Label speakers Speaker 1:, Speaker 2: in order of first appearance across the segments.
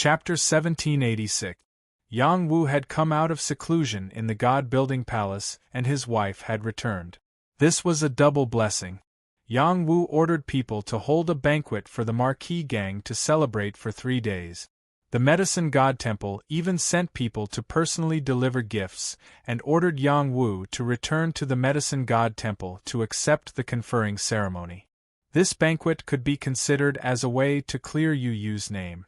Speaker 1: Chapter 1786. Yang Wu had come out of seclusion in the god-building palace, and his wife had returned. This was a double blessing. Yang Wu ordered people to hold a banquet for the Marquis gang to celebrate for 3 days. The Medicine God Temple even sent people to personally deliver gifts, and ordered Yang Wu to return to the Medicine God Temple to accept the conferring ceremony. This banquet could be considered as a way to clear Yu Yu's name.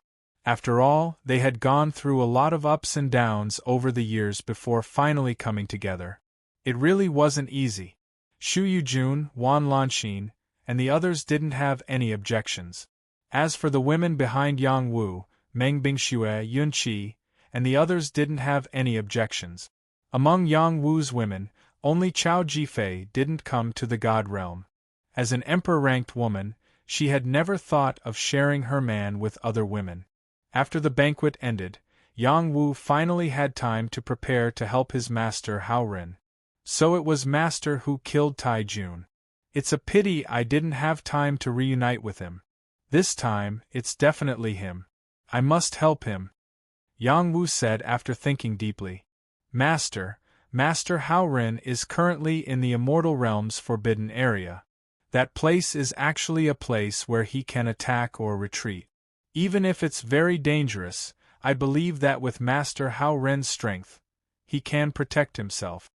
Speaker 1: After all, they had gone through a lot of ups and downs over the years before finally coming together. It really wasn't easy. Shu Yujun, Wan Lanxin, and the others didn't have any objections. As for the women behind Yang Wu, Meng Bingxue, Yun Qi, and the others didn't have any objections. Among Yang Wu's women, only Chao Jifei didn't come to the god realm. As an emperor-ranked woman, she had never thought of sharing her man with other women. After the banquet ended, Yang Wu finally had time to prepare to help his master Hao Ren. So it was master who killed Tai Jun. It's a pity I didn't have time to reunite with him. This time, it's definitely him. I must help him. Yang Wu said after thinking deeply. Master Hao Ren is currently in the Immortal Realm's forbidden area. That place is actually a place where he can attack or retreat. Even if it's very dangerous, I believe that with Master Hao Ren's strength, he can protect himself.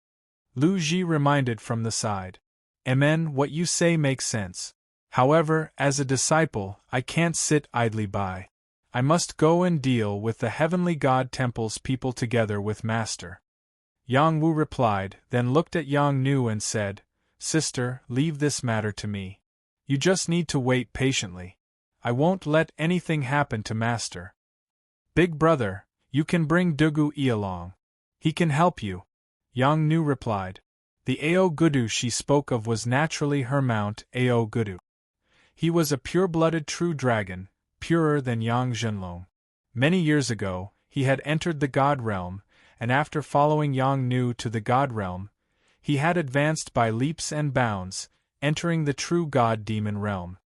Speaker 1: Lu Ji reminded from the side. Amen, what you say makes sense. However, as a disciple, I can't sit idly by. I must go and deal with the Heavenly God Temple's people together with Master. Yang Wu replied, then looked at Yang Nu and said, Sister, leave this matter to me. You just need to wait patiently. I won't let anything happen to Master. Big brother, you can bring Dugu Yi along. He can help you. Yang Nu replied. The Ao Gudu she spoke of was naturally her mount, Ao Gudu. He was a pure-blooded true dragon, purer than Yang Zhenlong. Many years ago, he had entered the God Realm, and after following Yang Nu to the God Realm, he had advanced by leaps and bounds, entering the true God-demon realm.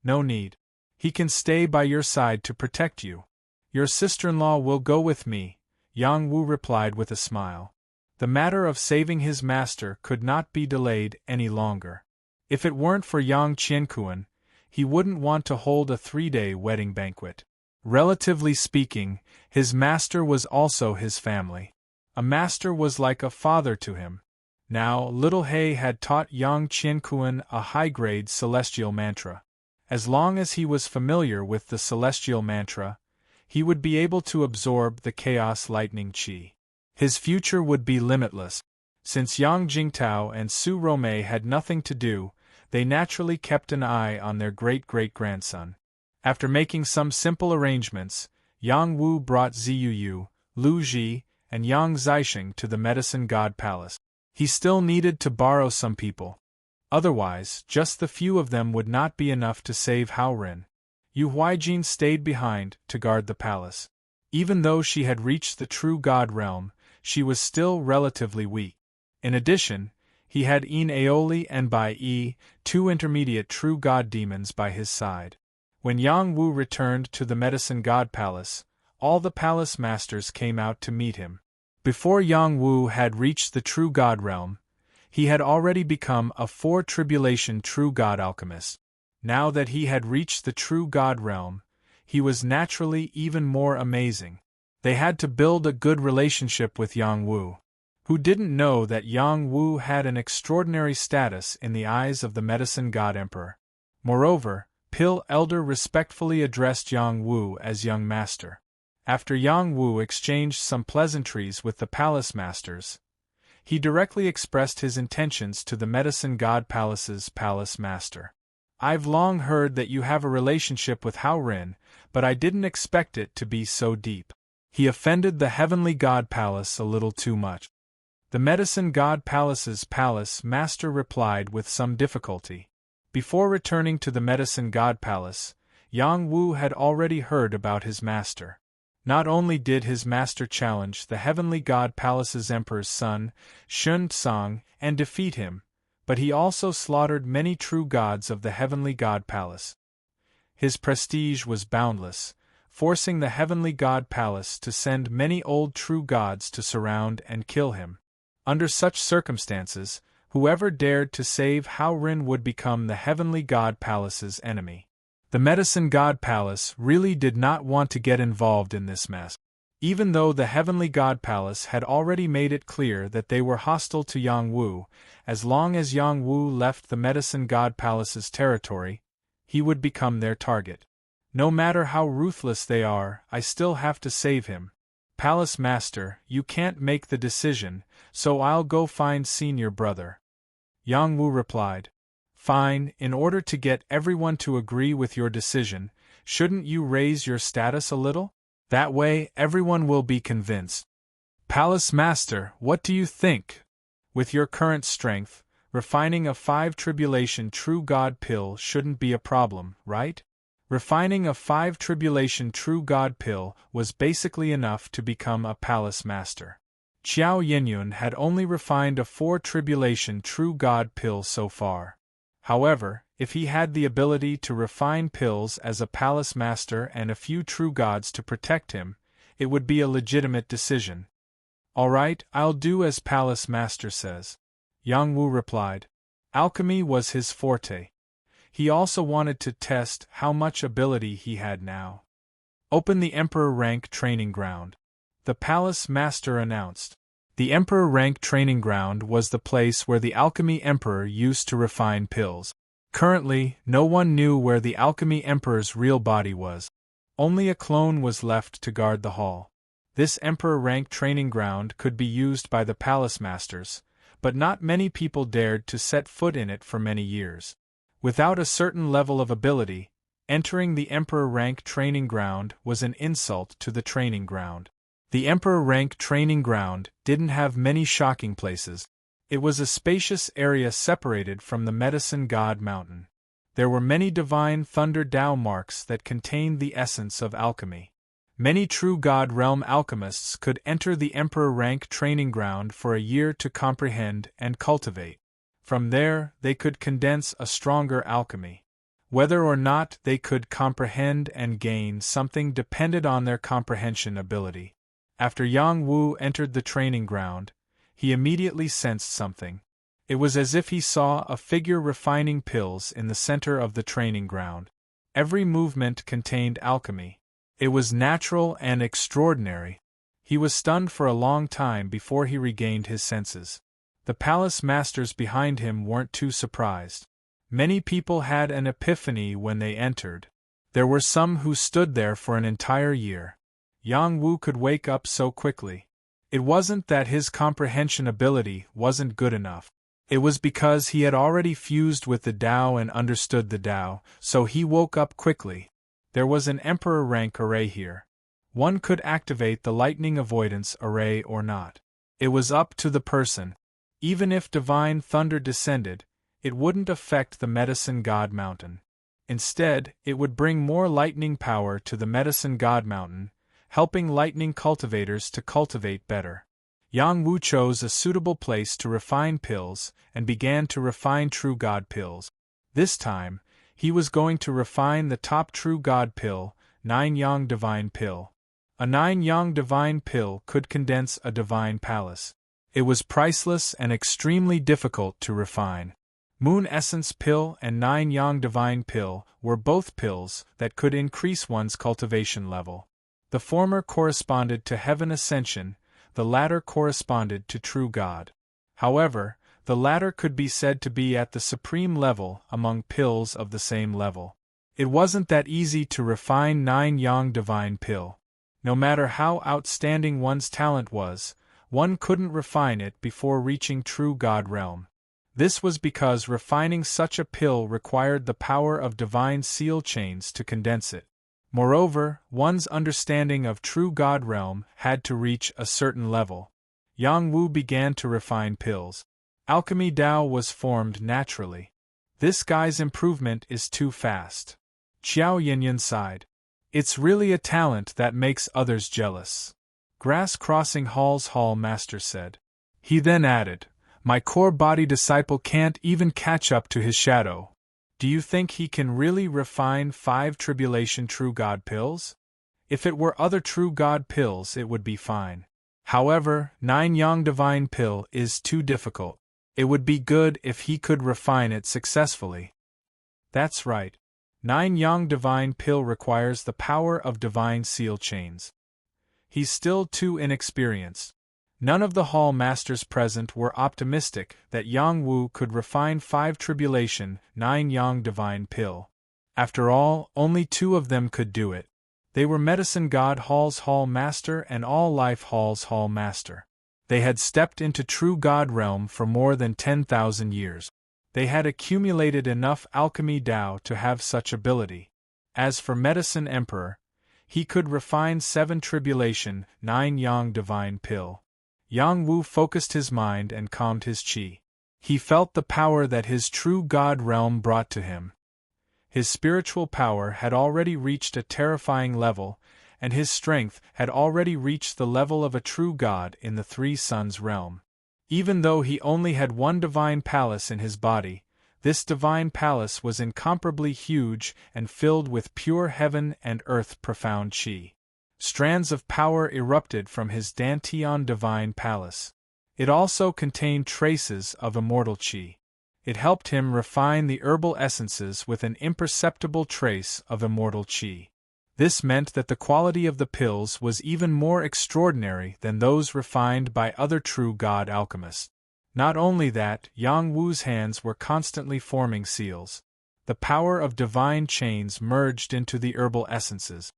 Speaker 1: No need. He can stay by your side to protect you. Your sister-in-law will go with me, Yang Wu replied with a smile. The matter of saving his master could not be delayed any longer. If it weren't for Yang Qiankuan, he wouldn't want to hold a 3-day wedding banquet. Relatively speaking, his master was also his family. A master was like a father to him. Now, Little He had taught Yang Qiankuan a high-grade celestial mantra. As long as he was familiar with the celestial mantra, he would be able to absorb the chaos lightning qi. His future would be limitless. Since Yang Jingtao and Su Rome had nothing to do, they naturally kept an eye on their great-great-grandson. After making some simple arrangements, Yang Wu brought Ziyuyu, Lu Ji, and Yang Zixing to the Medicine God Palace. He still needed to borrow some people. Otherwise, just the few of them would not be enough to save Hao Ren. Yu Huijin stayed behind to guard the palace. Even though she had reached the true God realm, she was still relatively weak. In addition, he had Yin Aoli and Bai Yi, 2 intermediate true God demons by his side. When Yang Wu returned to the Medicine God Palace, all the palace masters came out to meet him. Before Yang Wu had reached the true God realm, he had already become a 4-tribulation true God alchemist. Now that he had reached the true God realm, he was naturally even more amazing. They had to build a good relationship with Yang Wu, who didn't know that Yang Wu had an extraordinary status in the eyes of the Medicine God Emperor. Moreover, Pil Elder respectfully addressed Yang Wu as young master. After Yang Wu exchanged some pleasantries with the palace masters, he directly expressed his intentions to the Medicine God Palace's palace master. I've long heard that you have a relationship with Hao Ren, but I didn't expect it to be so deep. He offended the Heavenly God Palace a little too much. The Medicine God Palace's palace master replied with some difficulty. Before returning to the Medicine God Palace, Yang Wu had already heard about his master. Not only did his master challenge the Heavenly God Palace's emperor's son, Shun Tsang, and defeat him, but he also slaughtered many true gods of the Heavenly God Palace. His prestige was boundless, forcing the heavenly god palace to send many old true gods to surround and kill him. Under such circumstances, whoever dared to save Howrin would become the heavenly god palace's enemy. The medicine god palace really did not want to get involved in this mess. Even though the heavenly god palace had already made it clear that they were hostile to Yang Wu, as long as Yang Wu left the medicine god palace's territory, he would become their target. No matter how ruthless they are, I still have to save him. Palace Master, you can't make the decision, so I'll go find senior brother. Yang Wu replied. Fine, in order to get everyone to agree with your decision, shouldn't you raise your status a little? That way, everyone will be convinced. Palace Master, what do you think? With your current strength, refining a 5 Tribulation True God pill shouldn't be a problem, right? Refining a 5 Tribulation True God pill was basically enough to become a Palace Master. Qiao Yinyun had only refined a 4 Tribulation True God pill so far. However, if he had the ability to refine pills as a Palace Master and a few true gods to protect him, it would be a legitimate decision. Alright, I'll do as Palace Master says. Yang Wu replied. Alchemy was his forte. He also wanted to test how much ability he had now. Open the Emperor Rank Training Ground. The Palace Master announced. The Emperor Rank Training Ground was the place where the Alchemy Emperor used to refine pills. Currently, no one knew where the Alchemy Emperor's real body was. Only a clone was left to guard the hall. This Emperor Rank Training Ground could be used by the Palace Masters, but not many people dared to set foot in it for many years. Without a certain level of ability, entering the Emperor Rank Training Ground was an insult to the training ground. The Emperor Rank Training Ground didn't have many shocking places. It was a spacious area separated from the Medicine God Mountain. There were many divine Thunder Dao marks that contained the essence of alchemy. Many true God Realm alchemists could enter the Emperor Rank Training Ground for a year to comprehend and cultivate. From there, they could condense a stronger alchemy. Whether or not they could comprehend and gain something depended on their comprehension ability. After Yang Wu entered the training ground, he immediately sensed something. It was as if he saw a figure refining pills in the center of the training ground. Every movement contained alchemy. It was natural and extraordinary. He was stunned for a long time before he regained his senses. The Palace Masters behind him weren't too surprised. Many people had an epiphany when they entered. There were some who stood there for an entire year. Yang Wu could wake up so quickly. It wasn't that his comprehension ability wasn't good enough. It was because he had already fused with the Tao and understood the Tao, so he woke up quickly. There was an Emperor Rank array here. One could activate the Lightning Avoidance array or not. It was up to the person. Even if Divine Thunder descended, it wouldn't affect the Medicine God Mountain. Instead, it would bring more lightning power to the Medicine God Mountain, helping lightning cultivators to cultivate better. Yang Wu chose a suitable place to refine pills and began to refine True God pills. This time, he was going to refine the top True God pill, 9 Yang Divine Pill. A 9 Yang Divine Pill could condense a divine palace. It was priceless and extremely difficult to refine. Moon Essence Pill and 9 Yang Divine Pill were both pills that could increase one's cultivation level. The former corresponded to Heaven Ascension, the latter corresponded to True God. However, the latter could be said to be at the supreme level among pills of the same level. It wasn't that easy to refine 9 Yang Divine Pill. No matter how outstanding one's talent was, one couldn't refine it before reaching True God Realm. This was because refining such a pill required the power of divine seal chains to condense it. Moreover, one's understanding of True God Realm had to reach a certain level. Yang Wu began to refine pills. Alchemy Dao was formed naturally. This guy's improvement is too fast. Qiao Yinyun sighed. It's really a talent that makes others jealous. Grass Crossing Hall's Hall Master said. He then added, My core body disciple can't even catch up to his shadow. Do you think he can really refine 5 Tribulation True God pills? If it were other true God pills, it would be fine. However, 9 Yang Divine Pill is too difficult. It would be good if he could refine it successfully. That's right. 9 Yang Divine Pill requires the power of divine seal chains. He's still too inexperienced. None of the hall masters present were optimistic that Yang Wu could refine 5 Tribulation, 9 Yang Divine Pill. After all, only 2 of them could do it. They were Medicine God Hall's Hall Master and All Life Hall's Hall Master. They had stepped into true God realm for more than 10,000 years. They had accumulated enough alchemy Tao to have such ability. As for Medicine Emperor, he could refine 7 Tribulation, 9 Yang Divine Pill. Yang Wu focused his mind and calmed his qi. He felt the power that his true God realm brought to him. His spiritual power had already reached a terrifying level, and his strength had already reached the level of a true God in the Three Suns realm. Even though he only had 1 divine palace in his body, this divine palace was incomparably huge and filled with pure heaven and earth profound qi. Strands of power erupted from his Dantian divine palace. It also contained traces of immortal qi. It helped him refine the herbal essences with an imperceptible trace of immortal qi. This meant that the quality of the pills was even more extraordinary than those refined by other true God alchemists. Not only that, Yang Wu's hands were constantly forming seals. The power of divine chains merged into the herbal essences.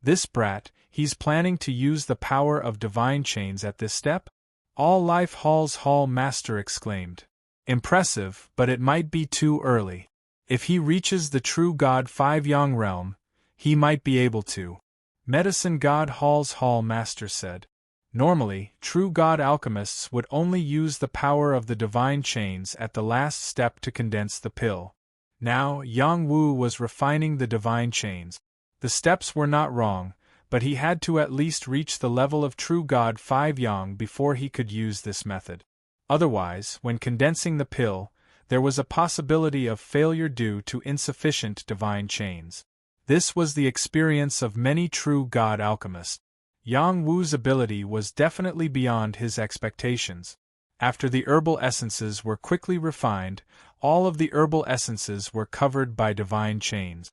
Speaker 1: This brat, he's planning to use the power of divine chains at this step? All Life Hall's Hall Master exclaimed. Impressive, but it might be too early. If he reaches the true God 5 Yang realm, he might be able to. Medicine God Hall's Hall Master said. Normally, true God alchemists would only use the power of the divine chains at the last step to condense the pill. Now, Yang Wu was refining the divine chains. The steps were not wrong, but he had to at least reach the level of true God 5 Yang before he could use this method. Otherwise, when condensing the pill, there was a possibility of failure due to insufficient divine chains. This was the experience of many true God alchemists. Yang Wu's ability was definitely beyond his expectations. After the herbal essences were quickly refined, all of the herbal essences were covered by divine chains.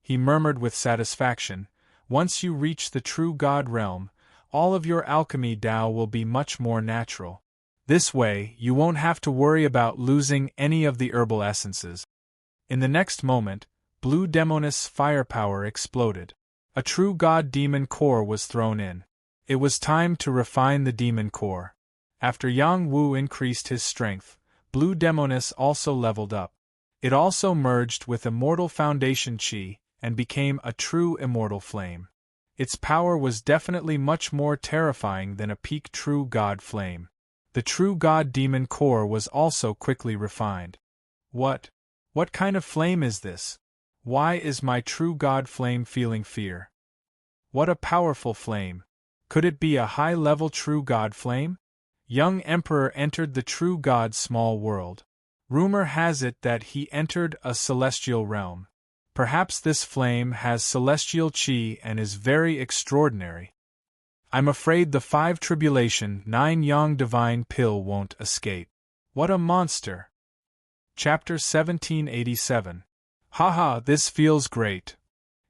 Speaker 1: He murmured with satisfaction, "Once you reach the true God realm, all of your alchemy Tao will be much more natural. This way, you won't have to worry about losing any of the herbal essences." In the next moment, Blue Demoness firepower exploded. A true God demon core was thrown in. It was time to refine the demon core. After Yang Wu increased his strength, Blue Demoness also leveled up. It also merged with Immortal Foundation Qi and became a true immortal flame. Its power was definitely much more terrifying than a peak true God flame. The true God demon core was also quickly refined. What kind of flame is this? Why is my true God flame feeling fear? What a powerful flame! Could it be a high-level true God flame? Young Emperor entered the true God's small world. Rumor has it that he entered a celestial realm. Perhaps this flame has celestial qi and is very extraordinary. I'm afraid the 5 Tribulation 9 Yang Divine Pill won't escape. What a monster! Chapter 1787. Haha, this feels great.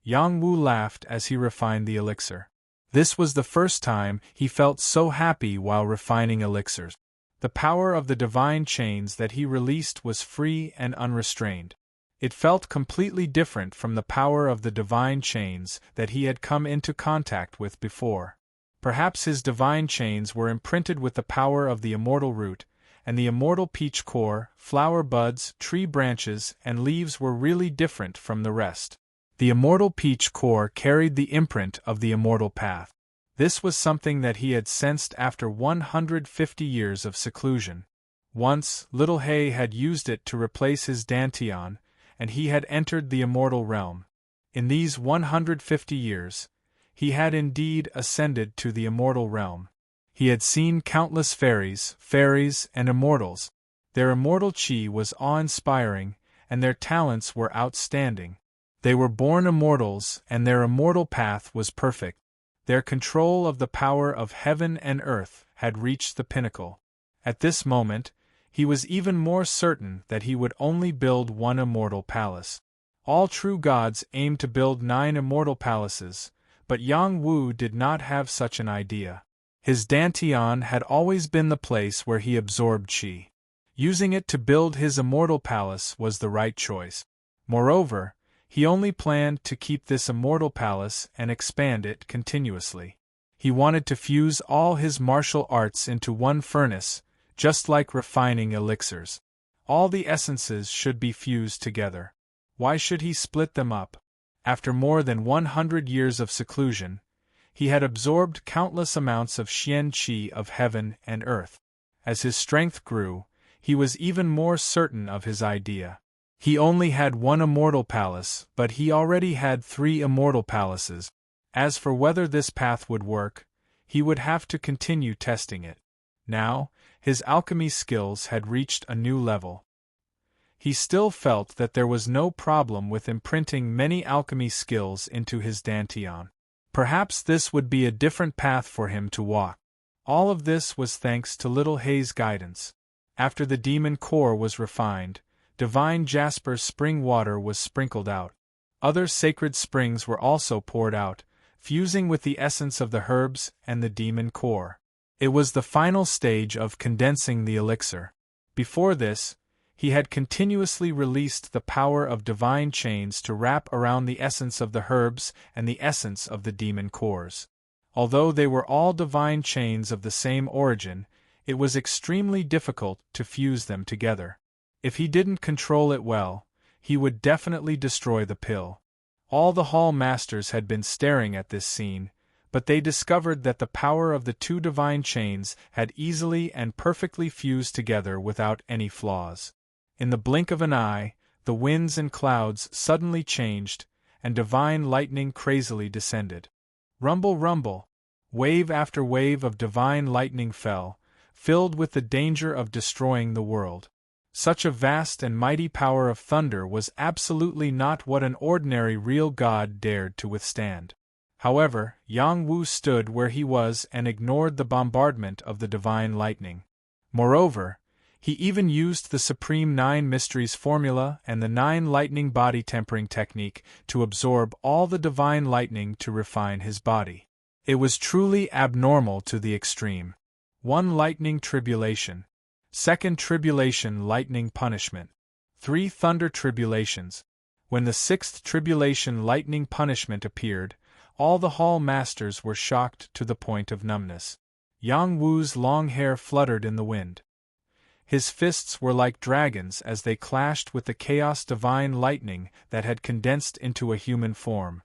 Speaker 1: Yang Wu laughed as he refined the elixir. This was the first time he felt so happy while refining elixirs. The power of the divine chains that he released was free and unrestrained. It felt completely different from the power of the divine chains that he had come into contact with before. Perhaps his divine chains were imprinted with the power of the immortal root, and the immortal peach core, flower buds, tree branches, and leaves were really different from the rest. The immortal peach core carried the imprint of the immortal path. This was something that he had sensed after 150 years of seclusion. Once, Little Hay had used it to replace his Dantian, and he had entered the immortal realm. In these 150 years, he had indeed ascended to the immortal realm. He had seen countless fairies, and immortals. Their immortal qi was awe-inspiring, and their talents were outstanding. They were born immortals, and their immortal path was perfect. Their control of the power of heaven and earth had reached the pinnacle. At this moment, he was even more certain that he would only build one immortal palace. All true gods aim to build 9 immortal palaces, but Yang Wu did not have such an idea. His Dantian had always been the place where he absorbed qi. Using it to build his immortal palace was the right choice. Moreover, he only planned to keep this immortal palace and expand it continuously. He wanted to fuse all his martial arts into one furnace, just like refining elixirs. All the essences should be fused together. Why should he split them up? After more than 100 years of seclusion, he had absorbed countless amounts of xian qi of heaven and earth. As his strength grew, he was even more certain of his idea. He only had one immortal palace, but he already had 3 immortal palaces. As for whether this path would work, he would have to continue testing it. Now, his alchemy skills had reached a new level. He still felt that there was no problem with imprinting many alchemy skills into his Dantian. Perhaps this would be a different path for him to walk. All of this was thanks to Little Hei's guidance. After the demon core was refined, divine jasper spring water was sprinkled out. Other sacred springs were also poured out, fusing with the essence of the herbs and the demon core. It was the final stage of condensing the elixir. Before this, he had continuously released the power of divine chains to wrap around the essence of the herbs and the essence of the demon cores. Although they were all divine chains of the same origin, it was extremely difficult to fuse them together. If he didn't control it well, he would definitely destroy the pill. All the hall masters had been staring at this scene, but they discovered that the power of the 2 divine chains had easily and perfectly fused together without any flaws. In the blink of an eye, the winds and clouds suddenly changed, and divine lightning crazily descended. Rumble, rumble! Wave after wave of divine lightning fell, filled with the danger of destroying the world. Such a vast and mighty power of thunder was absolutely not what an ordinary real god dared to withstand. However, Yang Wu stood where he was and ignored the bombardment of the divine lightning. Moreover, he even used the Supreme 9 Mysteries formula and the 9 lightning body tempering technique to absorb all the divine lightning to refine his body. It was truly abnormal to the extreme. 1 lightning tribulation. 2nd tribulation lightning punishment. 3 thunder tribulations. When the 6th tribulation lightning punishment appeared, all the hall masters were shocked to the point of numbness. Yang Wu's long hair fluttered in the wind. His fists were like dragons as they clashed with the chaos divine lightning that had condensed into a human form.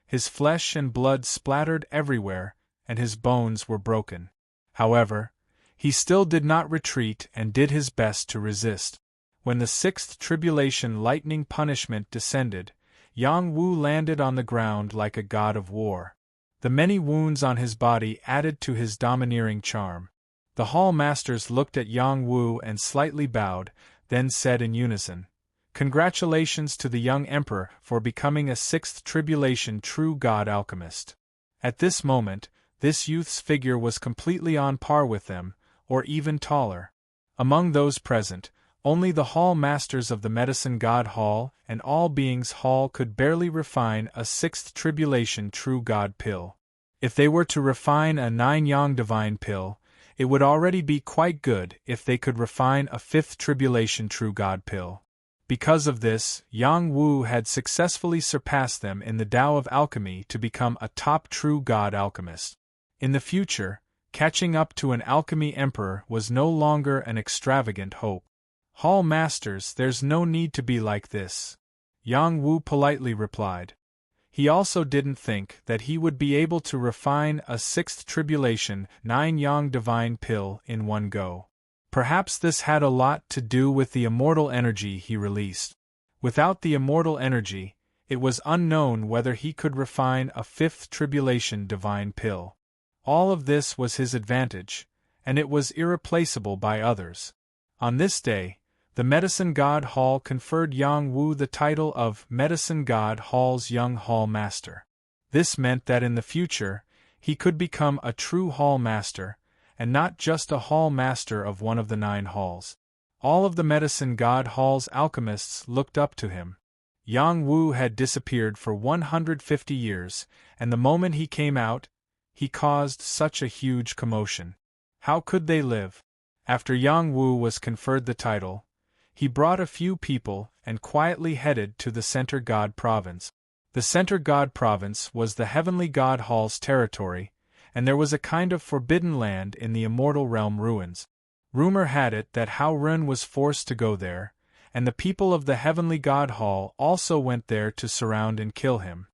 Speaker 1: His flesh and blood splattered everywhere, and his bones were broken. However, he still did not retreat and did his best to resist. When the 6th tribulation lightning punishment descended, Yang Wu landed on the ground like a god of war. The many wounds on his body added to his domineering charm. The hall masters looked at Yang Wu and slightly bowed, then said in unison, "Congratulations to the young emperor for becoming a 6th tribulation true god alchemist." At this moment, this youth's figure was completely on par with them, or even taller. Among those present, only the hall masters of the Medicine God Hall and All Beings Hall could barely refine a 6th tribulation true god pill. If they were to refine a 9 yang divine pill, it would already be quite good if they could refine a 5th tribulation true god pill. Because of this, Yang Wu had successfully surpassed them in the Tao of alchemy to become a top true god alchemist. In the future, catching up to an alchemy emperor was no longer an extravagant hope. "Hall masters, there's no need to be like this," Yang Wu politely replied. He also didn't think that he would be able to refine a 6th tribulation 9 yang divine pill in one go. Perhaps this had a lot to do with the immortal energy he released. Without the immortal energy, it was unknown whether he could refine a 5th tribulation divine pill. All of this was his advantage, and it was irreplaceable by others. On this day, The Medicine God Hall conferred Yang Wu the title of Medicine God Hall's Young Hall Master. This meant that in the future, he could become a true Hall Master, and not just a Hall Master of one of the 9 halls. All of the Medicine God Hall's alchemists looked up to him. Yang Wu had disappeared for 150 years, and the moment he came out, he caused such a huge commotion. How could they live? After Yang Wu was conferred the title, he brought a few people and quietly headed to the Center God Province. The Center God Province was the Heavenly God Hall's territory, and there was a kind of forbidden land in the Immortal Realm ruins. Rumor had it that Hao Ren was forced to go there, and the people of the Heavenly God Hall also went there to surround and kill him.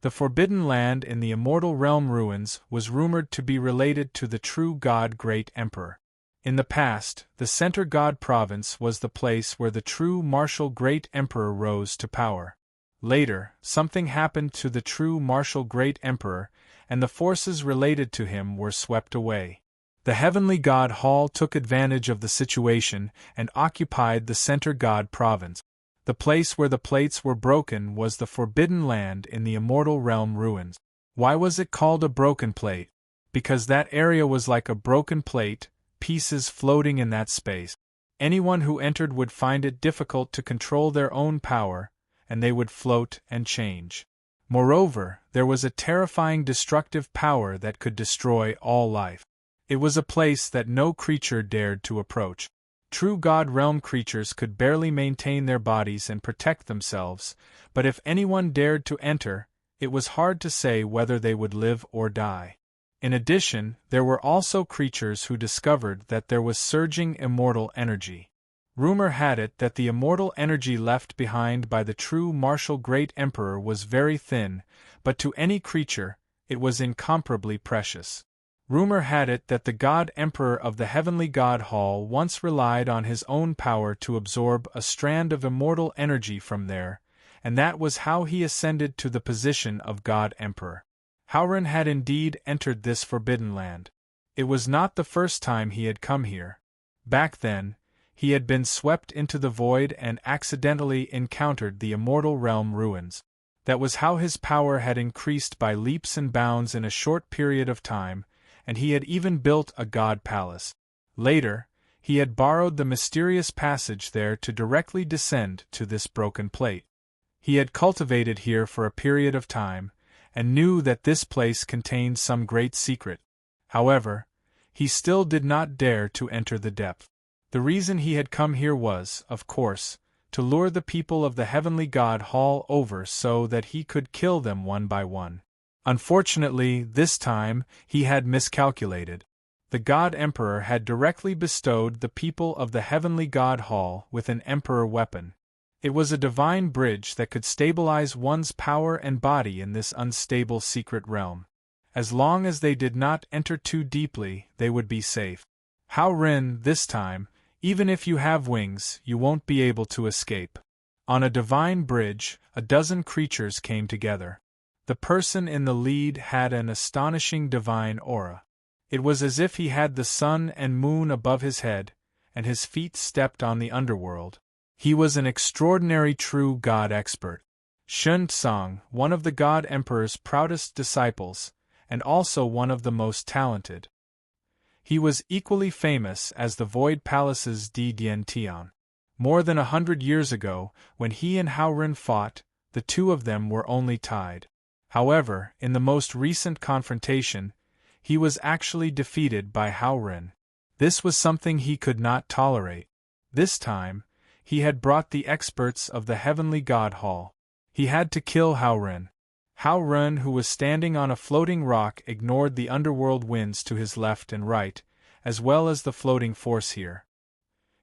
Speaker 1: The forbidden land in the Immortal Realm ruins was rumored to be related to the true God Great Emperor. In the past, the Center God Province was the place where the true martial Great Emperor rose to power. Later, something happened to the true martial Great Emperor, and the forces related to him were swept away. The Heavenly God Hall took advantage of the situation and occupied the Center God Province. The place where the plates were broken was the Forbidden Land in the Immortal Realm ruins. Why was it called a broken plate? Because that area was like a broken plate, pieces floating in that space. Anyone who entered would find it difficult to control their own power, and they would float and change. Moreover, there was a terrifying destructive power that could destroy all life. It was a place that no creature dared to approach. True God Realm creatures could barely maintain their bodies and protect themselves, but if anyone dared to enter, it was hard to say whether they would live or die. In addition, there were also creatures who discovered that there was surging immortal energy. Rumor had it that the immortal energy left behind by the true martial Great Emperor was very thin, but to any creature, it was incomparably precious. Rumor had it that the God Emperor of the Heavenly God Hall once relied on his own power to absorb a strand of immortal energy from there, and that was how he ascended to the position of God Emperor. Hao Ren had indeed entered this forbidden land. It was not the first time he had come here. Back then, he had been swept into the void and accidentally encountered the Immortal Realm ruins. That was how his power had increased by leaps and bounds in a short period of time, and he had even built a god palace. Later, he had borrowed the mysterious passage there to directly descend to this broken plate. He had cultivated here for a period of time, and knew that this place contained some great secret. However, he still did not dare to enter the depth. The reason he had come here was, of course, to lure the people of the Heavenly God Hall over so that he could kill them one by one. Unfortunately, this time, he had miscalculated. The God Emperor had directly bestowed the people of the Heavenly God Hall with an Emperor weapon. It was a divine bridge that could stabilize one's power and body in this unstable secret realm. As long as they did not enter too deeply, they would be safe. Hao Ren, this time, even if you have wings, you won't be able to escape. On a divine bridge, a dozen creatures came together. The person in the lead had an astonishing divine aura. It was as if he had the sun and moon above his head, and his feet stepped on the underworld. He was an extraordinary true God expert. Shun Tsang, one of the God Emperor's proudest disciples, and also one of the most talented. He was equally famous as the Void Palace's Di Dian Tian. More than 100 years ago, when he and Hao Ren fought, the two of them were only tied. However, in the most recent confrontation, he was actually defeated by Hao Ren. This was something he could not tolerate. This time, he had brought the experts of the Heavenly God Hall. He had to kill Hao Ren. Hao Ren, who was standing on a floating rock, ignored the underworld winds to his left and right, as well as the floating force here.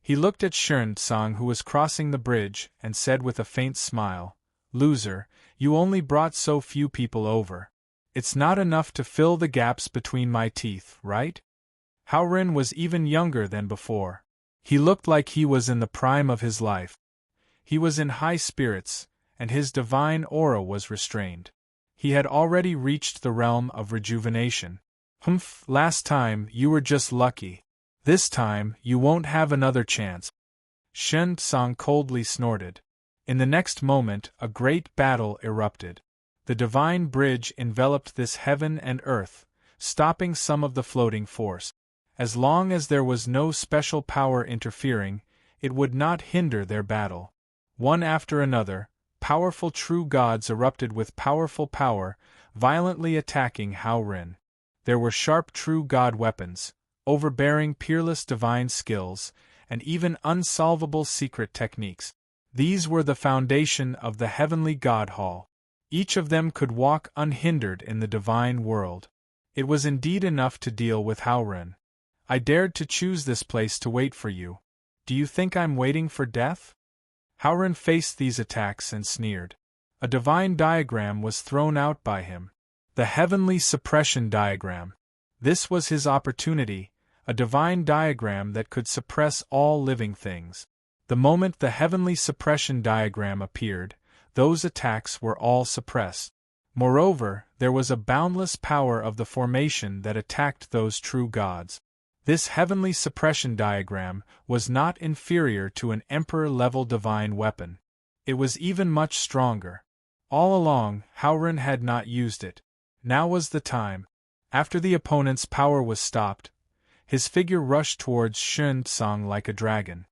Speaker 1: He looked at Shun Tsang, who was crossing the bridge, and said with a faint smile, "Loser, you only brought so few people over. It's not enough to fill the gaps between my teeth, right?" Hao Ren was even younger than before. He looked like he was in the prime of his life. He was in high spirits, and his divine aura was restrained. He had already reached the realm of rejuvenation. "Humph, last time you were just lucky. This time you won't have another chance." Shen Tsang coldly snorted. In the next moment, a great battle erupted. The divine bridge enveloped this heaven and earth, stopping some of the floating force. As long as there was no special power interfering, it would not hinder their battle. One after another, powerful true gods erupted with powerful power, violently attacking Hao Ren. There were sharp true god weapons, overbearing peerless divine skills, and even unsolvable secret techniques. These were the foundation of the heavenly god hall. Each of them could walk unhindered in the divine world. It was indeed enough to deal with Hao Ren. I dared to choose this place to wait for you. Do you think I'm waiting for death? Hao Ren faced these attacks and sneered. A divine diagram was thrown out by him. The heavenly suppression diagram. This was his opportunity, a divine diagram that could suppress all living things. The moment the heavenly suppression diagram appeared, those attacks were all suppressed. Moreover, there was a boundless power of the formation that attacked those true gods. This heavenly suppression diagram was not inferior to an emperor-level divine weapon. It was even much stronger. All along, Hao Ren had not used it. Now was the time. After the opponent's power was stopped, his figure rushed towards Shen Tsang like a dragon.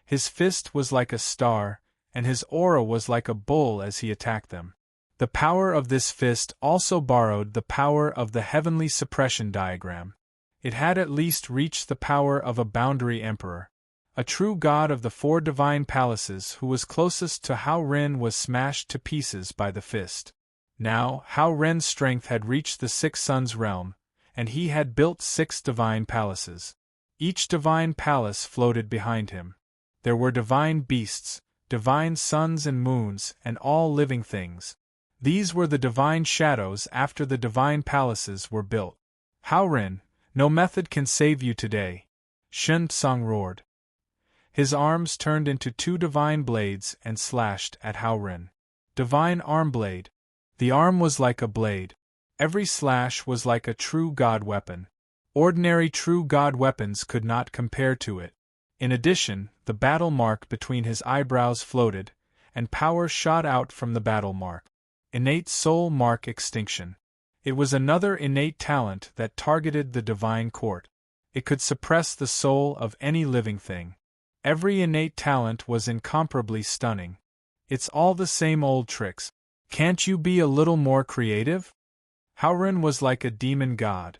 Speaker 1: His fist was like a star, and his aura was like a bull as he attacked them. The power of this fist also borrowed the power of the heavenly suppression diagram. It had at least reached the power of a boundary emperor. A true god of the 4 divine palaces who was closest to Hao Ren was smashed to pieces by the fist. Now, Hao Ren's strength had reached the 6 suns realm, and he had built 6 divine palaces. Each divine palace floated behind him. There were divine beasts, divine suns and moons, and all living things. These were the divine shadows after the divine palaces were built. Hao Ren, no method can save you today, Shen Tsang roared. His arms turned into 2 divine blades and slashed at Hao Ren. Divine arm blade. The arm was like a blade. Every slash was like a true god weapon. Ordinary true god weapons could not compare to it. In addition, the battle mark between his eyebrows floated, and power shot out from the battle mark. Innate soul mark extinction. It was another innate talent that targeted the divine court. It could suppress the soul of any living thing. Every innate talent was incomparably stunning. It's all the same old tricks. Can't you be a little more creative? Hao Ren was like a demon god.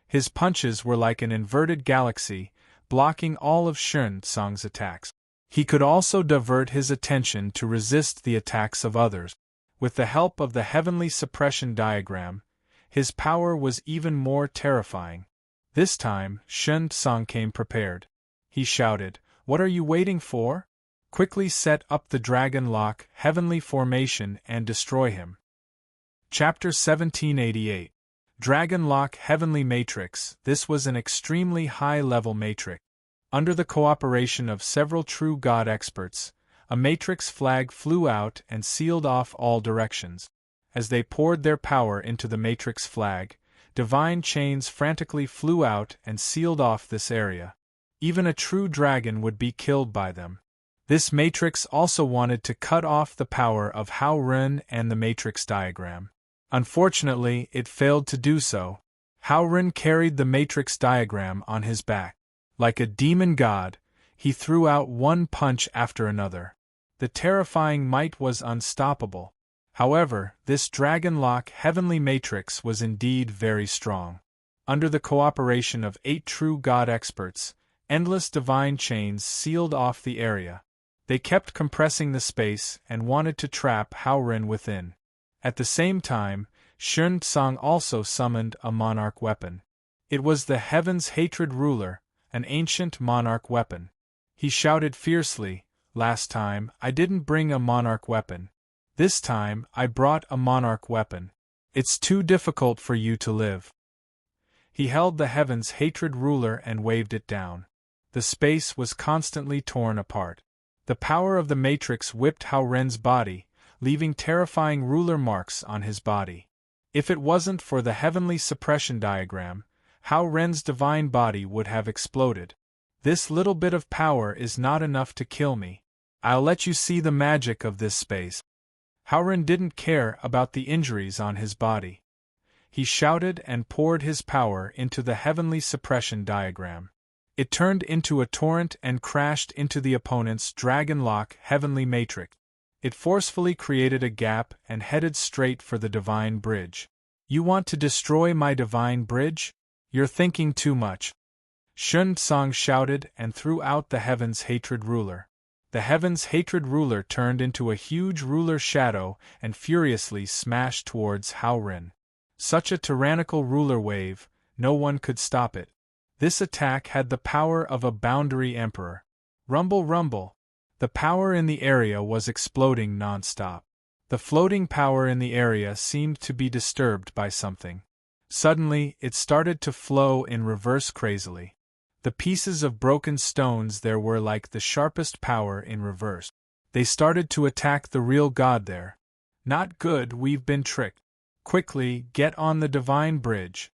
Speaker 1: His punches were like an inverted galaxy, blocking all of Shen Tsang's attacks. He could also divert his attention to resist the attacks of others. With the help of the heavenly suppression diagram, his power was even more terrifying. This time, Shen Tsang came prepared. He shouted, "What are you waiting for? Quickly set up the Dragon Lock heavenly formation and destroy him." Chapter 1788. Dragon Lock Heavenly Matrix. This was an extremely high-level matrix. Under the cooperation of several true god experts, a matrix flag flew out and sealed off all directions. As they poured their power into the matrix flag, divine chains frantically flew out and sealed off this area. Even a true dragon would be killed by them. This matrix also wanted to cut off the power of Hao Ren and the matrix diagram. Unfortunately, it failed to do so. Hao Ren carried the matrix diagram on his back. Like a demon god, he threw out one punch after another. The terrifying might was unstoppable. However, this Dragon Lock heavenly matrix was indeed very strong. Under the cooperation of 8 true god experts, endless divine chains sealed off the area. They kept compressing the space and wanted to trap Hao Ren within. At the same time, Shen Tsang also summoned a monarch weapon. It was the Heaven's Hatred Ruler, an ancient monarch weapon. He shouted fiercely, "Last time, I didn't bring a monarch weapon. This time, I brought a monarch weapon. It's too difficult for you to live." He held the Heaven's Hatred Ruler and waved it down. The space was constantly torn apart. The power of the Matrix whipped Hao Ren's body, leaving terrifying ruler marks on his body. If it wasn't for the heavenly suppression diagram, Hao Ren's divine body would have exploded. This little bit of power is not enough to kill me. I'll let you see the magic of this space. Howren didn't care about the injuries on his body. He shouted and poured his power into the heavenly suppression diagram. It turned into a torrent and crashed into the opponent's dragon-lock heavenly matrix. It forcefully created a gap and headed straight for the divine bridge. You want to destroy my divine bridge? You're thinking too much. Shun Tsang shouted and threw out the Heaven's Hatred Ruler. The Heaven's Hatred Ruler turned into a huge ruler shadow and furiously smashed towards Howren. Such a tyrannical ruler wave, no one could stop it. This attack had the power of a boundary emperor. Rumble, rumble. The power in the area was exploding non-stop. The floating power in the area seemed to be disturbed by something. Suddenly, it started to flow in reverse crazily. The pieces of broken stones there were like the sharpest power in reverse. They started to attack the real god there. Not good, we've been tricked. Quickly, get on the divine bridge.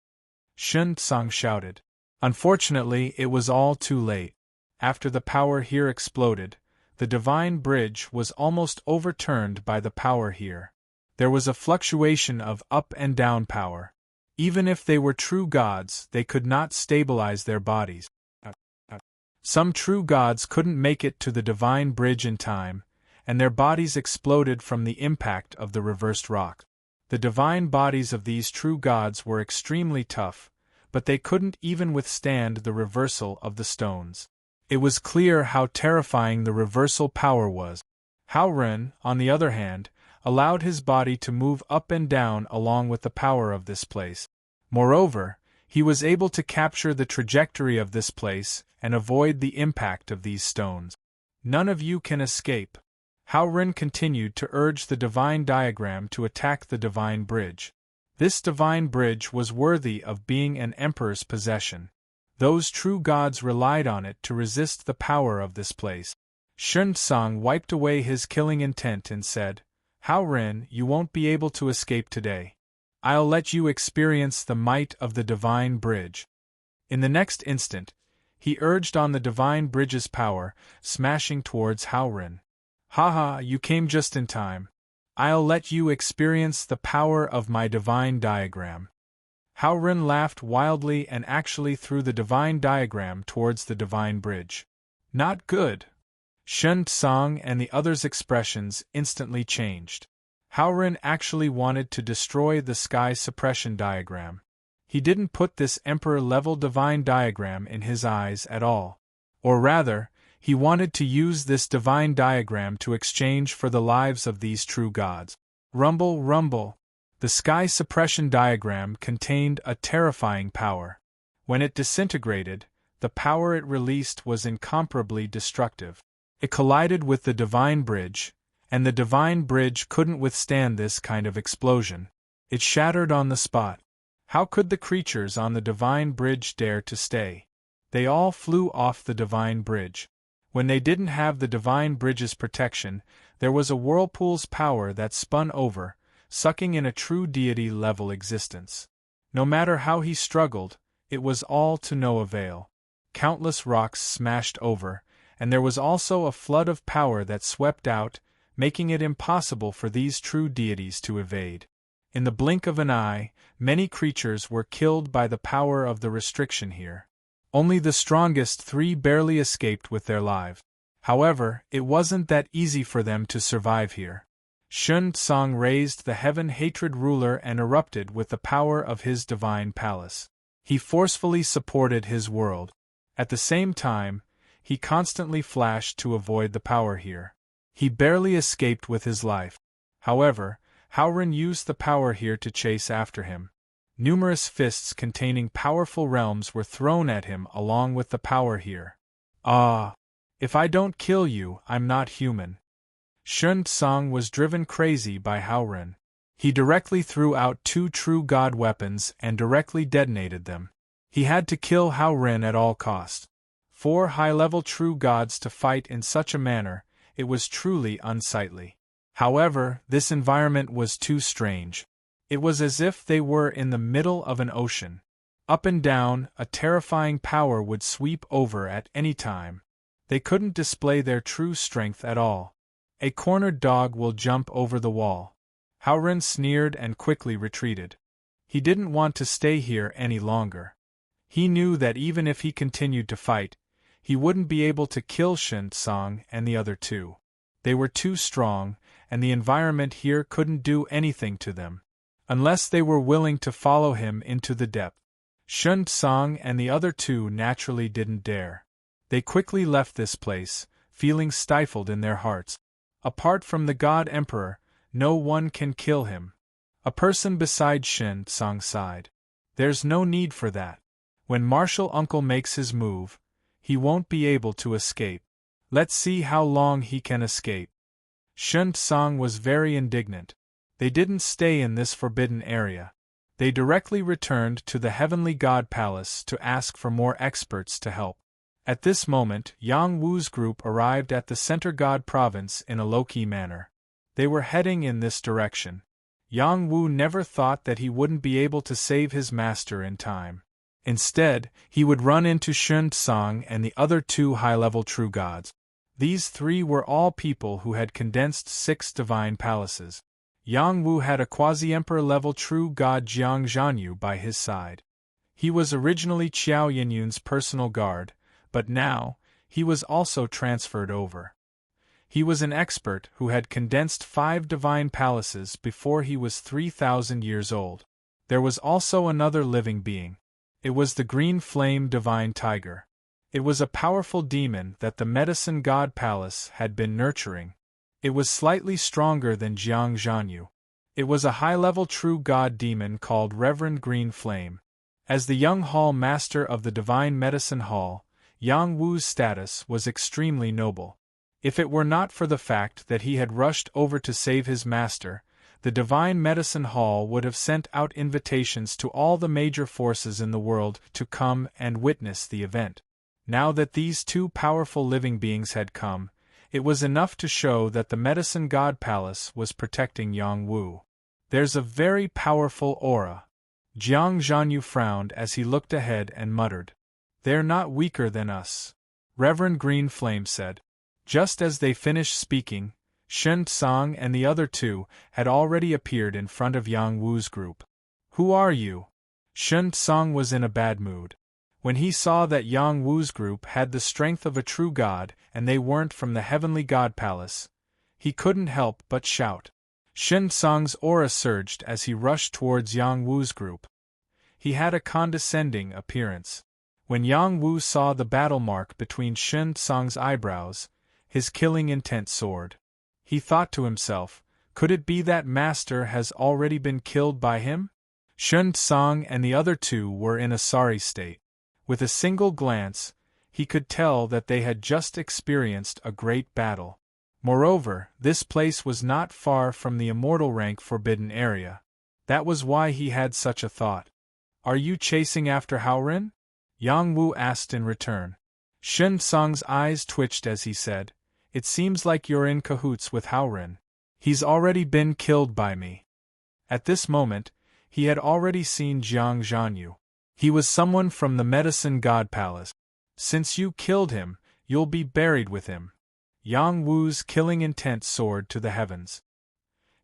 Speaker 1: Shun Tsang shouted. Unfortunately, it was all too late. After the power here exploded, the divine bridge was almost overturned by the power here. There was a fluctuation of up and down power. Even if they were true gods, they could not stabilize their bodies. Some true gods couldn't make it to the divine bridge in time, and their bodies exploded from the impact of the reversed rock. The divine bodies of these true gods were extremely tough, but they couldn't even withstand the reversal of the stones. It was clear how terrifying the reversal power was. Howren, on the other hand, allowed his body to move up and down along with the power of this place. Moreover, he was able to capture the trajectory of this place and avoid the impact of these stones. None of you can escape. Howren continued to urge the divine diagram to attack the divine bridge. This divine bridge was worthy of being an emperor's possession. Those true gods relied on it to resist the power of this place. Shun Tsang wiped away his killing intent and said, Howren, you won't be able to escape today. I'll let you experience the might of the divine bridge. In the next instant, he urged on the divine bridge's power, smashing towards Howren. Haha, you came just in time. I'll let you experience the power of my divine diagram. Howren laughed wildly and actually threw the divine diagram towards the divine bridge. Not good. Shun Tsang and the others' expressions instantly changed. Howren actually wanted to destroy the sky suppression diagram. He didn't put this emperor-level divine diagram in his eyes at all. Or rather, he wanted to use this divine diagram to exchange for the lives of these true gods. Rumble, rumble. The sky suppression diagram contained a terrifying power. When it disintegrated, the power it released was incomparably destructive. It collided with the divine bridge, and the divine bridge couldn't withstand this kind of explosion. It shattered on the spot. How could the creatures on the divine bridge dare to stay? They all flew off the divine bridge. When they didn't have the divine bridge's protection, there was a whirlpool's power that spun over, sucking in a true deity-level existence. No matter how he struggled, it was all to no avail. Countless rocks smashed over, and there was also a flood of power that swept out, making it impossible for these true deities to evade. In the blink of an eye, many creatures were killed by the power of the restriction here. Only the strongest three barely escaped with their lives. However, it wasn't that easy for them to survive here. Shun Tsang raised the Heaven Hatred Ruler and erupted with the power of his divine palace. He forcefully supported his world. At the same time, he constantly flashed to avoid the power here. He barely escaped with his life. However, Howren used the power here to chase after him. Numerous fists containing powerful realms were thrown at him along with the power here. Ah! If I don't kill you, I'm not human. Shun Tsang was driven crazy by Howren. He directly threw out two true god weapons and directly detonated them. He had to kill Howren at all cost. 4 high-level true gods to fight in such a manner, it was truly unsightly. However, this environment was too strange. It was as if they were in the middle of an ocean. Up and down, a terrifying power would sweep over at any time. They couldn't display their true strength at all. A cornered dog will jump over the wall. Howren sneered and quickly retreated. He didn't want to stay here any longer. He knew that even if he continued to fight, he wouldn't be able to kill Shen Tsang and the other two. They were too strong, and the environment here couldn't do anything to them. Unless they were willing to follow him into the depth. Shen Tsang and the other two naturally didn't dare. They quickly left this place, feeling stifled in their hearts. Apart from the God Emperor, no one can kill him. A person beside Shen Tsang sighed. There's no need for that. When Martial Uncle makes his move, he won't be able to escape. Let's see how long he can escape. Shen Tsang was very indignant. They didn't stay in this forbidden area. They directly returned to the Heavenly God Palace to ask for more experts to help. At this moment, Yang Wu's group arrived at the Center God Province in a low-key manner. They were heading in this direction. Yang Wu never thought that he wouldn't be able to save his master in time. Instead, he would run into Shen Tsang and the other two high-level true gods. These three were all people who had condensed 6 divine palaces. Yang Wu had a quasi-emperor-level true god Jiang Zhanyu by his side. He was originally Qiao Yinyun's personal guard, but now, he was also transferred over. He was an expert who had condensed 5 divine palaces before he was 3,000 years old. There was also another living being. It was the Green Flame Divine Tiger. It was a powerful demon that the Medicine God Palace had been nurturing. It was slightly stronger than Jiang Zhanyu. It was a high-level true god demon called Reverend Green Flame. As the young hall master of the Divine Medicine Hall, Yang Wu's status was extremely noble. If it were not for the fact that he had rushed over to save his master, the Divine Medicine Hall would have sent out invitations to all the major forces in the world to come and witness the event. Now that these 2 powerful living beings had come, it was enough to show that the Medicine God Palace was protecting Yang Wu. There's a very powerful aura. Jiang Zhanyu frowned as he looked ahead and muttered. They're not weaker than us, Reverend Green Flame said. Just as they finished speaking, Shen Tsang and the other two had already appeared in front of Yang Wu's group. Who are you? Shen Tsang was in a bad mood. When he saw that Yang Wu's group had the strength of a true god and they weren't from the Heavenly God Palace, he couldn't help but shout. Shen Tsang's aura surged as he rushed towards Yang Wu's group. He had a condescending appearance. When Yang Wu saw the battle mark between Shen Tsang's eyebrows, his killing intent soared. He thought to himself, could it be that master has already been killed by him? Shen Tsang and the other two were in a sorry state. With a single glance, he could tell that they had just experienced a great battle. Moreover, this place was not far from the immortal rank forbidden area. That was why he had such a thought. Are you chasing after Howren? Yang Wu asked in return. Shen Tsang's eyes twitched as he said, it seems like you're in cahoots with Howren. He's already been killed by me. At this moment, he had already seen Jiang Zhanyu. He was someone from the Medicine God Palace. Since you killed him, you'll be buried with him. Yang Wu's killing intent soared to the heavens.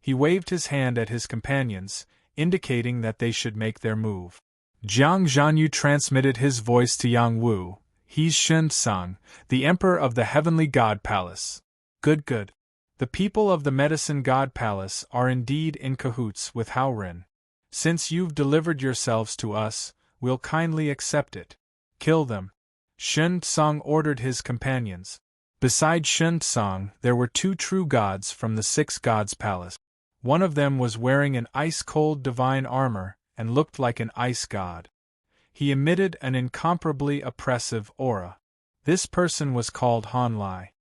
Speaker 1: He waved his hand at his companions, indicating that they should make their move. Jiang Zhanyu transmitted his voice to Yang Wu. He's Shen Tsang, the Emperor of the Heavenly God Palace. Good. The people of the Medicine God Palace are indeed in cahoots with Howren. Since you've delivered yourselves to us, we'll kindly accept it. Kill them. Shen Tsang ordered his companions. Beside Shen Tsang, there were 2 true gods from the 6 gods' palace. One of them was wearing an ice-cold divine armor and looked like an ice god. He emitted an incomparably oppressive aura. This person was called Han Lai.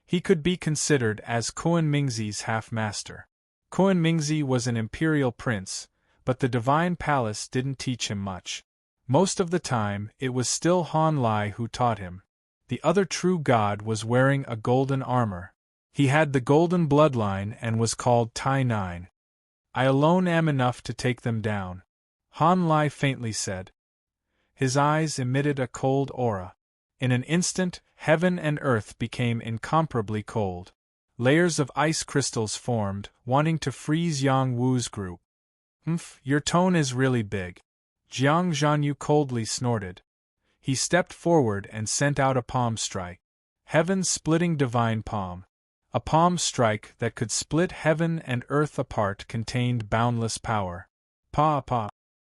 Speaker 1: He could be considered as Kuan Mingzi's half-master. Kuan Mingzi was an imperial prince, but the divine palace didn't teach him much. Most of the time, it was still Han Lai who taught him. The other true god was wearing a golden armor. He had the golden bloodline and was called Tai 9. I alone am enough to take them down, Han Lai faintly said. His eyes emitted a cold aura. In an instant, heaven and earth became incomparably cold. Layers of ice crystals formed, wanting to freeze Yang Wu's group. Your tone is really big. Jiang Zhanyu coldly snorted. He stepped forward and sent out a palm strike. Heaven's splitting divine palm. A palm strike that could split heaven and earth apart contained boundless power. Pa.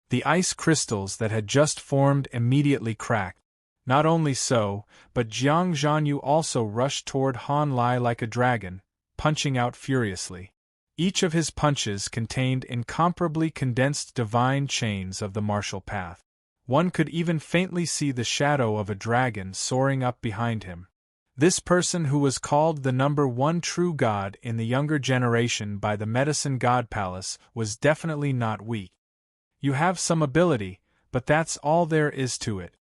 Speaker 1: The ice crystals that had just formed immediately cracked. Not only so, but Jiang Zhanyu also rushed toward Han Lai like a dragon, punching out furiously. Each of his punches contained incomparably condensed divine chains of the martial path. One could even faintly see the shadow of a dragon soaring up behind him. This person, who was called the number one true god in the younger generation by the Medicine God Palace, was definitely not weak. You have some ability, but that's all there is to it,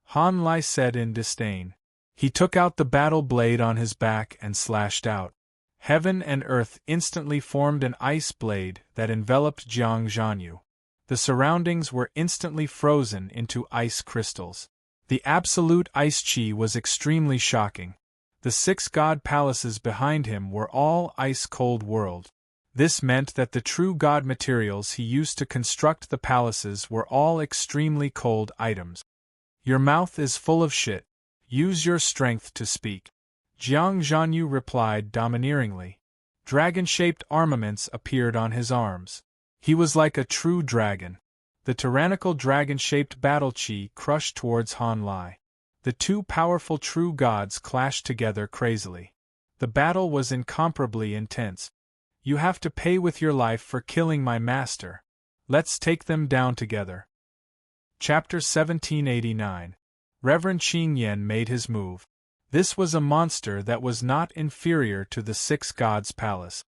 Speaker 1: Han Lai said in disdain. He took out the battle blade on his back and slashed out. Heaven and earth instantly formed an ice blade that enveloped Jiang Zhanyu. The surroundings were instantly frozen into ice crystals. The absolute ice chi was extremely shocking. The 6 god palaces behind him were all ice-cold worlds. This meant that the true god materials he used to construct the palaces were all extremely cold items. Your mouth is full of shit. Use your strength to speak. Jiang Zhanyu replied domineeringly. Dragon-shaped armaments appeared on his arms. He was like a true dragon. The tyrannical dragon-shaped battle chi crushed towards Han Lai. The 2 powerful true gods clashed together crazily. The battle was incomparably intense. You have to pay with your life for killing my master. Let's take them down together. Chapter 1789. Reverend Qing Yan made his move. This was a monster that was not inferior to the 6 gods' palace.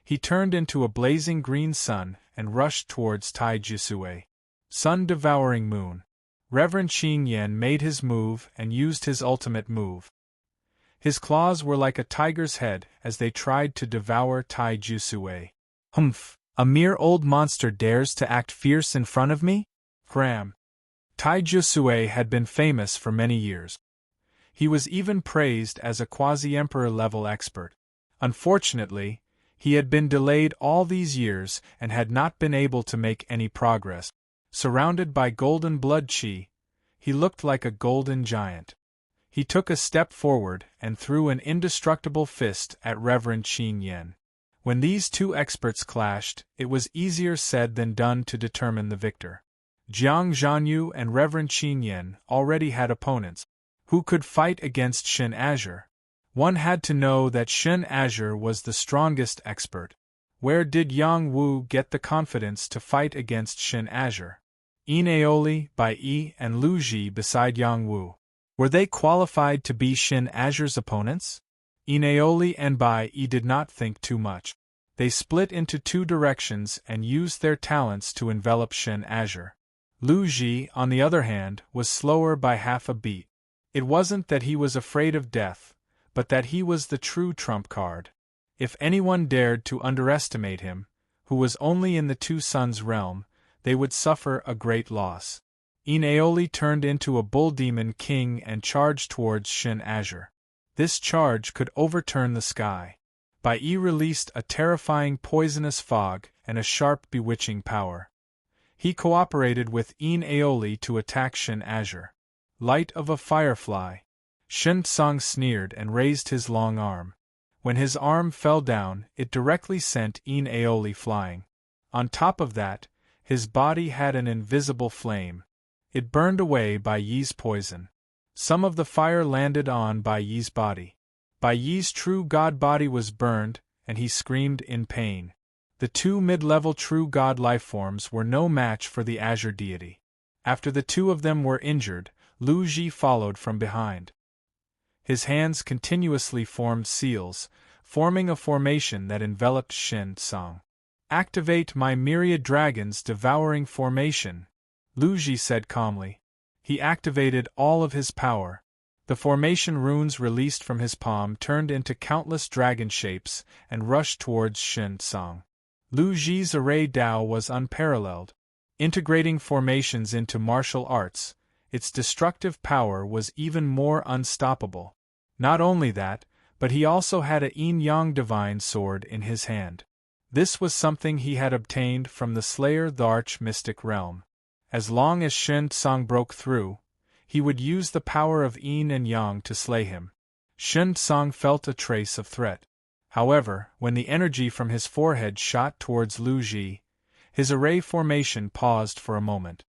Speaker 1: He turned into a blazing green sun and rushed towards Tai Jisue. Sun-devouring moon. Reverend Qing Yan made his move and used his ultimate move. His claws were like a tiger's head as they tried to devour Tai Jisue. A mere old monster dares to act fierce in front of me? Cram. Tai Jisue had been famous for many years. He was even praised as a quasi-emperor level expert. Unfortunately, he had been delayed all these years and had not been able to make any progress. Surrounded by golden blood chi, he looked like a golden giant. He took a step forward and threw an indestructible fist at Reverend Qing Yan. When these 2 experts clashed, it was easier said than done to determine the victor. Jiang Zhanyu and Reverend Qing Yan already had opponents. Who could fight against Shin Azure? One had to know that Shin Azure was the strongest expert. Where did Yang Wu get the confidence to fight against Shin Azure? Yin Aoli, Bai Yi, and Lu Ji beside Yang Wu. Were they qualified to be Shin Azure's opponents? Yin Aoli and Bai Yi did not think too much. They split into 2 directions and used their talents to envelop Shin Azure. Lu Ji, on the other hand, was slower by half a beat. It wasn't that he was afraid of death, but that he was the true trump card. If anyone dared to underestimate him, who was only in the 2 suns realm, they would suffer a great loss. Yin Aoli turned into a bull demon king and charged towards Shin Azure. This charge could overturn the sky. Bai Yi released a terrifying poisonous fog and a sharp bewitching power. He cooperated with Yin Aoli to attack Shin Azure. Light of a firefly. Shin Tsang sneered and raised his long arm. When his arm fell down, it directly sent Yin Aoli flying. On top of that, his body had an invisible flame. It burned away Bai Yi's poison. Some of the fire landed on Bai Yi's body. Bai Yi's true god body was burned, and he screamed in pain. The 2 mid-level true god lifeforms were no match for the Azure deity. After the 2 of them were injured, Lu Ji followed from behind. His hands continuously formed seals, forming a formation that enveloped Shin Tsang. Activate my myriad dragons devouring formation, Lu Ji said calmly. He activated all of his power. The formation runes released from his palm turned into countless dragon shapes and rushed towards Shin Tsang. Lu Ji's array Dao was unparalleled. Integrating formations into martial arts, its destructive power was even more unstoppable. Not only that, but he also had a yin-yang divine sword in his hand. This was something he had obtained from the Slayer the Arch-Mystic realm. As long as Shen Tsang broke through, he would use the power of yin and yang to slay him. Shen Tsang felt a trace of threat. However, when the energy from his forehead shot towards Lu Ji, his array formation paused for a moment.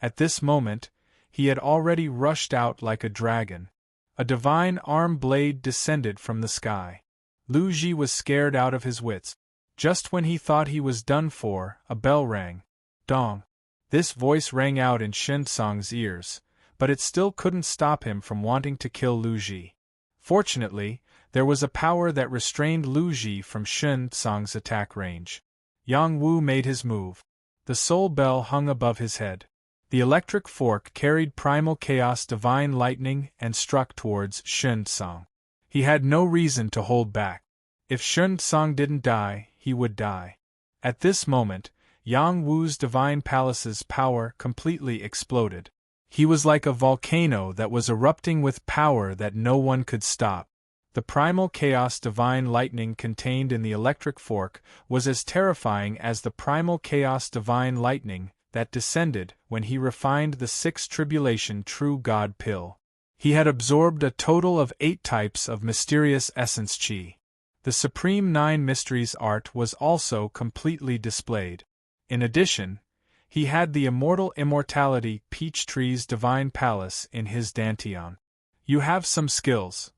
Speaker 1: At this moment, he had already rushed out like a dragon. A divine arm blade descended from the sky. Lu Ji was scared out of his wits. Just when he thought he was done for, a bell rang. Dong! This voice rang out in Shen Tsang's ears, but it still couldn't stop him from wanting to kill Lu Ji. Fortunately, there was a power that restrained Lu Ji from Shen Tsang's attack range. Yang Wu made his move. The soul bell hung above his head. The electric fork carried primal chaos divine lightning and struck towards Shen Tsang. He had no reason to hold back. If Shen Tsang didn't die, he would die. At this moment, Yang Wu's divine palace's power completely exploded. He was like a volcano that was erupting with power that no one could stop. The primal chaos divine lightning contained in the electric fork was as terrifying as the primal chaos divine lightning that descended when he refined the 6 tribulation true God pill. He had absorbed a total of 8 types of mysterious essence chi. The Supreme 9 Mysteries art was also completely displayed. In addition, he had the immortal immortality Peach Tree's divine palace in his dantian. You have some skills.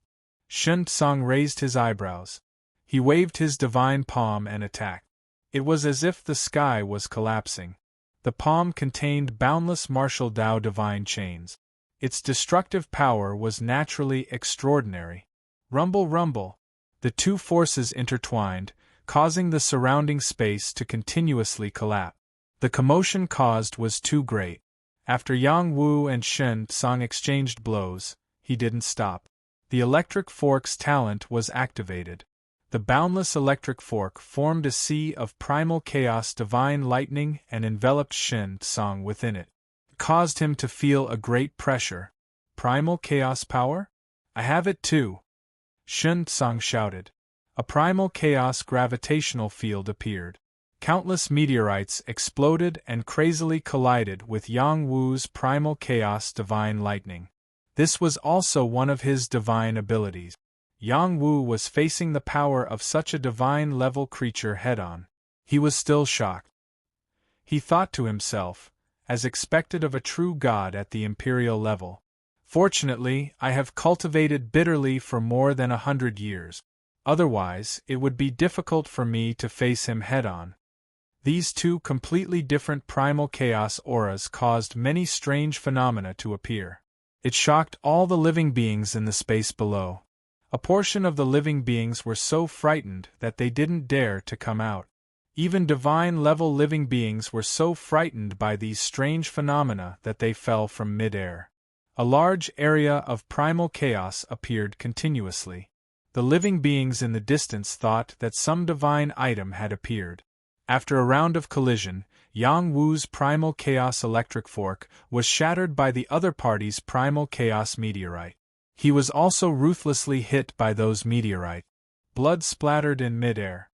Speaker 1: Shen Tsang raised his eyebrows. He waved his divine palm and attacked. It was as if the sky was collapsing. The palm contained boundless martial Dao divine chains. Its destructive power was naturally extraordinary. Rumble, rumble. The two forces intertwined, causing the surrounding space to continuously collapse. The commotion caused was too great. After Yang Wu and Shen Tsang exchanged blows, he didn't stop. The electric fork's talent was activated. The boundless electric fork formed a sea of primal chaos divine lightning and enveloped Shen Tsang within it. It caused him to feel a great pressure. Primal chaos power? I have it too! Shen Tsang shouted. A primal chaos gravitational field appeared. Countless meteorites exploded and crazily collided with Yang Wu's primal chaos divine lightning. This was also one of his divine abilities. Yang Wu was facing the power of such a divine-level creature head-on. He was still shocked. He thought to himself, as expected of a true god at the imperial level. Fortunately, I have cultivated bitterly for more than 100 years. Otherwise, it would be difficult for me to face him head-on. These two completely different primal chaos auras caused many strange phenomena to appear. It shocked all the living beings in the space below. A portion of the living beings were so frightened that they didn't dare to come out. Even divine-level living beings were so frightened by these strange phenomena that they fell from mid-air. A large area of primal chaos appeared continuously. The living beings in the distance thought that some divine item had appeared. After a round of collision, Yang Wu's primal chaos electric fork was shattered by the other party's primal chaos meteorite. He was also ruthlessly hit by those meteorites. Blood splattered in midair.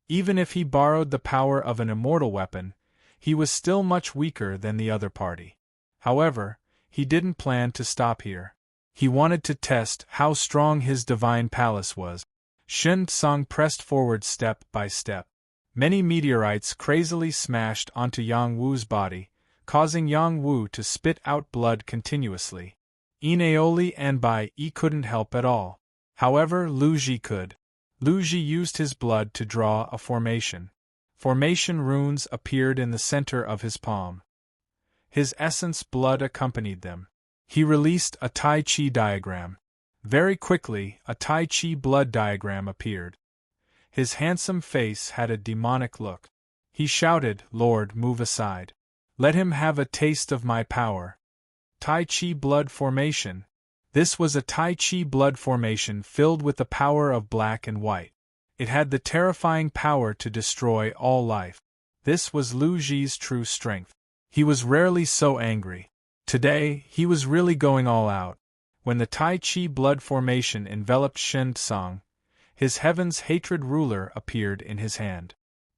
Speaker 1: Even if he borrowed the power of an immortal weapon, he was still much weaker than the other party. However, he didn't plan to stop here. He wanted to test how strong his divine palace was. Shen Tsang pressed forward step by step. Many meteorites crazily smashed onto Yang Wu's body, causing Yang Wu to spit out blood continuously. Inaoli and Bai Yi couldn't help at all. However, Lu Ji could. Lu Ji used his blood to draw a formation. Formation runes appeared in the center of his palm. His essence blood accompanied them. He released a Tai Chi diagram. Very quickly, a Tai Chi blood diagram appeared. His handsome face had a demonic look. He shouted, "Lord, move aside. Let him have a taste of my power." Tai Chi blood formation. This was a Tai Chi blood formation filled with the power of black and white. It had the terrifying power to destroy all life. This was Lu Ji's true strength. He was rarely so angry. Today, he was really going all out. When the Tai Chi blood formation enveloped Shen Tsang, his heaven's hatred ruler appeared in his hand.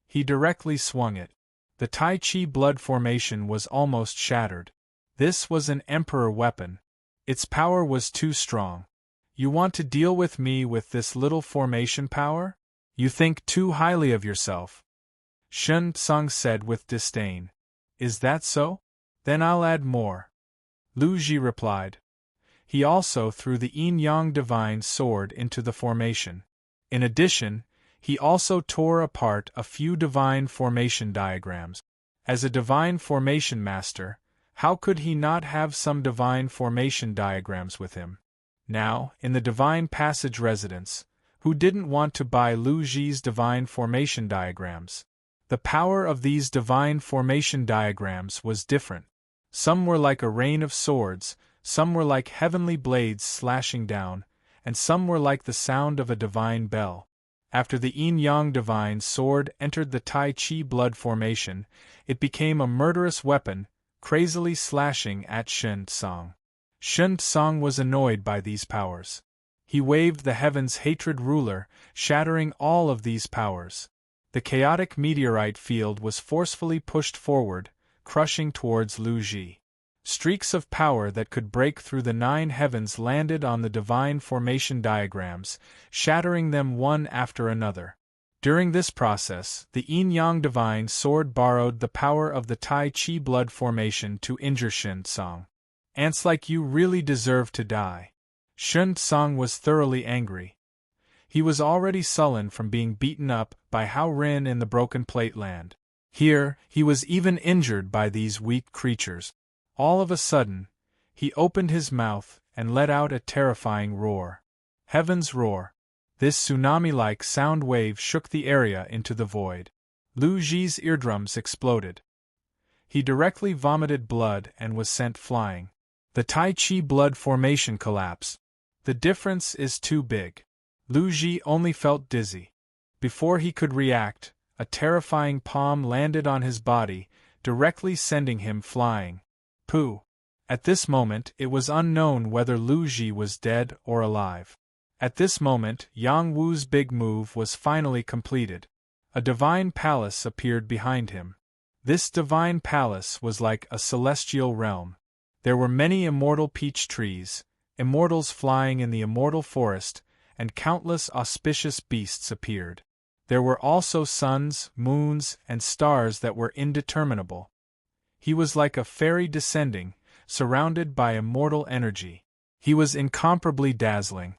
Speaker 1: He directly swung it. The Tai Chi blood formation was almost shattered. This was an emperor weapon. Its power was too strong. You want to deal with me with this little formation power? You think too highly of yourself. Shen Tsang said with disdain. Is that so? Then I'll add more. Lu Ji replied. He also threw the yin-yang divine sword into the formation. In addition, he also tore apart a few divine formation diagrams. As a divine formation master, how could he not have some divine formation diagrams with him? Now, in the divine passage residence, who didn't want to buy Lu Ji's divine formation diagrams? The power of these divine formation diagrams was different. Some were like a rain of swords, some were like heavenly blades slashing down, and some were like the sound of a divine bell. After the yin-yang divine sword entered the Tai Chi blood formation, it became a murderous weapon, crazily slashing at Shen Tsang. Shen Tsang was annoyed by these powers. He waved the heaven's hatred ruler, shattering all of these powers. The chaotic meteorite field was forcefully pushed forward, crushing towards Lu Ji. Streaks of power that could break through the 9 heavens landed on the divine formation diagrams, shattering them one after another. During this process, the yin-yang divine sword borrowed the power of the Tai Chi blood formation to injure Shen Tsang. Ants like you really deserve to die. Shen Tsang was thoroughly angry. He was already sullen from being beaten up by Hao Rin in the Broken Plate Land. Here, he was even injured by these weak creatures. All of a sudden, he opened his mouth and let out a terrifying roar. Heaven's roar. This tsunami-like sound wave shook the area into the void. Lu Ji's eardrums exploded. He directly vomited blood and was sent flying. The Tai Chi blood formation collapsed. The difference is too big. Lu Ji only felt dizzy. Before he could react, a terrifying palm landed on his body, directly sending him flying. Pooh! At this moment it was unknown whether Lu Ji was dead or alive. At this moment Yang Wu's big move was finally completed. A divine palace appeared behind him. This divine palace was like a celestial realm. There were many immortal peach trees, immortals flying in the immortal forest, and countless auspicious beasts appeared. There were also suns, moons, and stars that were indeterminable. He was like a fairy descending, surrounded by immortal energy. He was incomparably dazzling.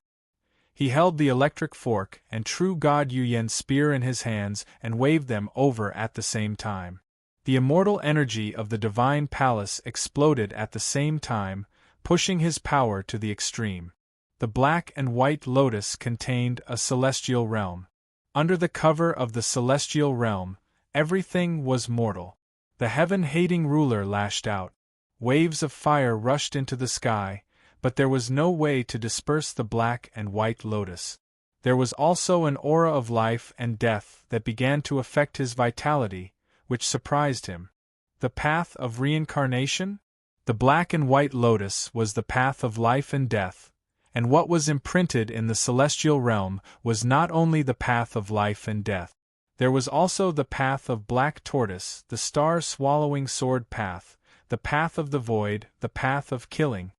Speaker 1: He held the electric fork and true God Yuyen's spear in his hands and waved them over at the same time. The immortal energy of the divine palace exploded at the same time, pushing his power to the extreme. The black and white lotus contained a celestial realm. Under the cover of the celestial realm, everything was mortal. The heaven-hating ruler lashed out. Waves of fire rushed into the sky, but there was no way to disperse the black and white lotus. There was also an aura of life and death that began to affect his vitality, which surprised him. The path of reincarnation? The black and white lotus was the path of life and death, and what was imprinted in the celestial realm was not only the path of life and death. There was also the path of black tortoise, the star-swallowing sword path, the path of the void, the path of killing.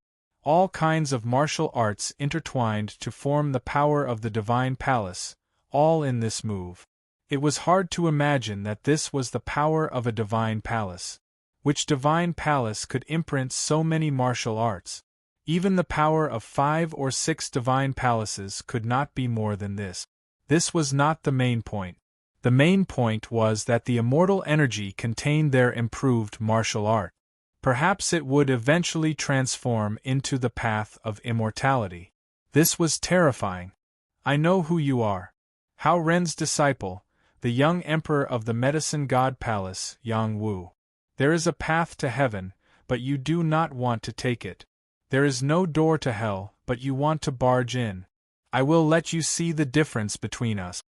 Speaker 1: All kinds of martial arts intertwined to form the power of the divine palace, all in this move. It was hard to imagine that this was the power of a divine palace. Which divine palace could imprint so many martial arts? Even the power of 5 or 6 divine palaces could not be more than this. This was not the main point. The main point was that the immortal energy contained their improved martial art. Perhaps it would eventually transform into the path of immortality. This was terrifying. I know who you are. Hao Ren's disciple, the young emperor of the medicine god palace, Yang Wu. There is a path to heaven, but you do not want to take it. There is no door to hell, but you want to barge in. I will let you see the difference between us.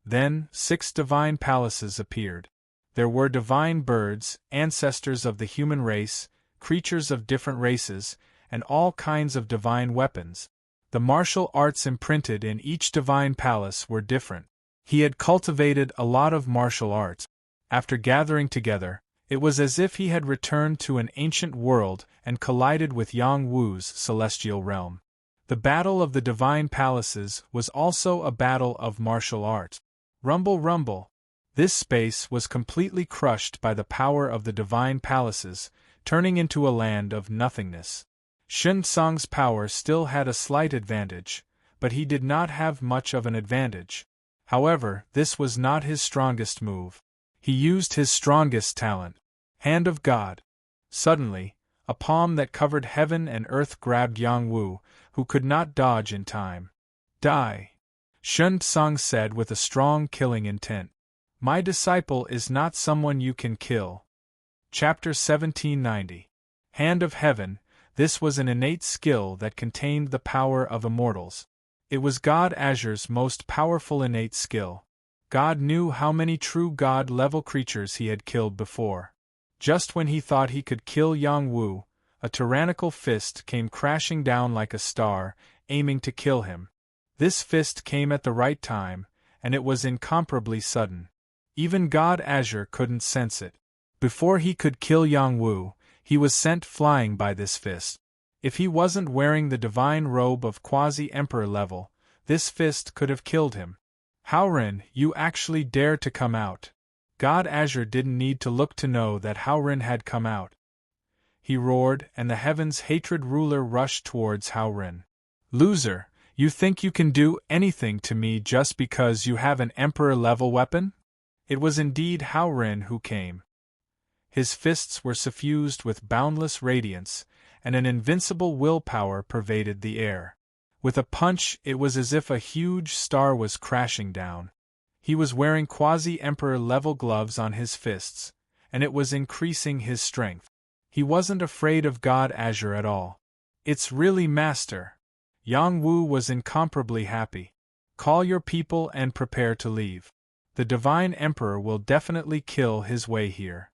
Speaker 1: Then 6 divine palaces appeared. There were divine birds, ancestors of the human race, creatures of different races, and all kinds of divine weapons. The martial arts imprinted in each divine palace were different. He had cultivated a lot of martial arts. After gathering together, it was as if he had returned to an ancient world and collided with Yang Wu's celestial realm. The battle of the divine palaces was also a battle of martial arts. Rumble, rumble. This space was completely crushed by the power of the divine palaces, turning into a land of nothingness. Shun Tsung's power still had a slight advantage, but he did not have much of an advantage. However, this was not his strongest move. He used his strongest talent, Hand of God. Suddenly, a palm that covered heaven and earth grabbed Yang Wu, who could not dodge in time. Die! Shun Tsung said with a strong killing intent. My disciple is not someone you can kill. Chapter 1790. Hand of Heaven. This was an innate skill that contained the power of immortals. It was God Azure's most powerful innate skill. God knew how many true God-level creatures he had killed before. Just when he thought he could kill Yang Wu, a tyrannical fist came crashing down like a star, aiming to kill him. This fist came at the right time, and it was incomparably sudden. Even God Azure couldn't sense it. Before he could kill Yang Wu, he was sent flying by this fist. If he wasn't wearing the divine robe of quasi-emperor level, this fist could have killed him. Howrin, you actually dare to come out. God Azure didn't need to look to know that Howrin had come out. He roared, and the heavens' hatred ruler rushed towards Howrin. Loser, you think you can do anything to me just because you have an emperor-level weapon? It was indeed Howrin who came. His fists were suffused with boundless radiance, and an invincible willpower pervaded the air. With a punch, it was as if a huge star was crashing down. He was wearing quasi-emperor-level gloves on his fists, and it was increasing his strength. He wasn't afraid of God Azure at all. It's really master. Yang Wu was incomparably happy. Call your people and prepare to leave. The Divine Emperor will definitely kill his way here.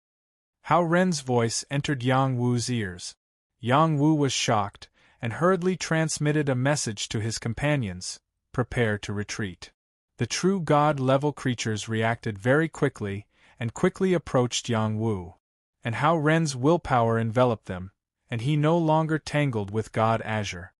Speaker 1: Hao Ren's voice entered Yang Wu's ears. Yang Wu was shocked, and hurriedly transmitted a message to his companions, prepare to retreat. The true God-level creatures reacted very quickly, and quickly approached Yang Wu. And Hao Ren's willpower enveloped them, and he no longer tangled with God Azure.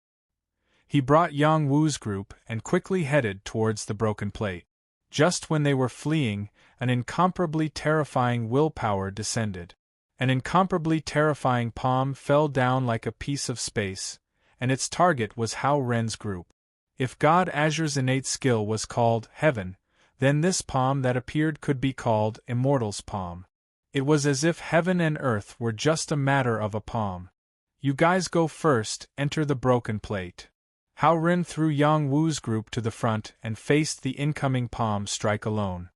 Speaker 1: He brought Yang Wu's group and quickly headed towards the broken plate. Just when they were fleeing, an incomparably terrifying willpower descended. An incomparably terrifying palm fell down like a piece of space, and its target was Hao Ren's group. If God Azure's innate skill was called Heaven, then this palm that appeared could be called Immortal's palm. It was as if heaven and earth were just a matter of a palm. You guys go first, enter the broken plate. Hao Ren threw Yang Wu's group to the front and faced the incoming palm strike alone.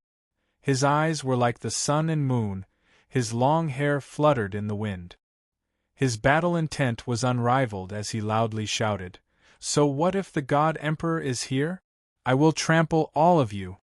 Speaker 1: His eyes were like the sun and moon, his long hair fluttered in the wind. His battle intent was unrivaled as he loudly shouted, "So what if the God Emperor is here? I will trample all of you."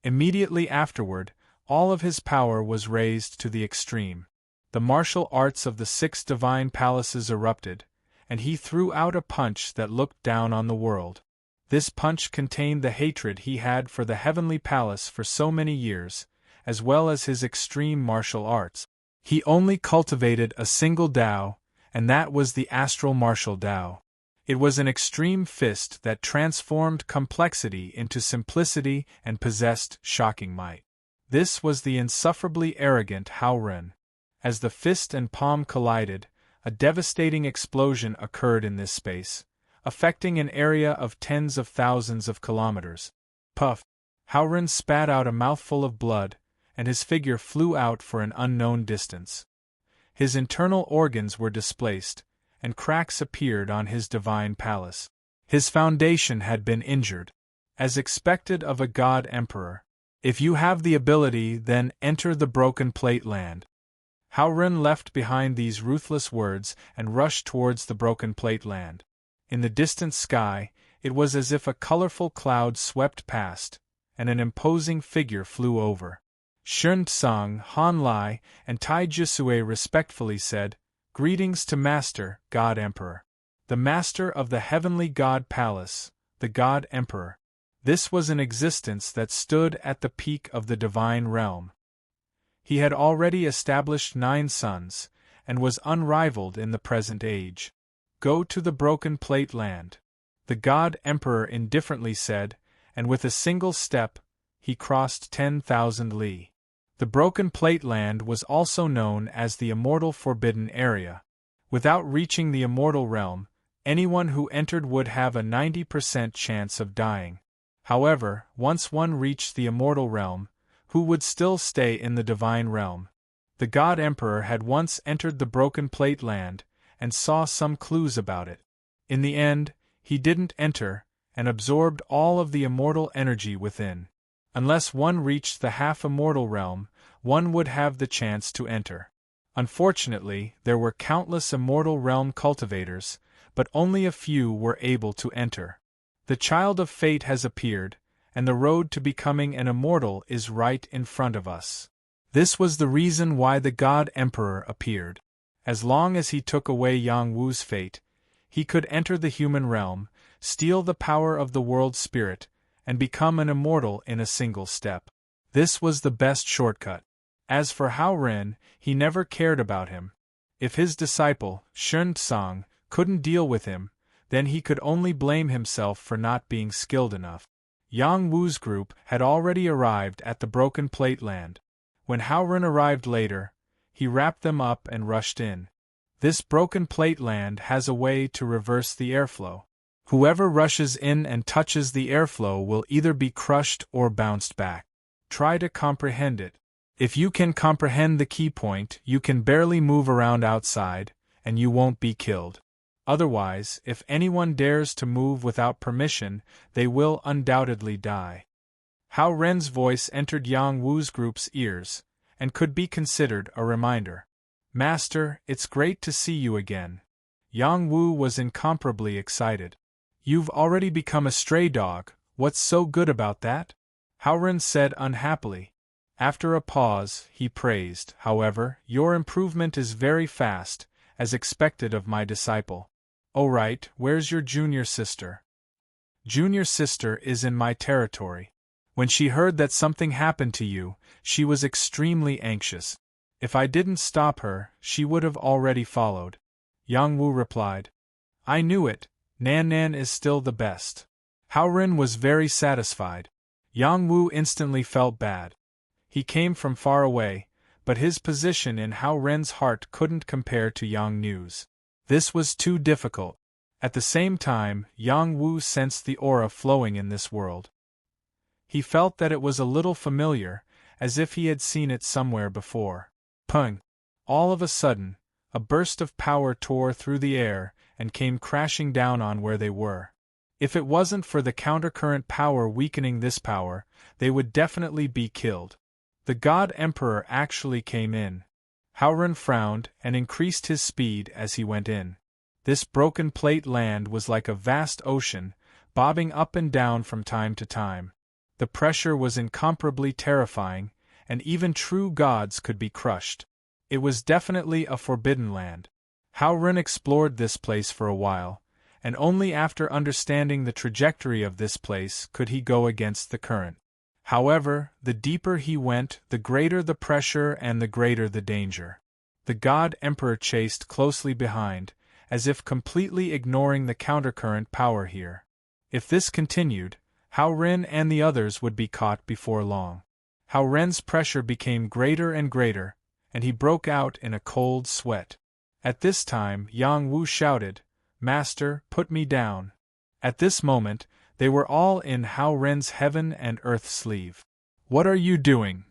Speaker 1: Immediately afterward, all of his power was raised to the extreme. The martial arts of the 6 divine palaces erupted, and he threw out a punch that looked down on the world. This punch contained the hatred he had for the heavenly palace for so many years, as well as his extreme martial arts. He only cultivated a single Dao, and that was the astral martial Dao. It was an extreme fist that transformed complexity into simplicity and possessed shocking might. This was the insufferably arrogant Hao Ren. As the fist and palm collided, a devastating explosion occurred in this space, affecting an area of tens of thousands of kilometers. Puff! Hao Ren spat out a mouthful of blood, and his figure flew out for an unknown distance. His internal organs were displaced, and cracks appeared on his divine palace. His foundation had been injured. As expected of a god emperor. If you have the ability, then enter the broken plate land. Hao Ren left behind these ruthless words and rushed towards the broken plate land. In the distant sky, it was as if a colorful cloud swept past, and an imposing figure flew over. Shun Tsung, Han Lai, and Tai Jisue respectfully said, Greetings to Master, God Emperor. The Master of the Heavenly God Palace, the God Emperor. This was an existence that stood at the peak of the divine realm. He had already established 9 sons, and was unrivaled in the present age. Go to the broken plate land, the God Emperor indifferently said, and with a single step, he crossed 10,000 li. The broken plate land was also known as the Immortal Forbidden Area. Without reaching the immortal realm, anyone who entered would have a 90% chance of dying. However, once one reached the immortal realm, who would still stay in the divine realm? The God Emperor had once entered the broken plate land, and saw some clues about it. In the end, he didn't enter, and absorbed all of the immortal energy within. Unless one reached the half-immortal realm, one would have the chance to enter. Unfortunately, there were countless immortal realm cultivators, but only a few were able to enter. The child of fate has appeared, and the road to becoming an immortal is right in front of us. This was the reason why the God Emperor appeared. As long as he took away Yang Wu's fate, he could enter the human realm, steal the power of the world spirit, and become an immortal in a single step. This was the best shortcut. As for Hao Ren, he never cared about him. If his disciple, Shun Tsang, couldn't deal with him, then he could only blame himself for not being skilled enough. Yang Wu's group had already arrived at the broken plate land. When Hao Ren arrived later, he wrapped them up and rushed in. This broken plate land has a way to reverse the airflow. Whoever rushes in and touches the airflow will either be crushed or bounced back. Try to comprehend it. If you can comprehend the key point, you can barely move around outside, and you won't be killed. Otherwise, if anyone dares to move without permission, they will undoubtedly die. Hao Ren's voice entered Yang Wu's group's ears, and could be considered a reminder. Master, it's great to see you again. Yang Wu was incomparably excited. You've already become a stray dog, what's so good about that? Hao Ren said unhappily. After a pause, he praised, however, your improvement is very fast, as expected of my disciple. Oh right, where's your junior sister? Junior sister is in my territory. When she heard that something happened to you, she was extremely anxious. If I didn't stop her, she would have already followed. Yang Wu replied. I knew it, Nan Nan is still the best. Hao Ren was very satisfied. Yang Wu instantly felt bad. He came from far away, but his position in Hao Ren's heart couldn't compare to Yang Nu's. This was too difficult. At the same time, Yang Wu sensed the aura flowing in this world. He felt that it was a little familiar, as if he had seen it somewhere before. Pung! All of a sudden, a burst of power tore through the air and came crashing down on where they were. If it wasn't for the countercurrent power weakening this power, they would definitely be killed. The God Emperor actually came in. Hao Ren frowned and increased his speed as he went in. This broken plate land was like a vast ocean, bobbing up and down from time to time. The pressure was incomparably terrifying, and even true gods could be crushed. It was definitely a forbidden land. Hao Ren explored this place for a while, and only after understanding the trajectory of this place could he go against the current. However, the deeper he went, the greater the pressure and the greater the danger. The God Emperor chased closely behind, as if completely ignoring the countercurrent power here. If this continued, Hao Ren and the others would be caught before long. Hao Ren's pressure became greater and greater, and he broke out in a cold sweat. At this time, Yang Wu shouted, Master, put me down. At this moment, they were all in Hao Ren's heaven and earth sleeve. What are you doing?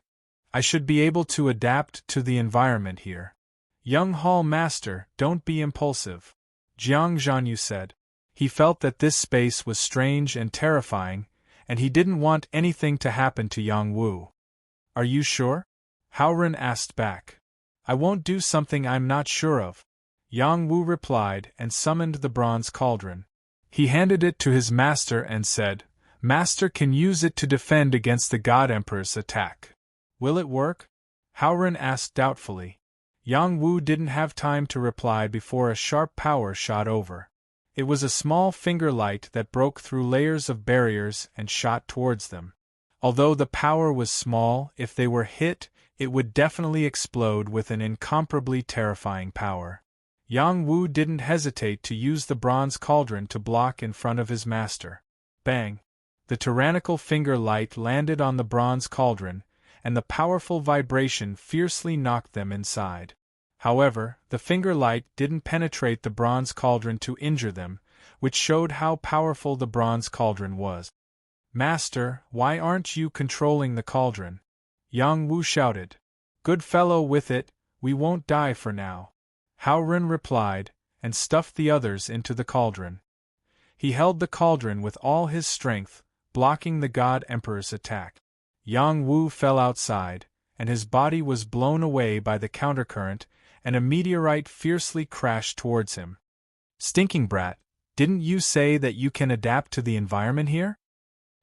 Speaker 1: I should be able to adapt to the environment here. Young Hall Master, don't be impulsive. Jiang Zhanyu said. He felt that this space was strange and terrifying, and he didn't want anything to happen to Yang Wu. Are you sure? Hao Ren asked back. I won't do something I'm not sure of. Yang Wu replied and summoned the bronze cauldron. He handed it to his master and said, Master can use it to defend against the God Emperor's attack. Will it work? Hao Ren asked doubtfully. Yang Wu didn't have time to reply before a sharp power shot over. It was a small finger light that broke through layers of barriers and shot towards them. Although the power was small, if they were hit, it would definitely explode with an incomparably terrifying power. Yang Wu didn't hesitate to use the bronze cauldron to block in front of his master. Bang! The tyrannical finger light landed on the bronze cauldron, and the powerful vibration fiercely knocked them inside. However, the finger light didn't penetrate the bronze cauldron to injure them, which showed how powerful the bronze cauldron was. "Master, why aren't you controlling the cauldron?" Yang Wu shouted. "Good fellow with it, we won't die for now," Hao Ren replied, and stuffed the others into the cauldron. He held the cauldron with all his strength, blocking the God Emperor's attack. Yang Wu fell outside, and his body was blown away by the countercurrent, and a meteorite fiercely crashed towards him. "Stinking brat, didn't you say that you can adapt to the environment here?"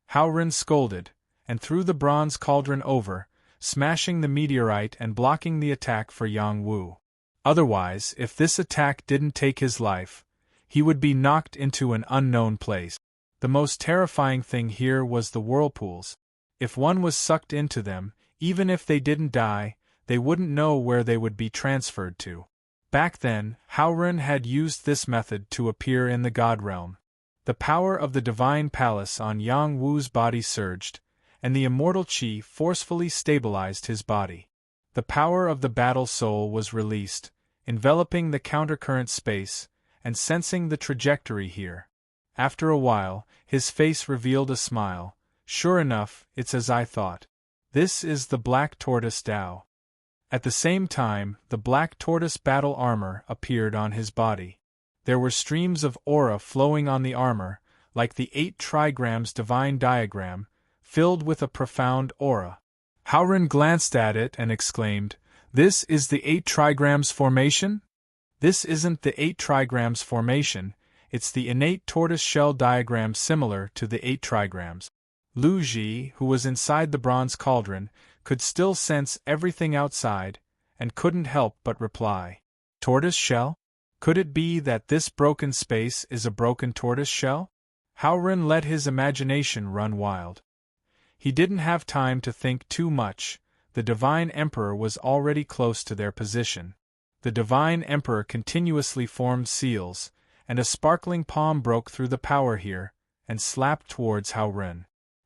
Speaker 1: Hao Ren scolded, and threw the bronze cauldron over, smashing the meteorite and blocking the attack for Yang Wu. Otherwise, if this attack didn't take his life, he would be knocked into an unknown place. The most terrifying thing here was the whirlpools. If one was sucked into them, even if they didn't die, they wouldn't know where they would be transferred to. Back then, Hao Ren had used this method to appear in the God realm. The power of the divine palace on Yang Wu's body surged, and the immortal qi forcefully stabilized his body. The power of the battle soul was released, enveloping the countercurrent space, and sensing the trajectory here. After a while, his face revealed a smile. "Sure enough, it's as I thought. This is the Black Tortoise Dao." At the same time, the Black Tortoise battle armor appeared on his body. There were streams of aura flowing on the armor, like the 8 trigrams divine diagram, filled with a profound aura. Hao Ren glanced at it and exclaimed, "This is the 8 trigrams formation?" "This isn't the 8 trigrams formation, it's the innate tortoise shell diagram similar to the 8 trigrams." Lu Ji, who was inside the bronze cauldron, could still sense everything outside, and couldn't help but reply. "Tortoise shell? Could it be that this broken space is a broken tortoise shell?" Hao Ren let his imagination run wild. He didn't have time to think too much. The Divine Emperor was already close to their position. The Divine Emperor continuously formed seals, and a sparkling palm broke through the power here, and slapped towards Hao Ren.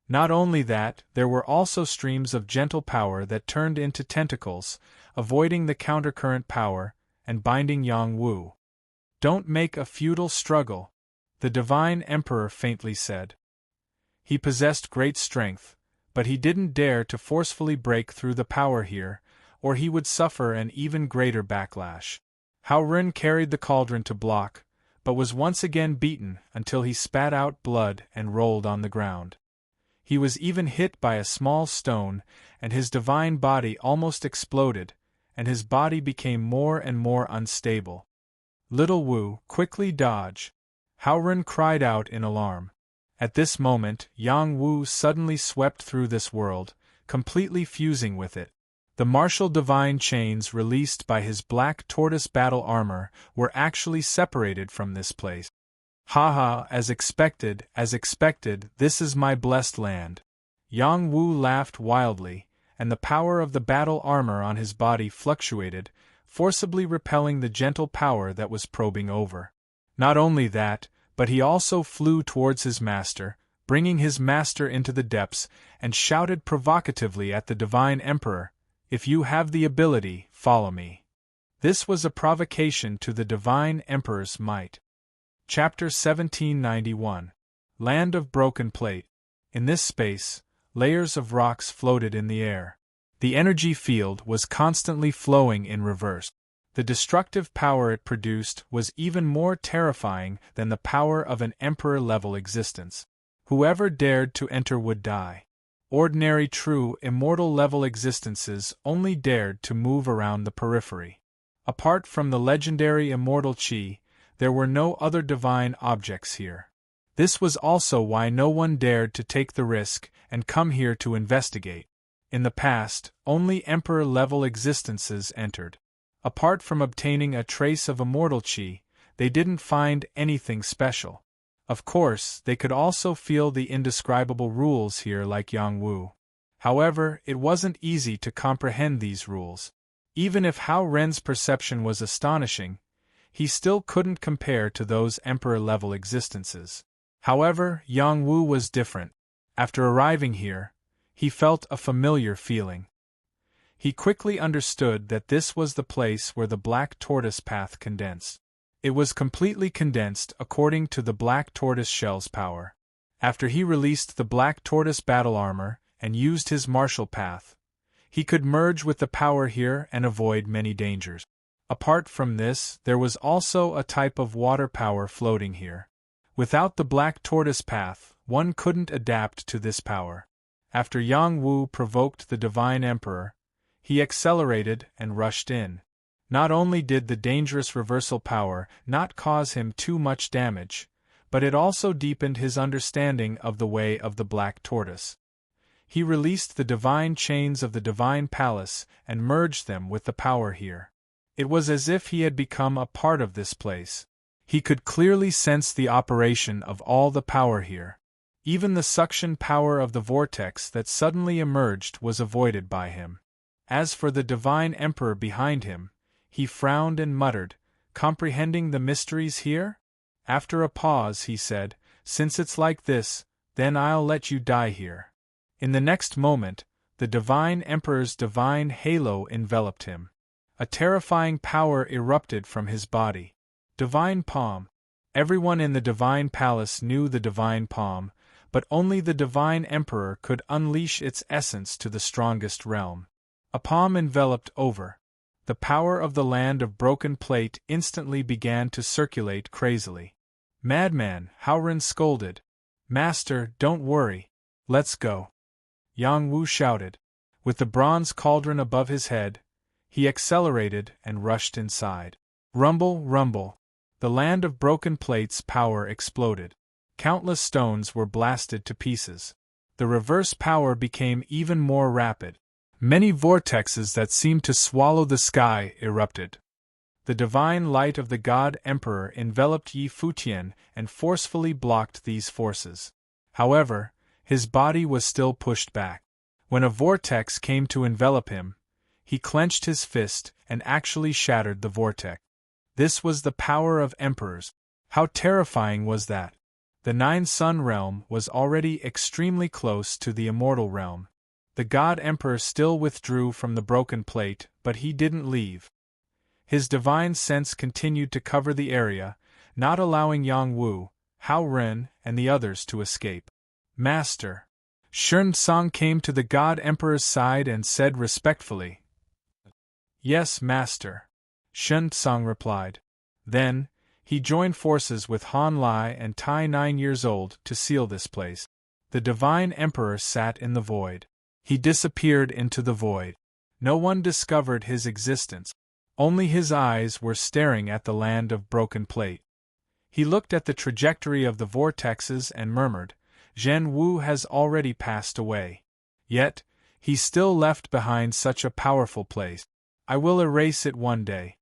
Speaker 1: Not only that, there were also streams of gentle power that turned into tentacles, avoiding the countercurrent power, and binding Yang Wu. "Don't make a futile struggle," the Divine Emperor faintly said. He possessed great strength, but he didn't dare to forcefully break through the power here, or he would suffer an even greater backlash. Hao Ren carried the cauldron to block, but was once again beaten until he spat out blood and rolled on the ground. He was even hit by a small stone, and his divine body almost exploded, and his body became more and more unstable. "Little Wu, quickly dodge!" Hao Ren cried out in alarm. At this moment, Yang Wu suddenly swept through this world, completely fusing with it. The martial divine chains released by his black tortoise battle armor were actually separated from this place. "Haha, as expected, this is my blessed land." Yang Wu laughed wildly, and the power of the battle armor on his body fluctuated, forcibly repelling the gentle power that was probing over. Not only that, but he also flew towards his master, bringing his master into the depths, and shouted provocatively at the Divine Emperor, "If you have the ability, follow me." This was a provocation to the Divine Emperor's might. Chapter 1791. Land of Broken Plate. In this space, layers of rocks floated in the air. The energy field was constantly flowing in reverse. The destructive power it produced was even more terrifying than the power of an emperor-level existence. Whoever dared to enter would die. Ordinary true immortal-level existences only dared to move around the periphery. Apart from the legendary immortal Qi, there were no other divine objects here. This was also why no one dared to take the risk and come here to investigate. In the past, only emperor-level existences entered. Apart from obtaining a trace of immortal chi, they didn't find anything special. Of course, they could also feel the indescribable rules here like Yang Wu. However, it wasn't easy to comprehend these rules. Even if Hao Ren's perception was astonishing, he still couldn't compare to those emperor-level existences. However, Yang Wu was different. After arriving here, he felt a familiar feeling. He quickly understood that this was the place where the Black Tortoise path condensed. It was completely condensed according to the Black Tortoise shell's power. After he released the Black Tortoise battle armor and used his martial path, he could merge with the power here and avoid many dangers. Apart from this, there was also a type of water power floating here. Without the Black Tortoise path, one couldn't adapt to this power. After Yang Wu provoked the Divine Emperor, he accelerated and rushed in. Not only did the dangerous reversal power not cause him too much damage, but it also deepened his understanding of the way of the Black Tortoise. He released the divine chains of the Divine Palace and merged them with the power here. It was as if he had become a part of this place. He could clearly sense the operation of all the power here. Even the suction power of the vortex that suddenly emerged was avoided by him. As for the Divine Emperor behind him, he frowned and muttered, comprehending the mysteries here? After a pause he said, "Since it's like this, then I'll let you die here." In the next moment, the Divine Emperor's divine halo enveloped him. A terrifying power erupted from his body. Divine Palm. Everyone in the Divine Palace knew the Divine Palm, but only the Divine Emperor could unleash its essence to the strongest realm. A palm enveloped over. The power of the land of broken plate instantly began to circulate crazily. "Madman," Hao Ren scolded. "Master, don't worry. Let's go." Yang Wu shouted. With the bronze cauldron above his head, he accelerated and rushed inside. Rumble, rumble. The land of broken plates' power exploded. Countless stones were blasted to pieces. The reverse power became even more rapid. Many vortexes that seemed to swallow the sky erupted. The divine light of the God Emperor enveloped Yi Futian and forcefully blocked these forces. However, his body was still pushed back. When a vortex came to envelop him, he clenched his fist and actually shattered the vortex. This was the power of emperors. How terrifying was that? The Nine-Sun realm was already extremely close to the immortal realm. The God Emperor still withdrew from the broken plate, but he didn't leave. His divine sense continued to cover the area, not allowing Yang Wu, Hao Ren, and the others to escape. "Master." Shun Tsang came to the God Emperor's side and said respectfully. "Yes, Master," Shun Tsang replied. Then, he joined forces with Han Lai and Tai 9 years old to seal this place. The Divine Emperor sat in the void. He disappeared into the void. No one discovered his existence. Only his eyes were staring at the land of broken plate. He looked at the trajectory of the vortexes and murmured, "Zhen Wu has already passed away. Yet, he still left behind such a powerful place. I will erase it one day."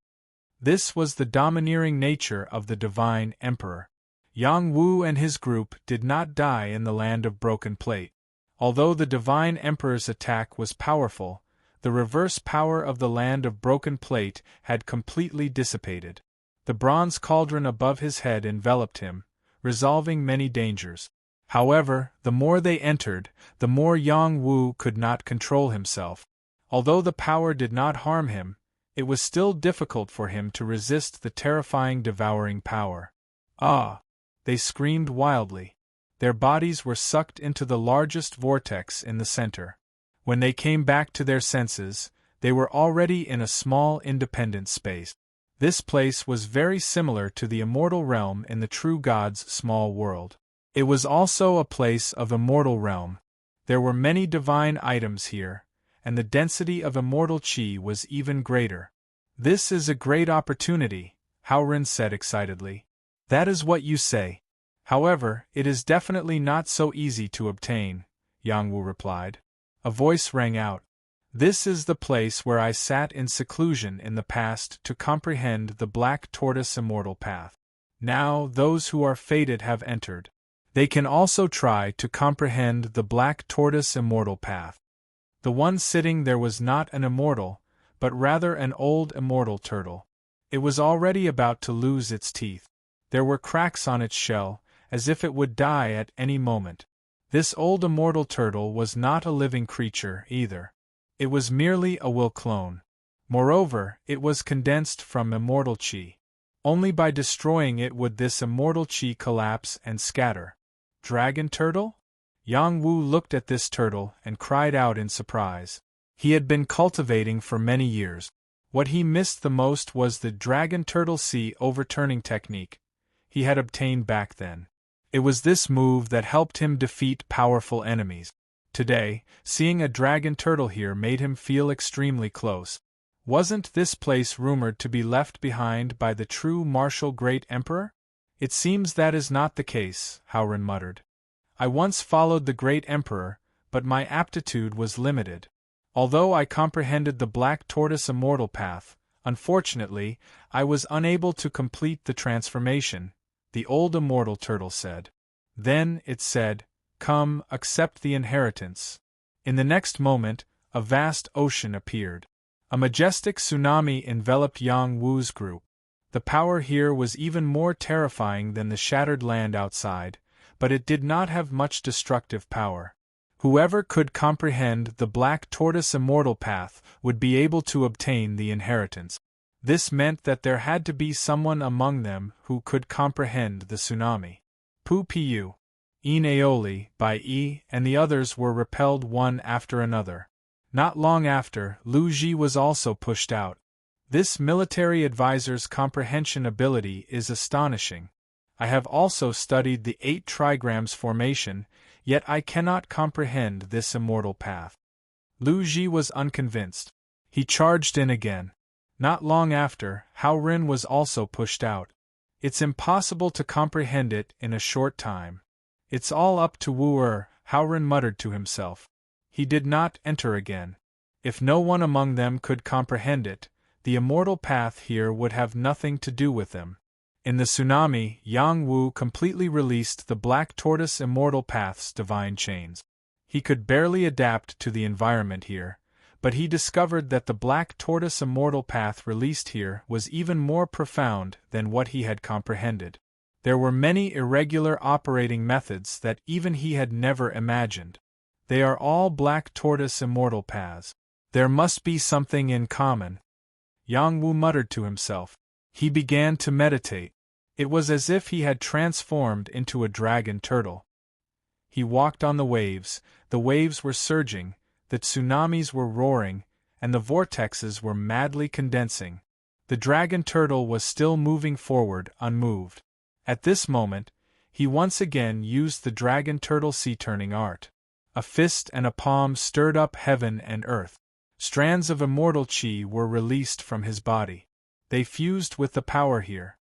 Speaker 1: This was the domineering nature of the Divine Emperor. Yang Wu and his group did not die in the land of broken plate. Although the Divine Emperor's attack was powerful, the reverse power of the land of broken plate had completely dissipated. The bronze cauldron above his head enveloped him, resolving many dangers. However, the more they entered, the more Yang Wu could not control himself. Although the power did not harm him, it was still difficult for him to resist the terrifying devouring power. "Ah!" They screamed wildly. Their bodies were sucked into the largest vortex in the center. When they came back to their senses, they were already in a small independent space. This place was very similar to the immortal realm in the true god's small world. It was also a place of immortal realm. There were many divine items here, and the density of immortal chi was even greater. "This is a great opportunity," Hao Ren said excitedly. "That is what you say. However, it is definitely not so easy to obtain," Yang Wu replied. A voice rang out. This is the place where I sat in seclusion in the past to comprehend the Black Tortoise immortal path. Now those who are fated have entered. They can also try to comprehend the Black Tortoise immortal path. The one sitting there was not an immortal, but rather an old immortal turtle. It was already about to lose its teeth. There were cracks on its shell, as if it would die at any moment. This old immortal turtle was not a living creature, either. It was merely a will clone. Moreover, it was condensed from immortal chi. Only by destroying it would this immortal chi collapse and scatter. Dragon turtle? Yang Wu looked at this turtle and cried out in surprise. He had been cultivating for many years. What he missed the most was the dragon turtle sea overturning technique he had obtained back then. It was this move that helped him defeat powerful enemies. Today, seeing a dragon turtle here made him feel extremely close. Wasn't this place rumored to be left behind by the true martial great emperor? It seems that is not the case, Howren muttered. I once followed the great emperor, but my aptitude was limited. Although I comprehended the Black Tortoise immortal path, unfortunately, I was unable to complete the transformation, the old immortal turtle said. Then it said, "Come, accept the inheritance." In the next moment, a vast ocean appeared. A majestic tsunami enveloped Yang Wu's group. The power here was even more terrifying than the shattered land outside, but it did not have much destructive power. Whoever could comprehend the Black Tortoise immortal path would be able to obtain the inheritance. This meant that there had to be someone among them who could comprehend the tsunami. Pu Piu, Aeoli, Bai Yi, and the others were repelled one after another. Not long after, Lu Ji was also pushed out. This military advisor's comprehension ability is astonishing. I have also studied the 8 trigrams formation, yet I cannot comprehend this immortal path. Lu Ji was unconvinced. He charged in again. Not long after, Hao Ren was also pushed out. It's impossible to comprehend it in a short time. It's all up to Wu Hao Ren muttered to himself. He did not enter again. If no one among them could comprehend it, the immortal path here would have nothing to do with them. In the tsunami, Yang Wu completely released the Black Tortoise immortal path's divine chains. He could barely adapt to the environment here, but he discovered that the Black Tortoise immortal path released here was even more profound than what he had comprehended. There were many irregular operating methods that even he had never imagined. They are all Black Tortoise immortal paths. There must be something in common. Yang Wu muttered to himself. He began to meditate. It was as if he had transformed into a dragon turtle. He walked on the waves were surging, the tsunamis were roaring, and the vortexes were madly condensing. The dragon turtle was still moving forward, unmoved. At this moment, he once again used the dragon turtle sea-turning art. A fist and a palm stirred up heaven and earth. Strands of immortal chi were released from his body. They fused with the power here.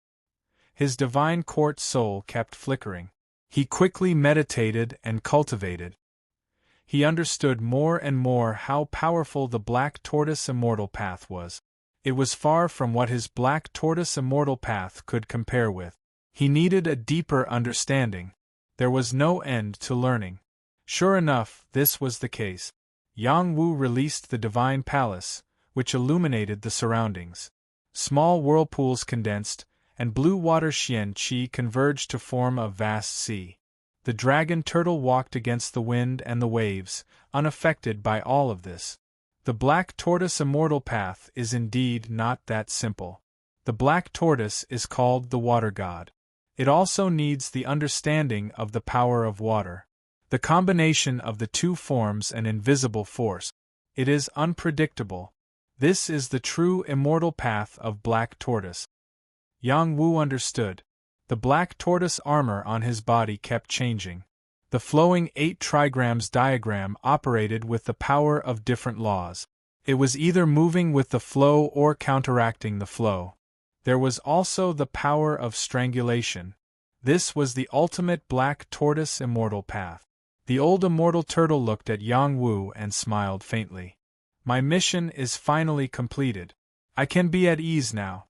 Speaker 1: His divine court soul kept flickering. He quickly meditated and cultivated. He understood more and more how powerful the Black Tortoise immortal path was. It was far from what his Black Tortoise immortal path could compare with. He needed a deeper understanding. There was no end to learning. Sure enough, this was the case. Yang Wu released the divine palace, which illuminated the surroundings. Small whirlpools condensed, and blue water xian qi converged to form a vast sea. The dragon turtle walked against the wind and the waves, unaffected by all of this. The Black Tortoise immortal path is indeed not that simple. The Black Tortoise is called the Water God. It also needs the understanding of the power of water. The combination of the two forms an invisible force. It is unpredictable. This is the true immortal path of Black Tortoise. Yang Wu understood. The Black Tortoise armor on his body kept changing. The flowing 8 trigrams diagram operated with the power of different laws. It was either moving with the flow or counteracting the flow. There was also the power of strangulation. This was the ultimate Black Tortoise immortal path. The old immortal turtle looked at Yang Wu and smiled faintly. My mission is finally completed. I can be at ease now.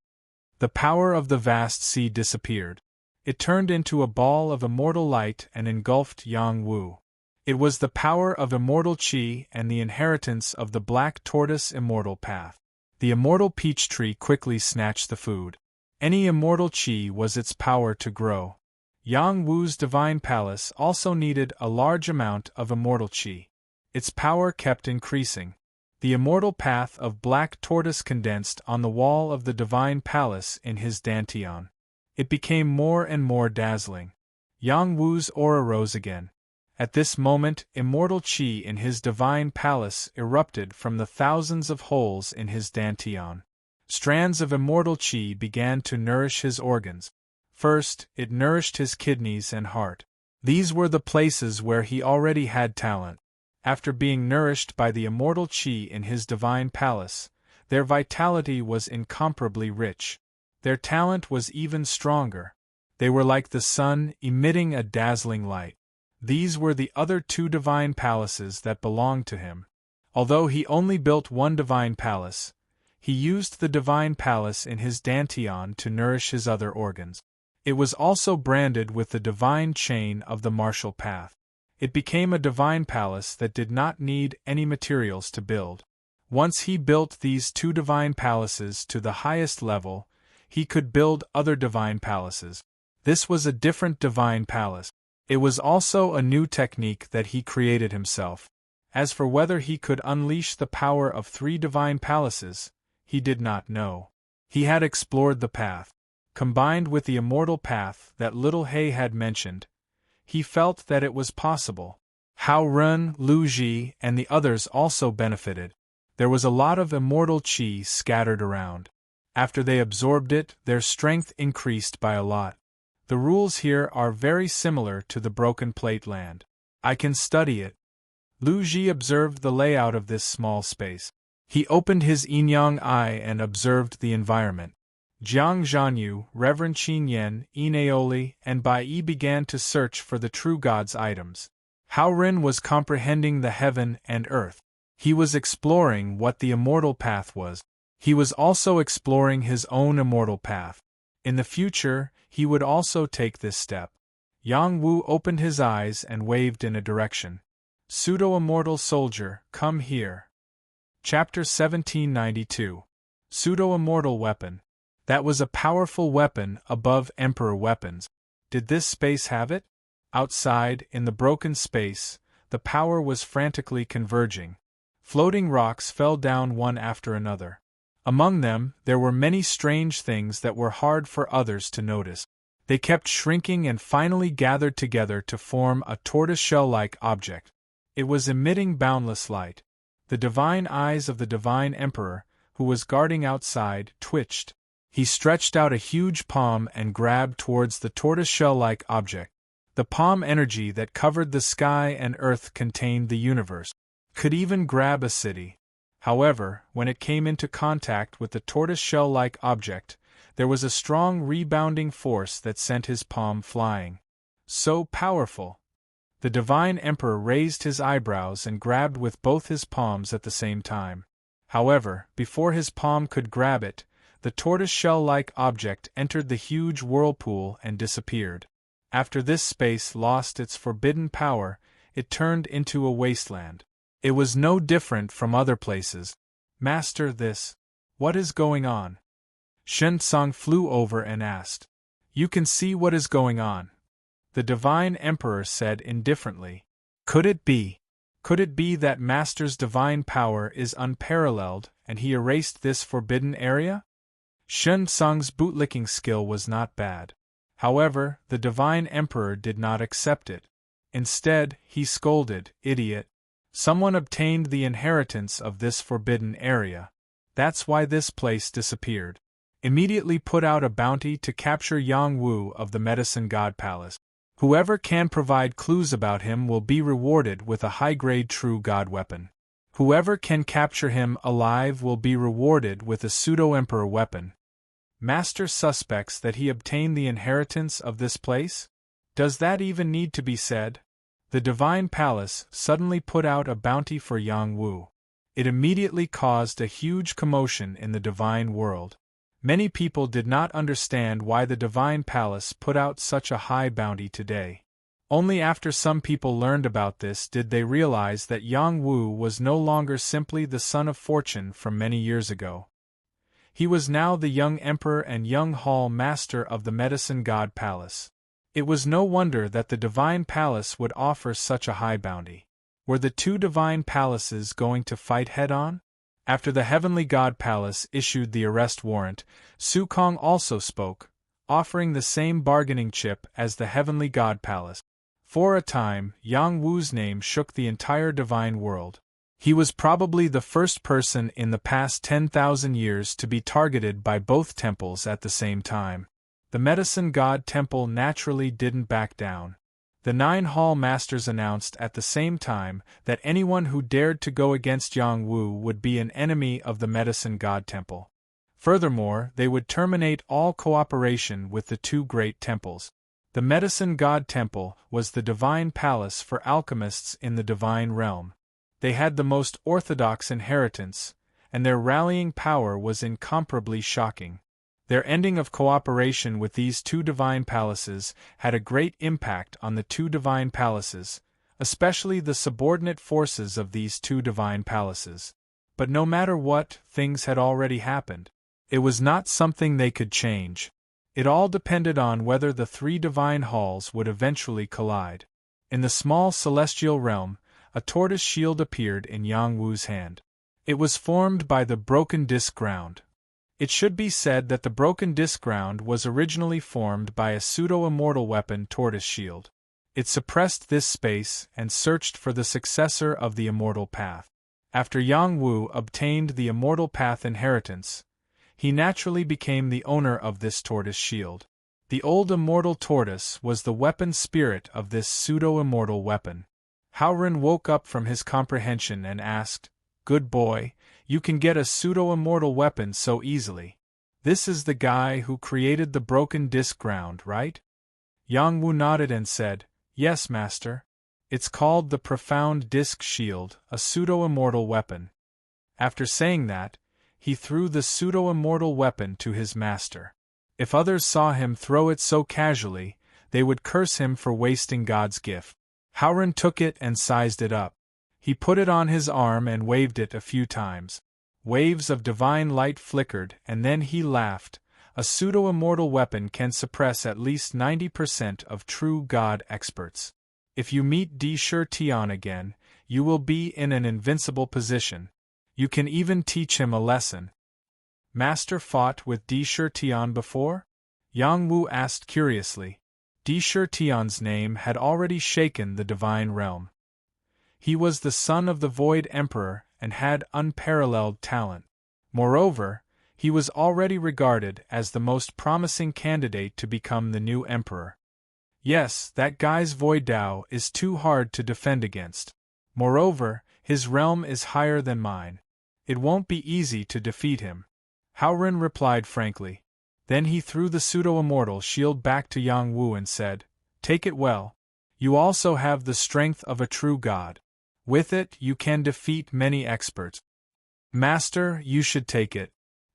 Speaker 1: The power of the vast sea disappeared. It turned into a ball of immortal light and engulfed Yang Wu. It was the power of immortal qi and the inheritance of the black tortoise immortal path. The immortal peach tree quickly snatched the food. Any immortal qi was its power to grow. Yang Wu's divine palace also needed a large amount of immortal qi. Its power kept increasing. The immortal path of black tortoise condensed on the wall of the divine palace in his dantian. It became more and more dazzling. Yang Wu's aura rose again. At this moment, immortal qi in his divine palace erupted from the thousands of holes in his dantian. Strands of immortal qi began to nourish his organs. First, it nourished his kidneys and heart. These were the places where he already had talent. After being nourished by the immortal qi in his divine palace, their vitality was incomparably rich. Their talent was even stronger. They were like the sun, emitting a dazzling light. These were the other two divine palaces that belonged to him. Although he only built one divine palace, he used the divine palace in his dantian to nourish his other organs. It was also branded with the divine chain of the martial path. It became a divine palace that did not need any materials to build. Once he built these two divine palaces to the highest level, he could build other divine palaces. This was a different divine palace. It was also a new technique that he created himself. As for whether he could unleash the power of 3 divine palaces, he did not know. He had explored the path. Combined with the immortal path that Little Hay had mentioned, he felt that it was possible. Hao Run, Lu Ji, and the others also benefited. There was a lot of immortal qi scattered around. After they absorbed it, their strength increased by a lot. The rules here are very similar to the Broken Plate Land. I can study it. Lu Ji observed the layout of this small space. He opened his yin-yang eye and observed the environment. Jiang Zhanyu, Reverend Qin Yen, Ineoli, and Bai Yi began to search for the true God's items. Hao Rin was comprehending the heaven and earth. He was exploring what the immortal path was. He was also exploring his own immortal path. In the future, he would also take this step. Yang Wu opened his eyes and waved in a direction. Pseudo-immortal soldier, come here. Chapter 1792. Pseudo-immortal weapon. That was a powerful weapon above Emperor weapons. Did this space have it? Outside, in the broken space, the power was frantically converging. Floating rocks fell down one after another. Among them, there were many strange things that were hard for others to notice. They kept shrinking and finally gathered together to form a tortoiseshell-like object. It was emitting boundless light. The divine eyes of the divine emperor, who was guarding outside, twitched. He stretched out a huge palm and grabbed towards the tortoiseshell-like object. The palm energy that covered the sky and earth contained the universe. Could even grab a city. However, when it came into contact with the tortoiseshell-like object, there was a strong rebounding force that sent his palm flying. So powerful! The divine emperor raised his eyebrows and grabbed with both his palms at the same time. However, before his palm could grab it, the tortoiseshell-like object entered the huge whirlpool and disappeared. After this space lost its forbidden power, it turned into a wasteland. It was no different from other places. Master, what is going on? Shen Tsang flew over and asked. You can see what is going on. The divine emperor said indifferently. Could it be that Master's divine power is unparalleled and he erased this forbidden area? Shen Tsang's bootlicking skill was not bad. However, the divine emperor did not accept it. Instead, he scolded, idiot. Someone obtained the inheritance of this forbidden area. That's why this place disappeared. Immediately put out a bounty to capture Yang Wu of the Medicine God Palace. Whoever can provide clues about him will be rewarded with a high-grade true God weapon. Whoever can capture him alive will be rewarded with a pseudo-emperor weapon. Master suspects that he obtained the inheritance of this place? Does that even need to be said? The divine palace suddenly put out a bounty for Yang Wu. It immediately caused a huge commotion in the divine world. Many people did not understand why the divine palace put out such a high bounty today. Only after some people learned about this did they realize that Yang Wu was no longer simply the son of fortune from many years ago. He was now the young emperor and young hall master of the medicine god palace. It was no wonder that the divine palace would offer such a high bounty. Were the two divine palaces going to fight head-on? After the heavenly god palace issued the arrest warrant, Su Kong also spoke, offering the same bargaining chip as the heavenly god palace. For a time, Yang Wu's name shook the entire divine world. He was probably the first person in the past 10,000 years to be targeted by both temples at the same time. The medicine god temple naturally didn't back down. The 9 hall masters announced at the same time that anyone who dared to go against Yang Wu would be an enemy of the medicine god temple. Furthermore, they would terminate all cooperation with the 2 great temples. The medicine god temple was the divine palace for alchemists in the divine realm. They had the most orthodox inheritance, and their rallying power was incomparably shocking. Their ending of cooperation with these 2 divine palaces had a great impact on the 2 divine palaces, especially the subordinate forces of these 2 divine palaces. But no matter what, things had already happened. It was not something they could change. It all depended on whether the 3 divine halls would eventually collide. In the small celestial realm, a tortoise shield appeared in Yang Wu's hand. It was formed by the broken disk ground. It should be said that the broken disk ground was originally formed by a pseudo-immortal weapon tortoise shield. It suppressed this space and searched for the successor of the immortal path. After Yang Wu obtained the immortal path inheritance, he naturally became the owner of this tortoise shield. The old immortal tortoise was the weapon spirit of this pseudo-immortal weapon. Howren woke up from his comprehension and asked, "Good boy, you can get a pseudo-immortal weapon so easily. This is the guy who created the broken disk ground, right?" Yang Wu nodded and said, "Yes, master. It's called the profound disk shield, a pseudo-immortal weapon." After saying that, he threw the pseudo-immortal weapon to his master. If others saw him throw it so casually, they would curse him for wasting God's gift. Howren took it and sized it up. He put it on his arm and waved it a few times. Waves of divine light flickered, and then he laughed. A pseudo-immortal weapon can suppress at least 90% of true God experts. If you meet Di Shi Tian again, you will be in an invincible position. You can even teach him a lesson. Master fought with Di Shi Tian before? Yang Wu asked curiously. Di Shi Tian's name had already shaken the divine realm. He was the son of the Void Emperor and had unparalleled talent. Moreover, he was already regarded as the most promising candidate to become the new emperor. Yes, that guy's Void Dao is too hard to defend against. Moreover, his realm is higher than mine. It won't be easy to defeat him. Howren replied frankly. Then he threw the pseudo-immortal shield back to Yang Wu and said, "Take it well. You also have the strength of a true god. With it you can defeat many experts." "Master, you should take it.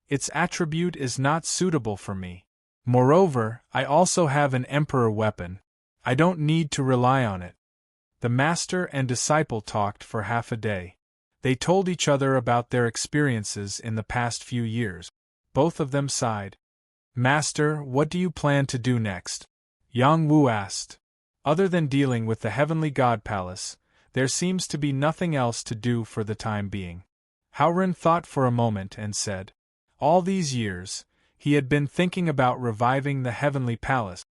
Speaker 1: Its attribute is not suitable for me. Moreover, I also have an emperor weapon. I don't need to rely on it." The master and disciple talked for half a day. They told each other about their experiences in the past few years. Both of them sighed. "Master, what do you plan to do next?" Yang Wu asked. "Other than dealing with the heavenly god palace, there seems to be nothing else to do for the time being." Howren thought for a moment and said, all these years, he had been thinking about reviving the heavenly palace.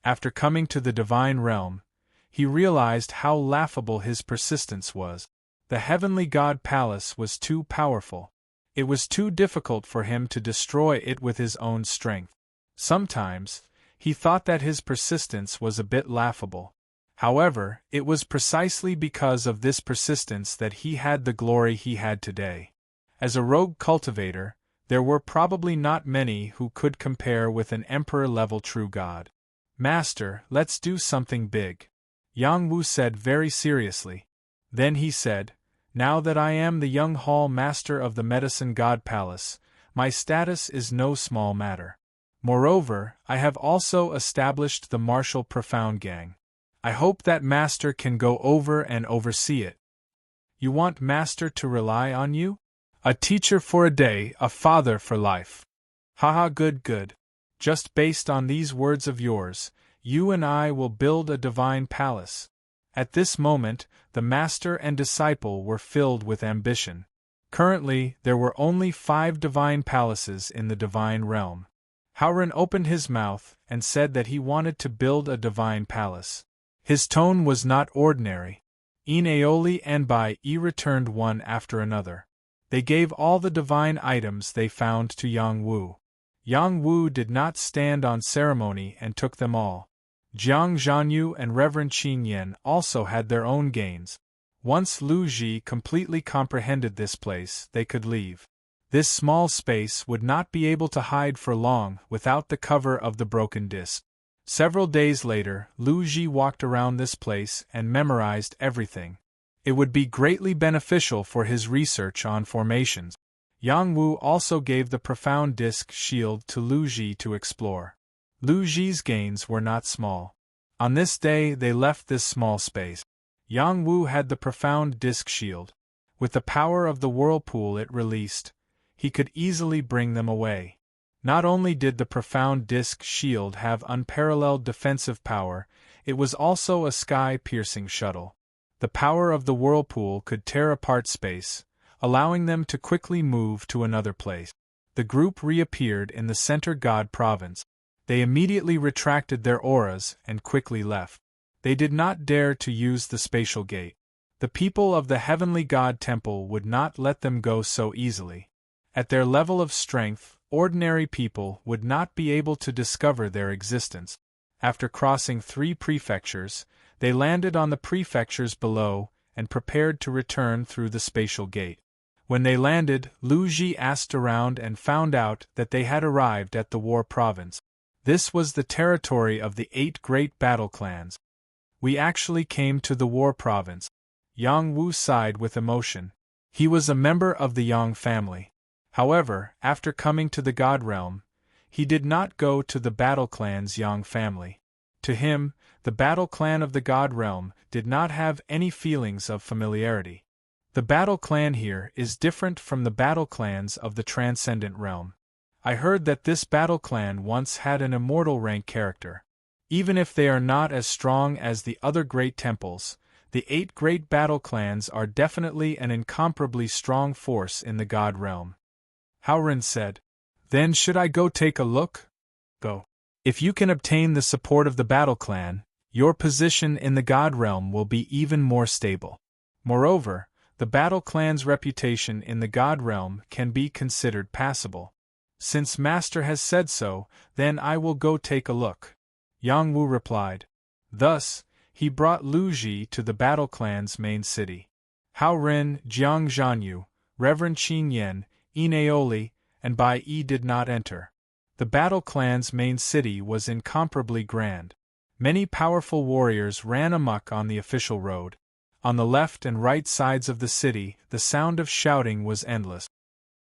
Speaker 1: After coming to the divine realm, he realized how laughable his persistence was. The heavenly god palace was too powerful. It was too difficult for him to destroy it with his own strength. Sometimes, he thought that his persistence was a bit laughable. However, it was precisely because of this persistence that he had the glory he had today. As a rogue cultivator, there were probably not many who could compare with an emperor-level true god. "Master, let's do something big," Yang Wu said very seriously. Then he said, Now that I am the young hall master of the Medicine God Palace, my status is no small matter. Moreover, I have also established the martial profound gang. I hope that Master can go over and oversee it. You want Master to rely on you? A teacher for a day, a father for life. Haha, good, good. Just based on these words of yours, you and I will build a divine palace. At this moment, the master and disciple were filled with ambition. Currently, there were only 5 divine palaces in the divine realm. Howren opened his mouth and said that he wanted to build a divine palace. His tone was not ordinary. Aeoli and Bai returned one after another. They gave all the divine items they found to Yang Wu. Yang Wu did not stand on ceremony and took them all. Jiang Zhanyu and Reverend Qin Yan also had their own gains. Once Lu Ji completely comprehended this place, they could leave. This small space would not be able to hide for long without the cover of the broken disc. Several days later, Lu Ji walked around this place and memorized everything. It would be greatly beneficial for his research on formations. Yang Wu also gave the profound disc shield to Lu Ji to explore. Lu Ji's gains were not small. On this day they left this small space. Yang Wu had the profound disc shield. With the power of the whirlpool it released, he could easily bring them away. Not only did the profound disc shield have unparalleled defensive power, it was also a sky-piercing shuttle. The power of the whirlpool could tear apart space, allowing them to quickly move to another place. The group reappeared in the Center God province. They immediately retracted their auras and quickly left. They did not dare to use the spatial gate. The people of the Heavenly God Temple would not let them go so easily. At their level of strength, ordinary people would not be able to discover their existence. After crossing 3 prefectures, they landed on the prefectures below and prepared to return through the spatial gate. When they landed, Lu Ji asked around and found out that they had arrived at the War Province. This was the territory of the 8 great battle clans. We actually came to the War Province. Yang Wu sighed with emotion. He was a member of the Yang family. However, after coming to the God Realm, he did not go to the battle clan's Yang family. To him, the battle clan of the God Realm did not have any feelings of familiarity. The battle clan here is different from the battle clans of the Transcendent Realm. I heard that this battle clan once had an immortal rank character. Even if they are not as strong as the other great temples, the 8 great battle clans are definitely an incomparably strong force in the God Realm. Howren said, "Then should I go take a look?" "Go. If you can obtain the support of the battle clan, your position in the God Realm will be even more stable. Moreover, the battle clan's reputation in the God Realm can be considered passable. Since Master has said so, then I will go take a look," Yang Wu replied. Thus, he brought Lu Ji to the battle clan's main city. Howren, Jiang Zhanyu, Reverend Qin Yan, Aeoli, and Bai Yi did not enter. The battle clan's main city was incomparably grand. Many powerful warriors ran amok on the official road. On the left and right sides of the city, the sound of shouting was endless.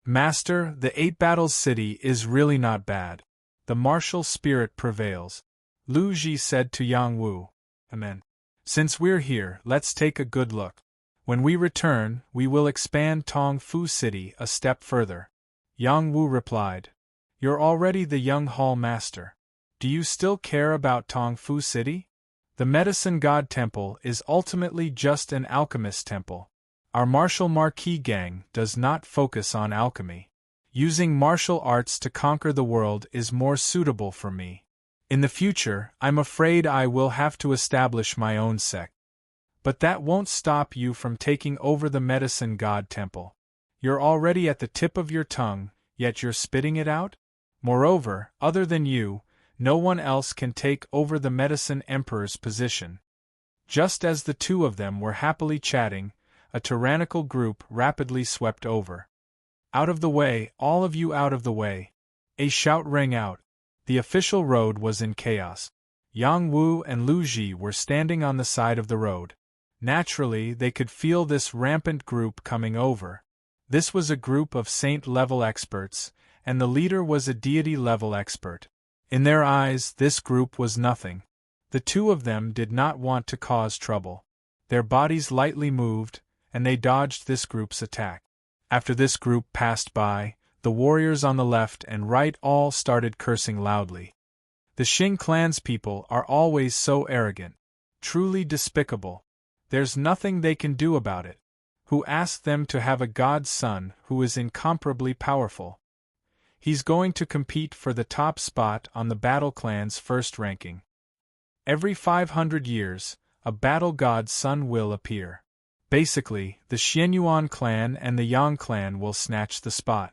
Speaker 1: "Master, the 8 battles city is really not bad. The martial spirit prevails," Lu Ji said to Yang Wu. "Amen. Since we're here, let's take a good look. When we return, we will expand Tong Fu City a step further," Yang Wu replied. "You're already the young hall master. Do you still care about Tong Fu City? The Medicine God Temple is ultimately just an alchemist temple. Our martial marquee gang does not focus on alchemy. Using martial arts to conquer the world is more suitable for me. In the future, I'm afraid I will have to establish my own sect. But that won't stop you from taking over the Medicine God Temple. You're already at the tip of your tongue, yet you're spitting it out? Moreover, other than you, no one else can take over the Medicine Emperor's position." Just as the two of them were happily chatting, a tyrannical group rapidly swept over. "Out of the way, all of you, out of the way!" A shout rang out. The official road was in chaos. Yang Wu and Lu Ji were standing on the side of the road. Naturally, they could feel this rampant group coming over. This was a group of saint-level experts, and the leader was a deity-level expert. In their eyes, this group was nothing. The two of them did not want to cause trouble. Their bodies lightly moved, and they dodged this group's attack. After this group passed by, the warriors on the left and right all started cursing loudly. The Xing clan's people are always so arrogant. Truly despicable. There's nothing they can do about it. Who asked them to have a god's son who is incomparably powerful? He's going to compete for the top spot on the battle clan's first ranking. Every 500 years, a battle god's son will appear. Basically, the Xianyuan clan and the Yang clan will snatch the spot.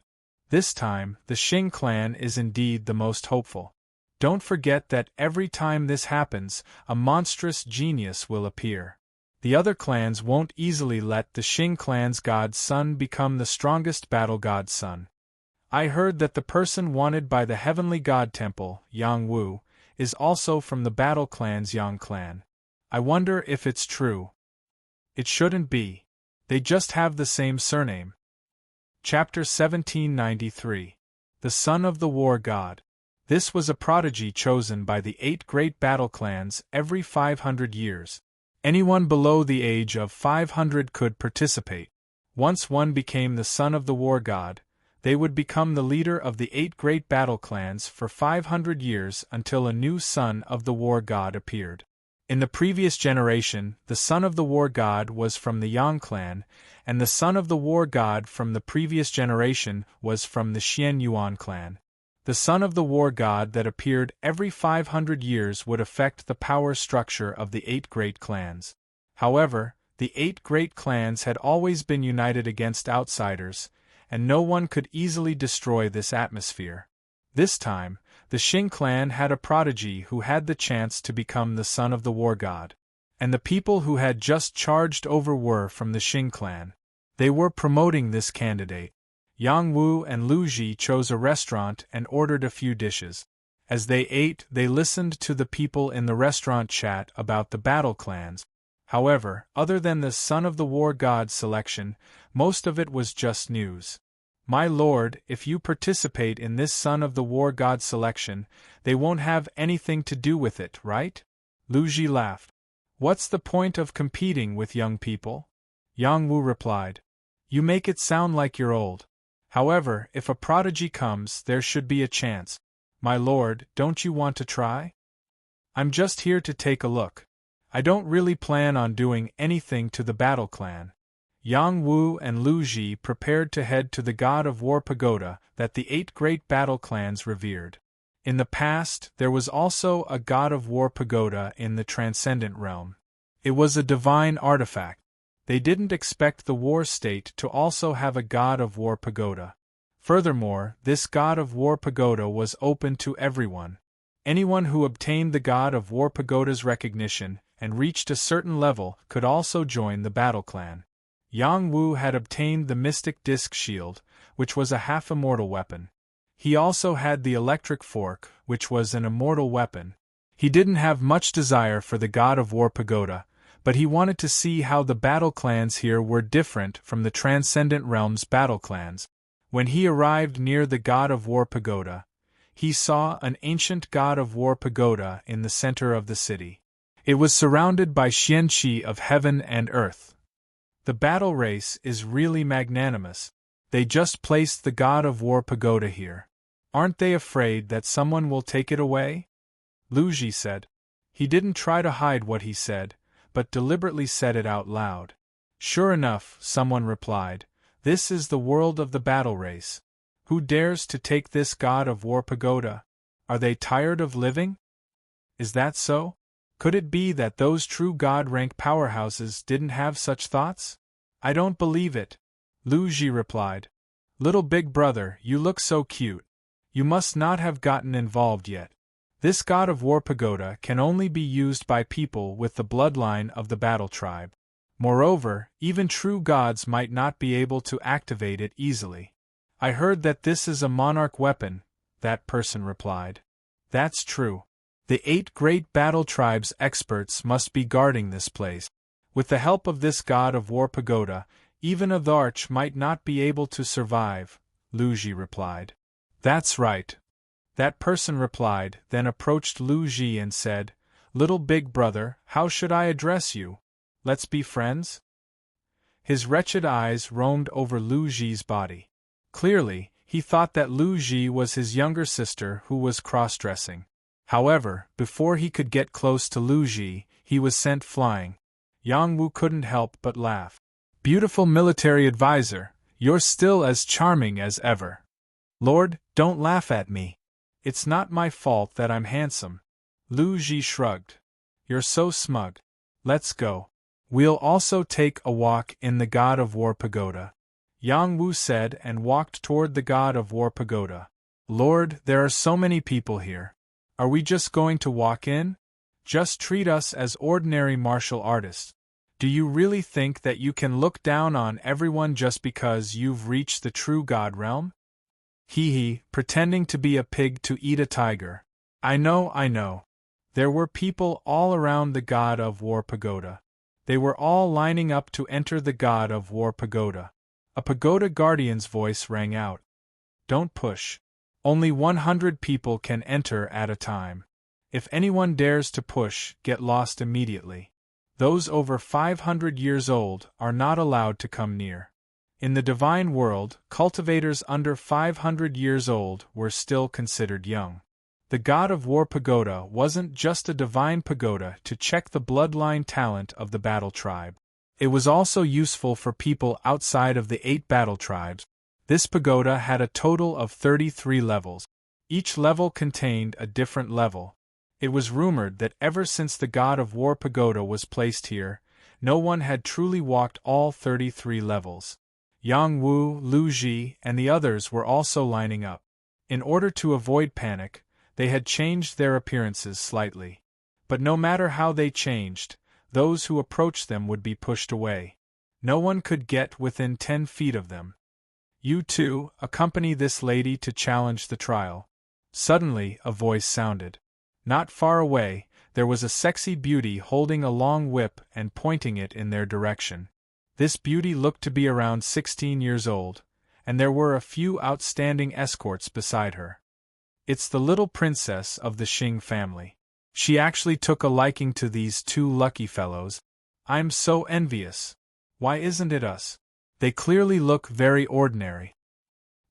Speaker 1: This time, the Xing clan is indeed the most hopeful. Don't forget that every time this happens, a monstrous genius will appear. The other clans won't easily let the Xing clan's god's son become the strongest battle god's son. I heard that the person wanted by the heavenly god temple, Yang Wu, is also from the battle clan's Yang clan. I wonder if it's true. It shouldn't be. They just have the same surname. Chapter 1793. The Son of the War God. This was a prodigy chosen by the 8 great battle clans every 500 years. Anyone below the age of 500 could participate. Once one became the Son of the War God, they would become the leader of the 8 great battle clans for 500 years until a new Son of the War God appeared. In the previous generation, the Son of the War God was from the Yang clan, and the Son of the War God from the previous generation was from the Xianyuan clan. The Son of the War God that appeared every 500 years would affect the power structure of the 8 great clans. However, the 8 great clans had always been united against outsiders, and no one could easily destroy this atmosphere. This time, the Xing clan had a prodigy who had the chance to become the Son of the War God. And the people who had just charged over were from the Xing clan. They were promoting this candidate. Yang Wu and Lu Ji chose a restaurant and ordered a few dishes. As they ate, they listened to the people in the restaurant chat about the battle clans. However, other than the Son of the War God selection, most of it was just news. My lord, if you participate in this Son of the War God selection, they won't have anything to do with it, right? Lu Ji laughed. What's the point of competing with young people? Yang Wu replied. You make it sound like you're old. However, if a prodigy comes, there should be a chance. My lord, don't you want to try? I'm just here to take a look. I don't really plan on doing anything to the battle clan. Yang Wu and Lu Ji prepared to head to the God of War pagoda that the 8 great battle clans revered. In the past, there was also a God of War pagoda in the Transcendent Realm. It was a divine artifact. They didn't expect the war state to also have a God of War pagoda. Furthermore, this God of War pagoda was open to everyone. Anyone who obtained the God of War pagoda's recognition and reached a certain level could also join the battle clan. Yang Wu had obtained the Mystic Disc Shield, which was a half-immortal weapon. He also had the Electric Fork, which was an immortal weapon. He didn't have much desire for the God of War pagoda, but he wanted to see how the battle clans here were different from the Transcendent Realm's battle clans. When he arrived near the God of War pagoda, he saw an ancient God of War pagoda in the center of the city. It was surrounded by xianqi of heaven and earth. The battle race is really magnanimous. They just placed the God of War pagoda here. Aren't they afraid that someone will take it away? Lu Ji said. He didn't try to hide what he said, but deliberately said it out loud. Sure enough, someone replied, this is the world of the battle race. Who dares to take this God of War pagoda? Are they tired of living? Is that so? Could it be that those true God-rank powerhouses didn't have such thoughts? I don't believe it. Lu Ji replied. Little big brother, you look so cute. You must not have gotten involved yet. This God of War pagoda can only be used by people with the bloodline of the battle tribe. Moreover, even true gods might not be able to activate it easily. I heard that this is a monarch weapon, that person replied. That's true. The 8 great battle tribes experts must be guarding this place. With the help of this god of war pagoda, even a Dharch might not be able to survive, Lu Ji replied. That's right. That person replied, then approached Lu Ji and said, Little big brother, how should I address you? Let's be friends? His wretched eyes roamed over Lu Ji's body. Clearly, he thought that Lu Ji was his younger sister who was cross-dressing. However, before he could get close to Lu Ji, he was sent flying. Yang Wu couldn't help but laugh. Beautiful military advisor, you're still as charming as ever. Lord, don't laugh at me. It's not my fault that I'm handsome. Lu Ji shrugged. You're so smug. Let's go. We'll also take a walk in the God of War Pagoda. Yang Wu said and walked toward the God of War Pagoda. Lord, there are so many people here. Are we just going to walk in? Just treat us as ordinary martial artists. Do you really think that you can look down on everyone just because you've reached the true God realm? Hee, pretending to be a pig to eat a tiger. I know. There were people all around the God of War Pagoda. They were all lining up to enter the God of War Pagoda. A pagoda guardian's voice rang out. Don't push. Only 100 people can enter at a time. If anyone dares to push, get lost immediately. Those over 500 years old are not allowed to come near. In the divine world, cultivators under 500 years old were still considered young. The God of War Pagoda wasn't just a divine pagoda to check the bloodline talent of the battle tribe. It was also useful for people outside of the 8 battle tribes. This pagoda had a total of 33 levels. Each level contained a different level. It was rumored that ever since the God of War Pagoda was placed here, no one had truly walked all 33 levels. Yang Wu, Lu Ji, and the others were also lining up. In order to avoid panic, they had changed their appearances slightly. But no matter how they changed, those who approached them would be pushed away. No one could get within 10 feet of them. You too, accompany this lady to challenge the trial. Suddenly, a voice sounded. Not far away, there was a sexy beauty holding a long whip and pointing it in their direction. This beauty looked to be around 16 years old, and there were a few outstanding escorts beside her. It's the little princess of the Xing family. She actually took a liking to these 2 lucky fellows. I'm so envious. Why isn't it us? They clearly look very ordinary.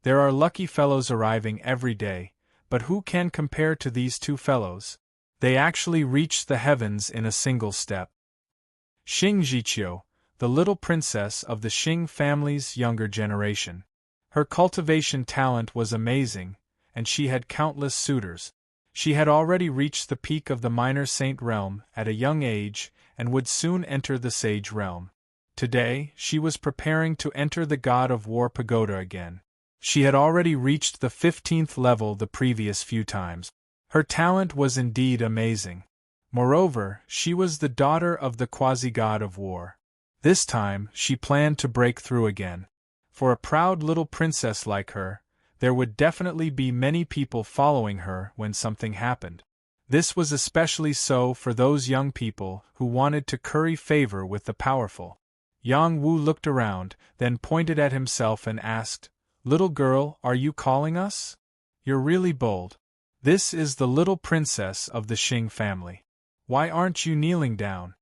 Speaker 1: There are lucky fellows arriving every day, but who can compare to these 2 fellows? They actually reached the heavens in a single step. Xing Jiqiu, the little princess of the Xing family's younger generation. Her cultivation talent was amazing, and she had countless suitors. She had already reached the peak of the minor saint realm at a young age and would soon enter the sage realm. Today, she was preparing to enter the God of War Pagoda again. She had already reached the 15th level the previous few times. Her talent was indeed amazing. Moreover, she was the daughter of the quasi-god of war. This time, she planned to break through again. For a proud little princess like her, there would definitely be many people following her when something happened. This was especially so for those young people who wanted to curry favor with the powerful. Yang Wu looked around, then pointed at himself and asked, Little girl, are you calling us? You're really bold. This is the little princess of the Xing family. Why aren't you kneeling down?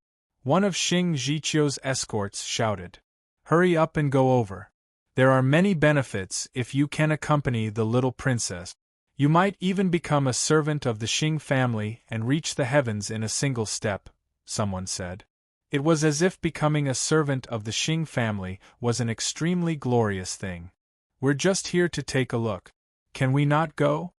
Speaker 1: One of Xing Jiqiu's escorts shouted. Hurry up and go over. There are many benefits if you can accompany the little princess. You might even become a servant of the Xing family and reach the heavens in a single step, someone said. It was as if becoming a servant of the Xing family was an extremely glorious thing. We're just here to take a look. Can we not go?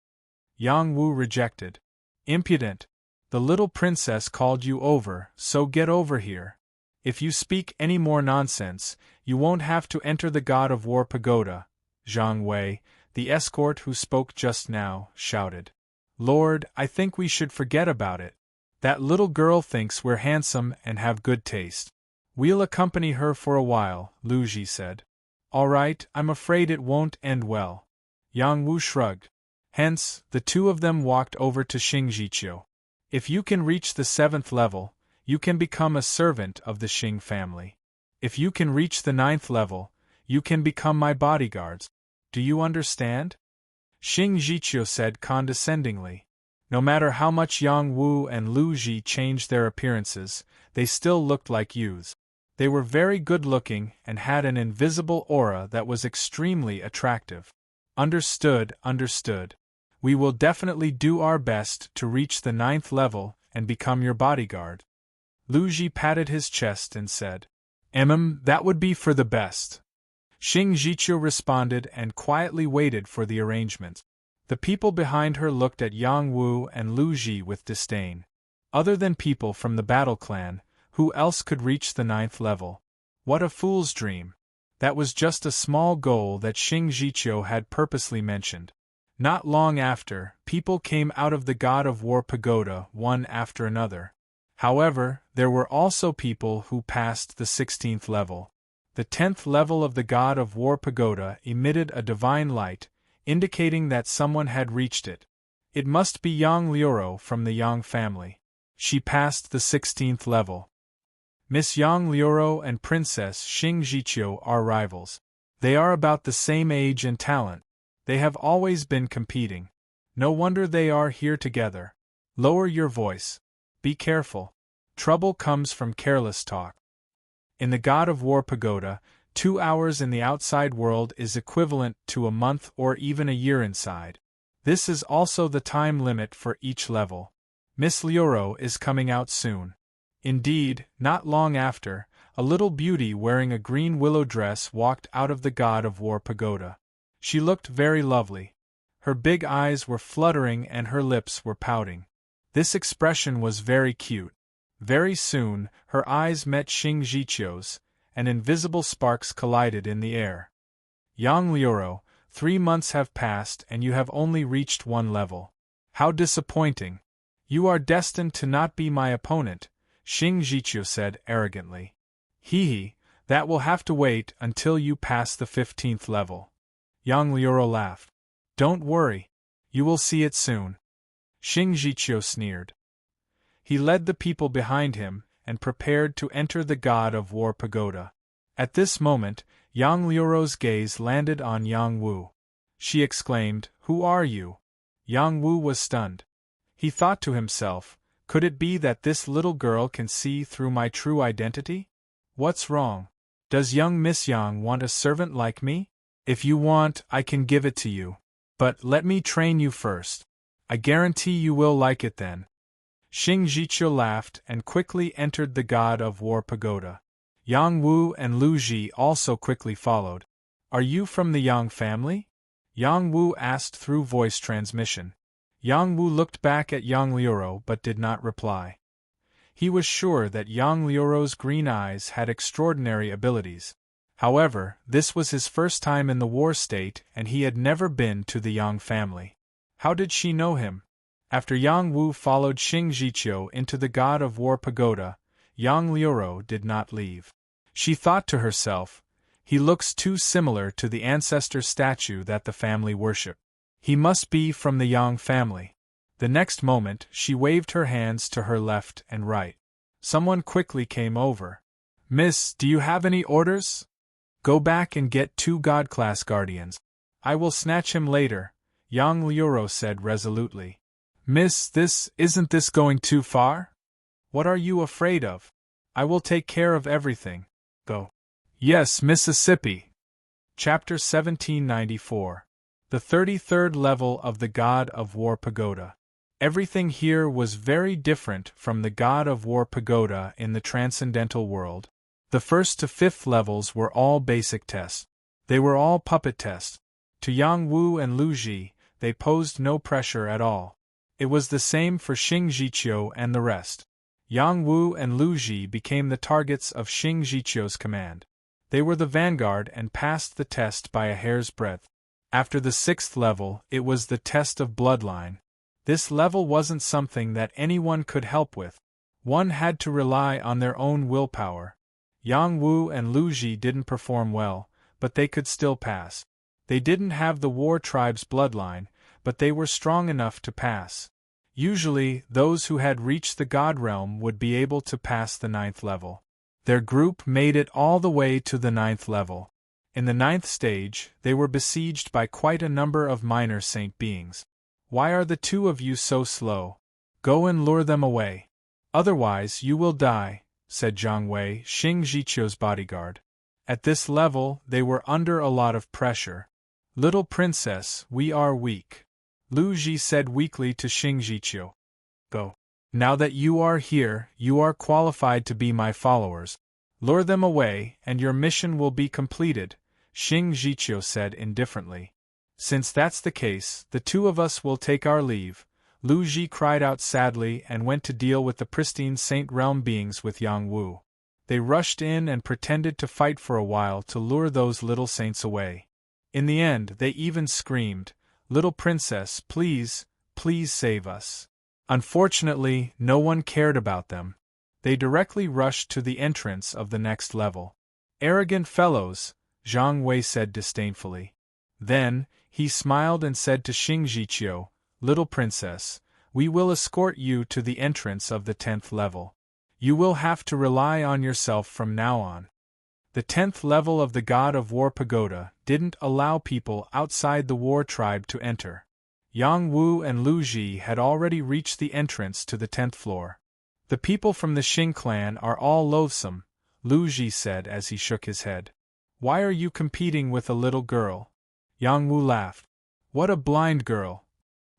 Speaker 1: Yang Wu rejected. Impudent. The little princess called you over, so get over here. If you speak any more nonsense, you won't have to enter the God of War Pagoda. Zhang Wei, the escort who spoke just now, shouted. Lord, I think we should forget about it. That little girl thinks we're handsome and have good taste. We'll accompany her for a while, Lu Ji said. All right, I'm afraid it won't end well. Yang Wu shrugged. Hence, the 2 of them walked over to Xing Jiqiu. If you can reach the 7th level, you can become a servant of the Xing family. If you can reach the 9th level, you can become my bodyguards. Do you understand? Xing Zhiqiu said condescendingly. No matter how much Yang Wu and Lu Ji changed their appearances, they still looked like youths. They were very good-looking and had an invisible aura that was extremely attractive. Understood, understood. We will definitely do our best to reach the 9th level and become your bodyguard. Lu Ji patted his chest and said, that would be for the best. Xing Zhiqiu responded and quietly waited for the arrangement. The people behind her looked at Yang Wu and Lu Ji with disdain. Other than people from the battle clan, who else could reach the 9th level? What a fool's dream! That was just a small goal that Xing Zhiqiu had purposely mentioned. Not long after, people came out of the God of War pagoda one after another. However, there were also people who passed the 16th level. The 10th level of the God of War pagoda emitted a divine light, indicating that someone had reached it. It must be Yang Liuro from the Yang family. She passed the 16th level. Miss Yang Liuro and Princess Xing Zhiqiu are rivals. They are about the same age and talent. They have always been competing. No wonder they are here together. Lower your voice. Be careful. Trouble comes from careless talk. In the God of War pagoda, 2 hours in the outside world is equivalent to a month or even a year inside. This is also the time limit for each level. Miss Liuro is coming out soon. Indeed, not long after, a little beauty wearing a green willow dress walked out of the God of War pagoda. She looked very lovely. Her big eyes were fluttering and her lips were pouting. This expression was very cute. Very soon, her eyes met Xing Zhiqiu's, and invisible sparks collided in the air. Yang Liuro, 3 months have passed and you have only reached 1 level. How disappointing! You are destined to not be my opponent, Xing Zhiqiu said arrogantly. Hee, that will have to wait until you pass the 15th level. Yang Liuro laughed. Don't worry. You will see it soon. Xing Zhiqiu sneered. He led the people behind him and prepared to enter the God of War pagoda. At this moment, Yang Liuro's gaze landed on Yang Wu. She exclaimed, "Who are you?" Yang Wu was stunned. He thought to himself, could it be that this little girl can see through my true identity? What's wrong? Does young Miss Yang want a servant like me? If you want, I can give it to you. But let me train you first. I guarantee you will like it then. Xing Zhiqiu laughed and quickly entered the God of War pagoda. Yang Wu and Lu Ji also quickly followed. Are you from the Yang family? Yang Wu asked through voice transmission. Yang Wu looked back at Yang Liuro but did not reply. He was sure that Yang Liuro's green eyes had extraordinary abilities. However, this was his first time in the war state and he had never been to the Yang family. How did she know him? After Yang Wu followed Xing Zhiqiu into the God of War pagoda, Yang Liuro did not leave. She thought to herself, he looks too similar to the ancestor statue that the family worship. He must be from the Yang family. The next moment, she waved her hands to her left and right. Someone quickly came over. Miss, do you have any orders? Go back and get 2 God-class guardians. I will snatch him later, Yang Liuro said resolutely. Miss, isn't this going too far? What are you afraid of? I will take care of everything. Go. Yes, Mississippi. Chapter 1794. The 33rd level of the God of War pagoda. Everything here was very different from the God of War pagoda in the transcendental world. The 1st to 5th levels were all basic tests. They were all puppet tests. To Yang Wu and Lu Ji, they posed no pressure at all. It was the same for Xing Zhiqiu and the rest. Yang Wu and Lu Ji became the targets of Xing Zhiqiu's command. They were the vanguard and passed the test by a hair's breadth. After the 6th level, it was the test of bloodline. This level wasn't something that anyone could help with. One had to rely on their own willpower. Yang Wu and Lu Ji didn't perform well, but they could still pass. They didn't have the war tribe's bloodline, but they were strong enough to pass. Usually, those who had reached the God realm would be able to pass the 9th level. Their group made it all the way to the 9th level. In the 9th stage, they were besieged by quite a number of minor saint beings. Why are the two of you so slow? Go and lure them away. Otherwise you will die, said Zhang Wei, Xing Zhiqiu's bodyguard. At this level, they were under a lot of pressure. Little princess, we are weak. Lu Ji said weakly to Xing Zhiqiu. Go. Now that you are here, you are qualified to be my followers. Lure them away, and your mission will be completed, Xing Zhiqiu said indifferently. Since that's the case, the two of us will take our leave. Lu Ji cried out sadly and went to deal with the pristine Saint Realm beings with Yang Wu. They rushed in and pretended to fight for a while to lure those little saints away. In the end, they even screamed, "Little princess, please, please save us." Unfortunately, no one cared about them. They directly rushed to the entrance of the next level. Arrogant fellows, Zhang Wei said disdainfully. Then, he smiled and said to Xing Zhiqiu, "Little princess, we will escort you to the entrance of the 10th level. You will have to rely on yourself from now on." The 10th level of the God of War Pagoda didn't allow people outside the war tribe to enter. Yang Wu and Lu Ji had already reached the entrance to the 10th floor. "The people from the Xing clan are all loathsome," Lu Ji said as he shook his head. "Why are you competing with a little girl?" Yang Wu laughed. "What a blind girl!"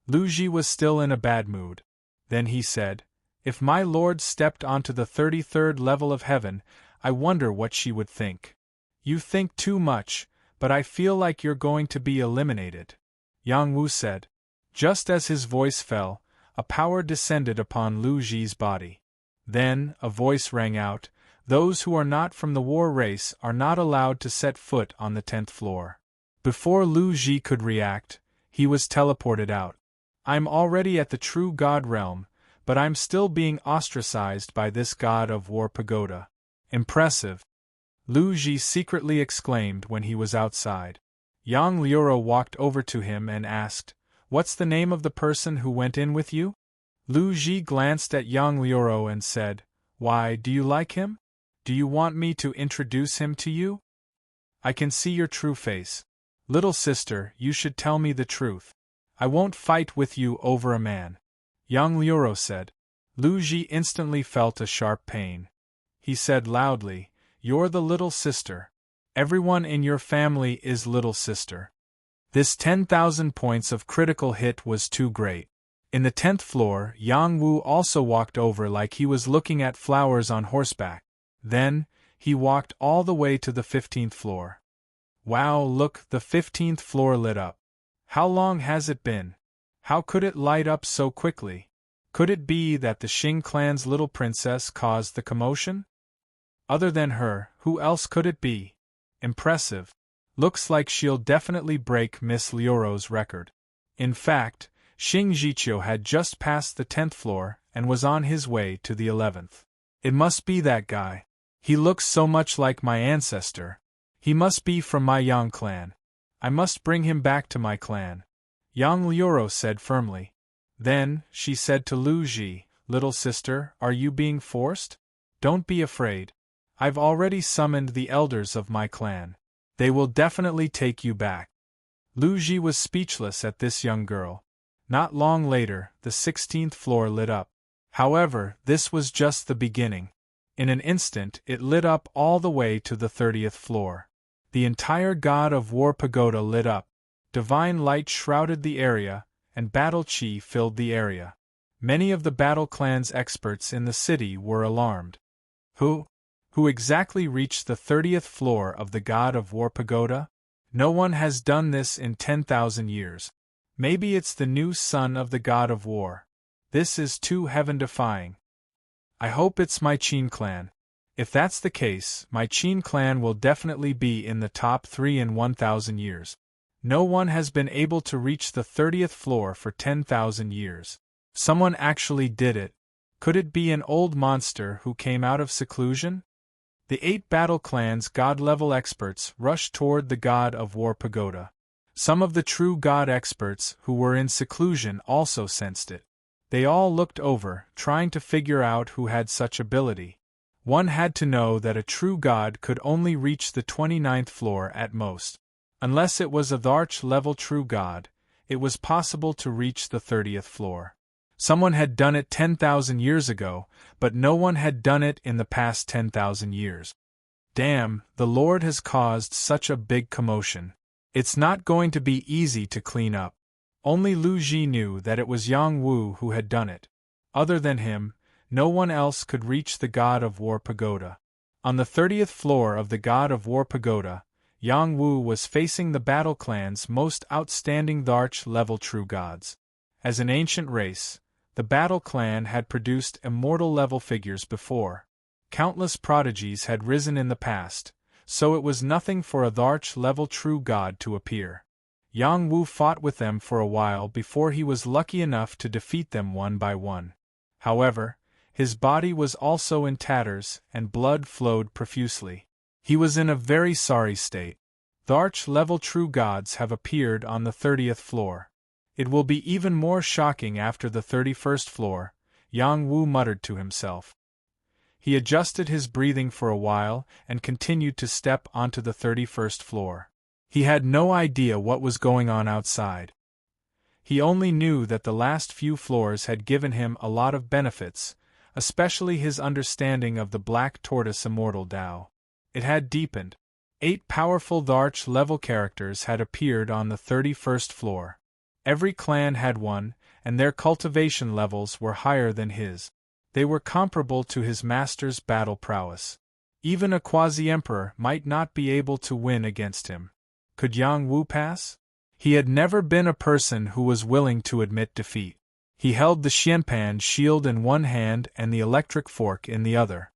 Speaker 1: Lu Ji was still in a bad mood. Then he said, "If my lord stepped onto the 33rd level of heaven, I wonder what she would think." "You think too much, but I feel like you're going to be eliminated," Yang Wu said. Just as his voice fell, a power descended upon Lu Ji's body. Then, a voice rang out, "Those who are not from the war race are not allowed to set foot on the 10th floor." Before Lu Ji could react, he was teleported out. "I'm already at the true God realm, but I'm still being ostracized by this God of War Pagoda. Impressive!" Lu Ji secretly exclaimed when he was outside. Yang Liuro walked over to him and asked, "What's the name of the person who went in with you?" Lu Ji glanced at Yang Liuro and said, "Why, do you like him? Do you want me to introduce him to you? I can see your true face. Little sister, you should tell me the truth. I won't fight with you over a man," Yang Liuro said. Lu Ji instantly felt a sharp pain. He said loudly, "You're the little sister. Everyone in your family is little sister." This 10,000 points of critical hit was too great. In the 10th floor, Yang Wu also walked over like he was looking at flowers on horseback. Then, he walked all the way to the 15th floor. Wow, look, the 15th floor lit up. How long has it been? How could it light up so quickly? Could it be that the Xing clan's little princess caused the commotion? Other than her, who else could it be? Impressive. Looks like she'll definitely break Miss Liuro's record. In fact, Xing Zhiqiu had just passed the 10th floor and was on his way to the 11th. It must be that guy. He looks so much like my ancestor. He must be from my Yang clan. I must bring him back to my clan, Yang Liuro said firmly. Then, she said to Lu Ji, "Little sister, are you being forced? Don't be afraid. I've already summoned the elders of my clan. They will definitely take you back." Lu Ji was speechless at this young girl. Not long later, the 16th floor lit up. However, this was just the beginning. In an instant, it lit up all the way to the 30th floor. The entire God of War Pagoda lit up. Divine light shrouded the area, and battle chi filled the area. Many of the battle clan's experts in the city were alarmed. Who exactly reached the 30th floor of the God of War Pagoda? No one has done this in 10,000 years. Maybe it's the new son of the God of War. This is too heaven-defying. I hope it's my Qin clan. If that's the case, my Qin clan will definitely be in the top 3 in 1,000 years. No one has been able to reach the 30th floor for 10,000 years. Someone actually did it. Could it be an old monster who came out of seclusion? The 8 battle clan's god-level experts rushed toward the God of War Pagoda. Some of the true god experts who were in seclusion also sensed it. They all looked over, trying to figure out who had such ability. One had to know that a true god could only reach the 29th floor at most. Unless it was a Dharch-level true god, it was possible to reach the 30th floor. Someone had done it 10,000 years ago, but no one had done it in the past 10,000 years. Damn, the Lord has caused such a big commotion. It's not going to be easy to clean up. Only Lu Ji knew that it was Yang Wu who had done it. Other than him, no one else could reach the God of War Pagoda. On the 30th floor of the God of War Pagoda, Yang Wu was facing the battle clan's most outstanding Dharch-level true gods. As an ancient race, the battle clan had produced immortal-level figures before. Countless prodigies had risen in the past, so it was nothing for a Dharch-level true god to appear. Yang Wu fought with them for a while before he was lucky enough to defeat them one by one. However, his body was also in tatters and blood flowed profusely. He was in a very sorry state. Dharch-level true gods have appeared on the 30th floor. It will be even more shocking after the 31st floor, Yang Wu muttered to himself. He adjusted his breathing for a while and continued to step onto the 31st floor. He had no idea what was going on outside. He only knew that the last few floors had given him a lot of benefits, especially his understanding of the Black Tortoise Immortal Tao. It had deepened. 8 powerful Dharch-level characters had appeared on the 31st floor. Every clan had one, and their cultivation levels were higher than his. They were comparable to his master's battle prowess. Even a quasi-emperor might not be able to win against him. Could Yang Wu pass? He had never been a person who was willing to admit defeat. He held the Xianpan shield in one hand and the electric fork in the other.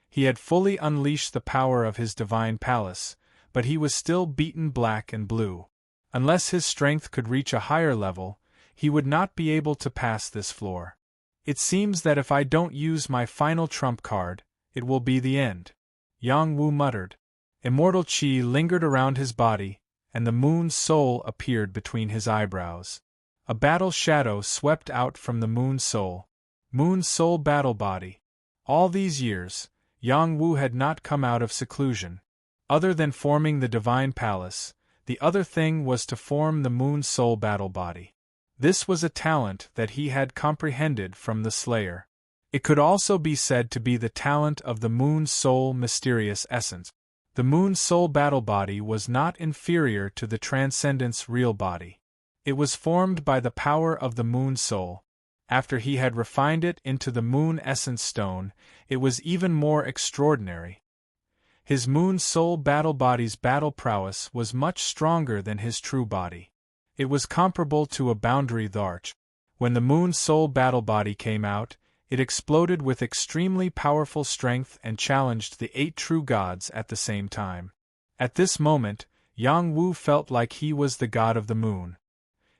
Speaker 1: He had fully unleashed the power of his divine palace, but he was still beaten black and blue. Unless his strength could reach a higher level, he would not be able to pass this floor. It seems that if I don't use my final trump card, it will be the end, Yang Wu muttered. Immortal Qi lingered around his body, and the moon's soul appeared between his eyebrows. A battle shadow swept out from the moon's soul. Moon's soul battle body. All these years, Yang Wu had not come out of seclusion. Other than forming the divine palace, the other thing was to form the moon's soul battle body. This was a talent that he had comprehended from the Slayer. It could also be said to be the talent of the moon's soul mysterious essence. The moon's soul battle body was not inferior to the Transcendent's real body. It was formed by the power of the moon's soul. After he had refined it into the moon essence stone, it was even more extraordinary. His moon soul battle body's battle prowess was much stronger than his true body. It was comparable to a boundary Dharch. When the moon soul battle body came out, it exploded with extremely powerful strength and challenged the 8 true gods at the same time. At this moment, Yang Wu felt like he was the god of the moon.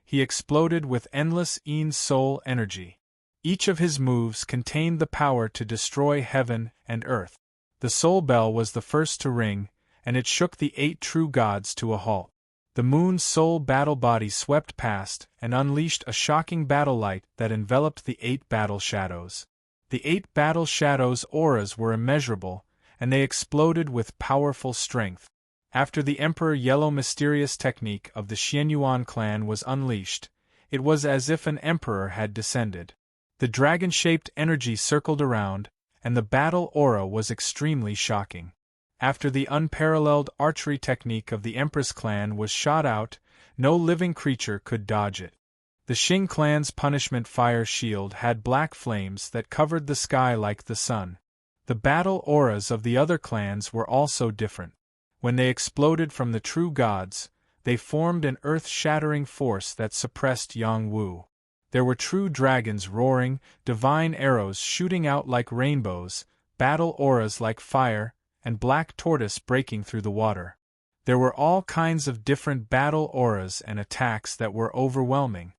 Speaker 1: He exploded with endless Een soul energy. Each of his moves contained the power to destroy heaven and earth. The soul bell was the first to ring, and it shook the 8 true gods to a halt. The moon's soul battle body swept past and unleashed a shocking battle light that enveloped the 8 battle shadows. The 8 battle shadows' auras were immeasurable, and they exploded with powerful strength. After the Emperor Yellow mysterious technique of the Xianyuan clan was unleashed, it was as if an emperor had descended. The dragon-shaped energy circled around, and the battle aura was extremely shocking. After the unparalleled archery technique of the Empress clan was shot out, no living creature could dodge it. The Xing clan's punishment fire shield had black flames that covered the sky like the sun. The battle auras of the other clans were also different. When they exploded from the true gods, they formed an earth-shattering force that suppressed Yang Wu. There were true dragons roaring, divine arrows shooting out like rainbows, battle auras like fire, and black tortoise breaking through the water. There were all kinds of different battle auras and attacks that were overwhelming.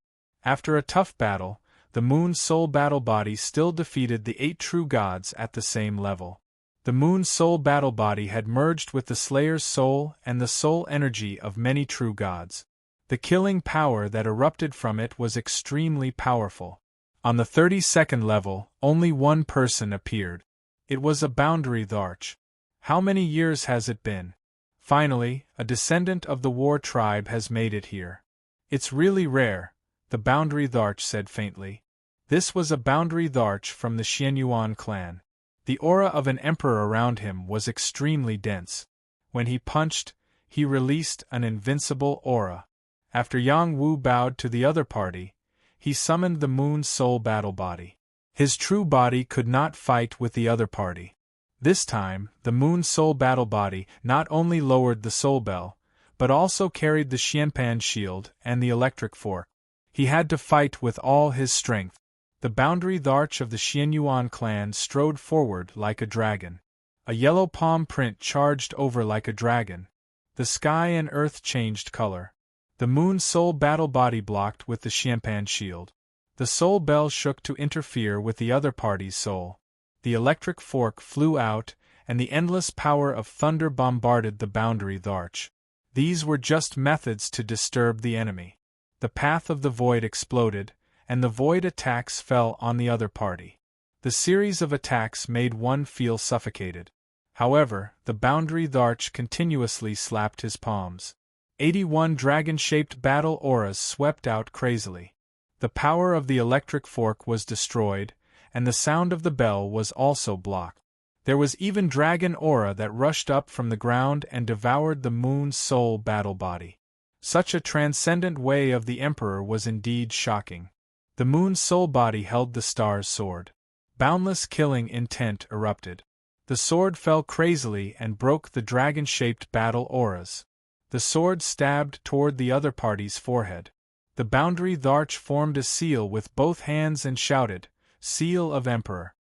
Speaker 1: After a tough battle, the moon's soul battle body still defeated the 8 true gods at the same level. The moon's soul battle body had merged with the Slayer's soul and the soul energy of many true gods. The killing power that erupted from it was extremely powerful. On the 32nd level, only one person appeared. It was a boundary Tharch. How many years has it been? Finally, a descendant of the war tribe has made it here. It's really rare, the boundary Tharch said faintly. This was a boundary Tharch from the Xianyuan clan. The aura of an emperor around him was extremely dense. When he punched, he released an invincible aura. After Yang Wu bowed to the other party, he summoned the Moon Soul Battle Body. His true body could not fight with the other party. This time, the Moon Soul Battle Body not only lowered the Soul Bell, but also carried the Xianpan Shield and the Electric Fork. He had to fight with all his strength. The boundary Tharch of the Xianyuan clan strode forward like a dragon. A yellow palm print charged over like a dragon. The sky and earth changed color. The Moon Soul Battle Body blocked with the Xianpan Shield. The Soul Bell shook to interfere with the other party's soul. The Electric Fork flew out, and the endless power of thunder bombarded the boundary Tharch. These were just methods to disturb the enemy. The path of the void exploded, and the void attacks fell on the other party. The series of attacks made one feel suffocated. However, the boundary Tharch continuously slapped his palms. 81 dragon-shaped battle auras swept out crazily. The power of the Electric Fork was destroyed, and the sound of the bell was also blocked. There was even dragon aura that rushed up from the ground and devoured the Moon Soul Battle Body. Such a transcendent way of the Emperor was indeed shocking. The Moon Soul Body held the star's sword. Boundless killing intent erupted. The sword fell crazily and broke the dragon-shaped battle auras. The sword stabbed toward the other party's forehead. The boundary Tharch formed a seal with both hands and shouted, "Seal of Emperor."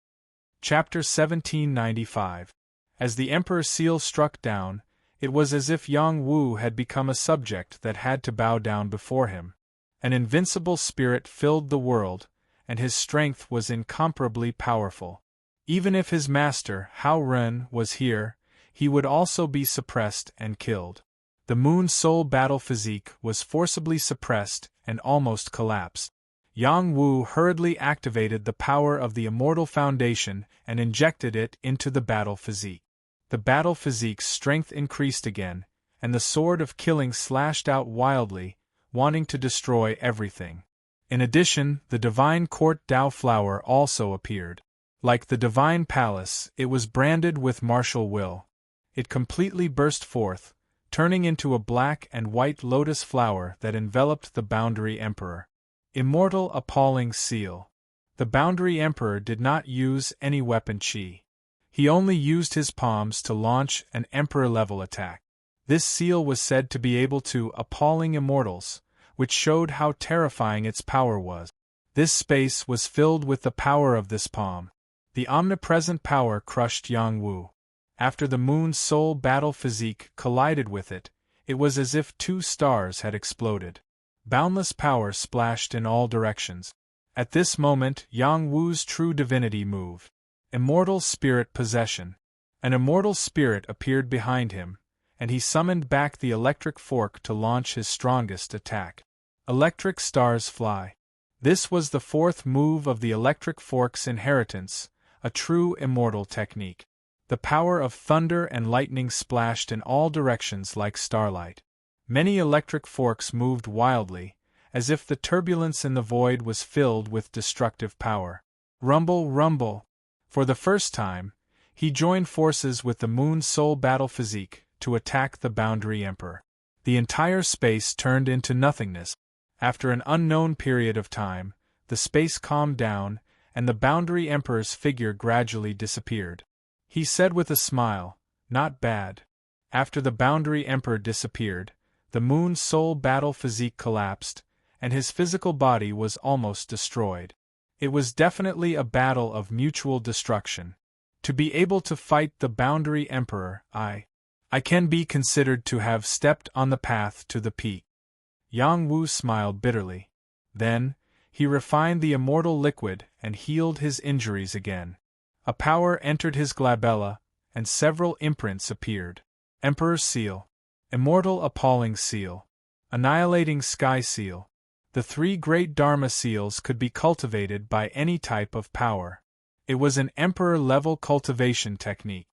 Speaker 1: Chapter 1795. As the Emperor's seal struck down, it was as if Yang Wu had become a subject that had to bow down before him. An invincible spirit filled the world, and his strength was incomparably powerful. Even if his master, Hao Ren, was here, he would also be suppressed and killed. The Moon Soul Battle Physique was forcibly suppressed and almost collapsed. Yang Wu hurriedly activated the power of the Immortal Foundation and injected it into the Battle Physique. The Battle Physique's strength increased again, and the Sword of Killing slashed out wildly, wanting to destroy everything. In addition, the Divine Court Dao Flower also appeared. Like the Divine Palace, it was branded with martial will. It completely burst forth, turning into a black and white lotus flower that enveloped the Boundary Emperor. Immortal Appalling Seal. The Boundary Emperor did not use any weapon chi. He only used his palms to launch an Emperor-level attack. This seal was said to be able to appalling immortals, which showed how terrifying its power was. This space was filled with the power of this palm. The omnipresent power crushed Yang Wu. After the Moon Soul Battle Physique collided with it, it was as if two stars had exploded. Boundless power splashed in all directions. At this moment, Yang Wu's true divinity moved. Immortal Spirit Possession. An immortal spirit appeared behind him, and he summoned back the Electric Fork to launch his strongest attack. Electric Stars Fly. This was the fourth move of the Electric Fork's inheritance, a true immortal technique. The power of thunder and lightning splashed in all directions like starlight. Many electric forks moved wildly, as if the turbulence in the void was filled with destructive power. Rumble, rumble! For the first time, he joined forces with the Moon Soul Battle Physique to attack the Boundary Emperor. The entire space turned into nothingness. After an unknown period of time, the space calmed down, and the Boundary Emperor's figure gradually disappeared. He said with a smile, "Not bad." After the Boundary Emperor disappeared, the Moon Soul Battle Physique collapsed, and his physical body was almost destroyed. It was definitely a battle of mutual destruction. To be able to fight the Boundary Emperor, I can be considered to have stepped on the path to the peak. Yang Wu smiled bitterly. Then, he refined the immortal liquid and healed his injuries again. A power entered his glabella, and several imprints appeared. Emperor's Seal. Immortal Appalling Seal. Annihilating Sky Seal. The 3 great Dharma seals could be cultivated by any type of power. It was an emperor-level cultivation technique.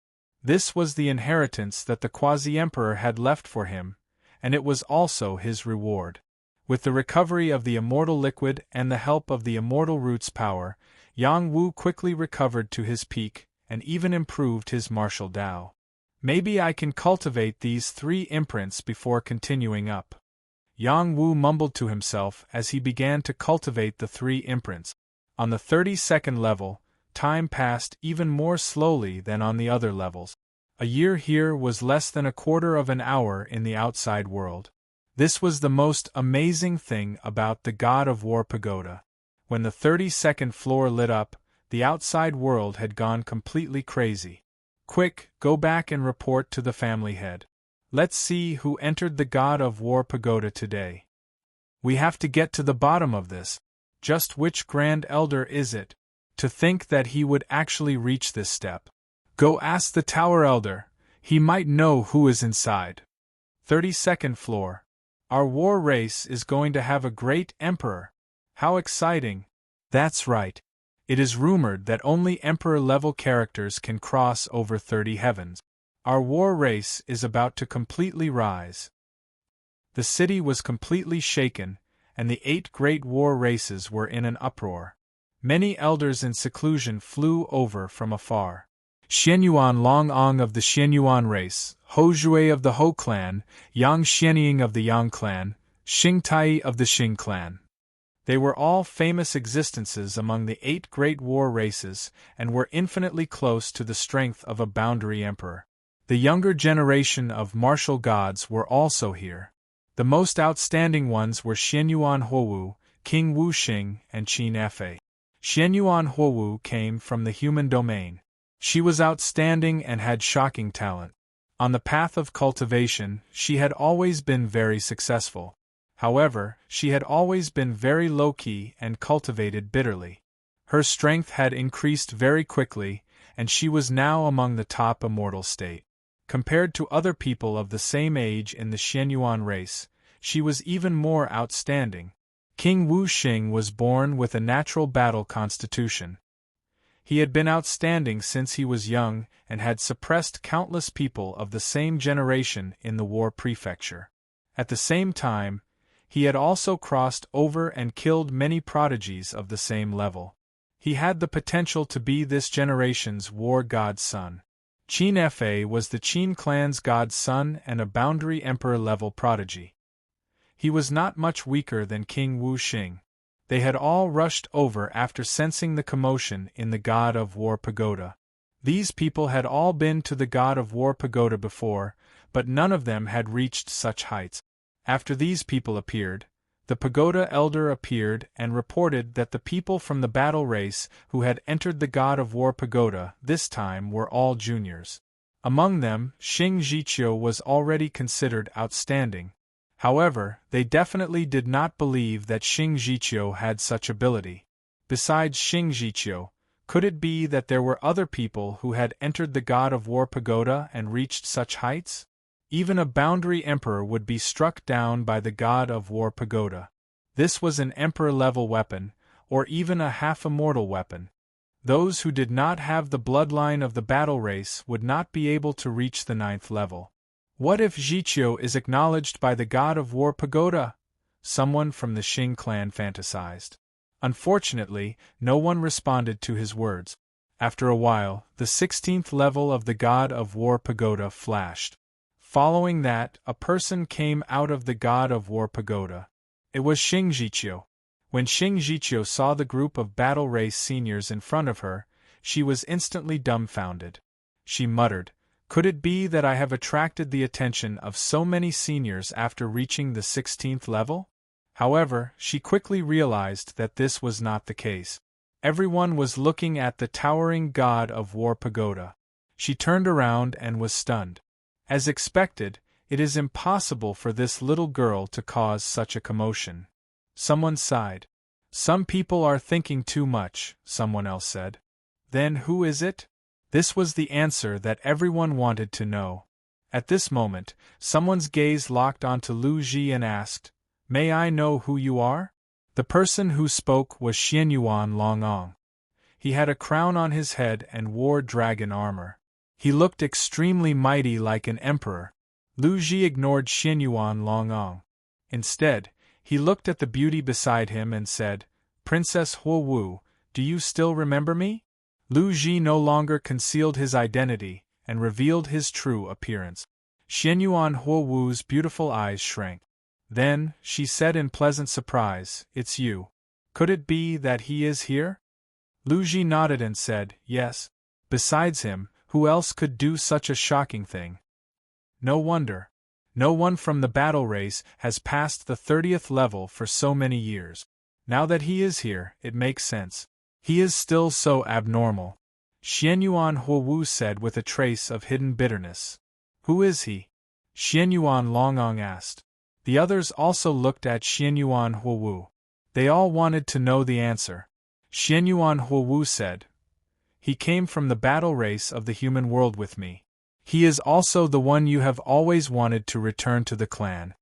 Speaker 1: This was the inheritance that the quasi-emperor had left for him, and it was also his reward. With the recovery of the immortal liquid and the help of the immortal root's power, Yang Wu quickly recovered to his peak, and even improved his martial Tao. Maybe I can cultivate these 3 imprints before continuing up. Yang Wu mumbled to himself as he began to cultivate the 3 imprints. On the 32nd level, time passed even more slowly than on the other levels. A year here was less than a quarter of an hour in the outside world. This was the most amazing thing about the God of War Pagoda. When the 32nd floor lit up, the outside world had gone completely crazy. Quick, go back and report to the family head. Let's see who entered the God of War Pagoda today. We have to get to the bottom of this. Just which Grand Elder is it? To think that he would actually reach this step. Go ask the Tower Elder. He might know who is inside. 32nd floor. Our war race is going to have a great emperor. How exciting. That's right. It is rumored that only emperor-level characters can cross over 30 heavens. Our war race is about to completely rise. The city was completely shaken, and the 8 great war races were in an uproar. Many elders in seclusion flew over from afar. Xianyuan Longong of the Xianyuan race, Ho Jue of the Ho clan, Yang Xianying of the Yang clan, Xing Tai of the Xing clan. They were all famous existences among the 8 great war races and were infinitely close to the strength of a boundary emperor. The younger generation of martial gods were also here. The most outstanding ones were Xianyuan Huowu, King Wu Xing, and Qin Fa. Xianyuan Huowu came from the human domain. She was outstanding and had shocking talent. On the path of cultivation, she had always been very successful. However, she had always been very low-key and cultivated bitterly. Her strength had increased very quickly, and she was now among the top immortal state. Compared to other people of the same age in the Xianyuan race, she was even more outstanding. King Wu Xing was born with a natural battle constitution. He had been outstanding since he was young and had suppressed countless people of the same generation in the war prefecture. At the same time, he had also crossed over and killed many prodigies of the same level. He had the potential to be this generation's war god's son. Qin Fa was the Qin clan's god's son and a boundary emperor-level prodigy. He was not much weaker than King Wu Xing. They had all rushed over after sensing the commotion in the God of War Pagoda. These people had all been to the God of War Pagoda before, but none of them had reached such heights. After these people appeared, the pagoda elder appeared and reported that the people from the battle race who had entered the God of War Pagoda this time were all juniors. Among them, Xing Zhiqiu was already considered outstanding. However, they definitely did not believe that Xing Zhiqiu had such ability. Besides Xing Zhiqiu, could it be that there were other people who had entered the God of War Pagoda and reached such heights? Even a boundary emperor would be struck down by the God of War Pagoda. This was an emperor-level weapon, or even a half-immortal weapon. Those who did not have the bloodline of the battle race would not be able to reach the 9th level. What if Zhiqiu is acknowledged by the God of War Pagoda? Someone from the Xing clan fantasized. Unfortunately, no one responded to his words. After a while, the 16th level of the God of War Pagoda flashed. Following that, a person came out of the God of War Pagoda. It was Xing Zhiqiu. When Xing Zhiqiu saw the group of battle race seniors in front of her, she was instantly dumbfounded. She muttered, "Could it be that I have attracted the attention of so many seniors after reaching the 16th level?" However, she quickly realized that this was not the case. Everyone was looking at the towering God of War Pagoda. She turned around and was stunned. As expected, it is impossible for this little girl to cause such a commotion. Someone sighed. "Some people are thinking too much," someone else said. "Then who is it?" This was the answer that everyone wanted to know. At this moment, someone's gaze locked onto Lu Ji and asked, "May I know who you are?" The person who spoke was Xianyuan Longong. He had a crown on his head and wore dragon armor. He looked extremely mighty like an emperor. Lu Ji ignored Xianyuan Longong. Instead, he looked at the beauty beside him and said, "Princess Huo Wu, do you still remember me?" Lu Ji no longer concealed his identity and revealed his true appearance. Xianyuan Huo Wu's beautiful eyes shrank. Then, she said in pleasant surprise, "It's you. Could it be that he is here?" Lu Ji nodded and said, "Yes. Besides him, who else could do such a shocking thing?" No wonder. No one from the battle race has passed the 30th level for so many years. Now that he is here, it makes sense. He is still so abnormal. Xianyuan Huo Wu said with a trace of hidden bitterness. "Who is he?" Xianyuan Longong asked. The others also looked at Xianyuan Huo Wu. They all wanted to know the answer. Xianyuan Huo Wu said, "He came from the battle race of the human world with me. He is also the one you have always wanted to return to the clan."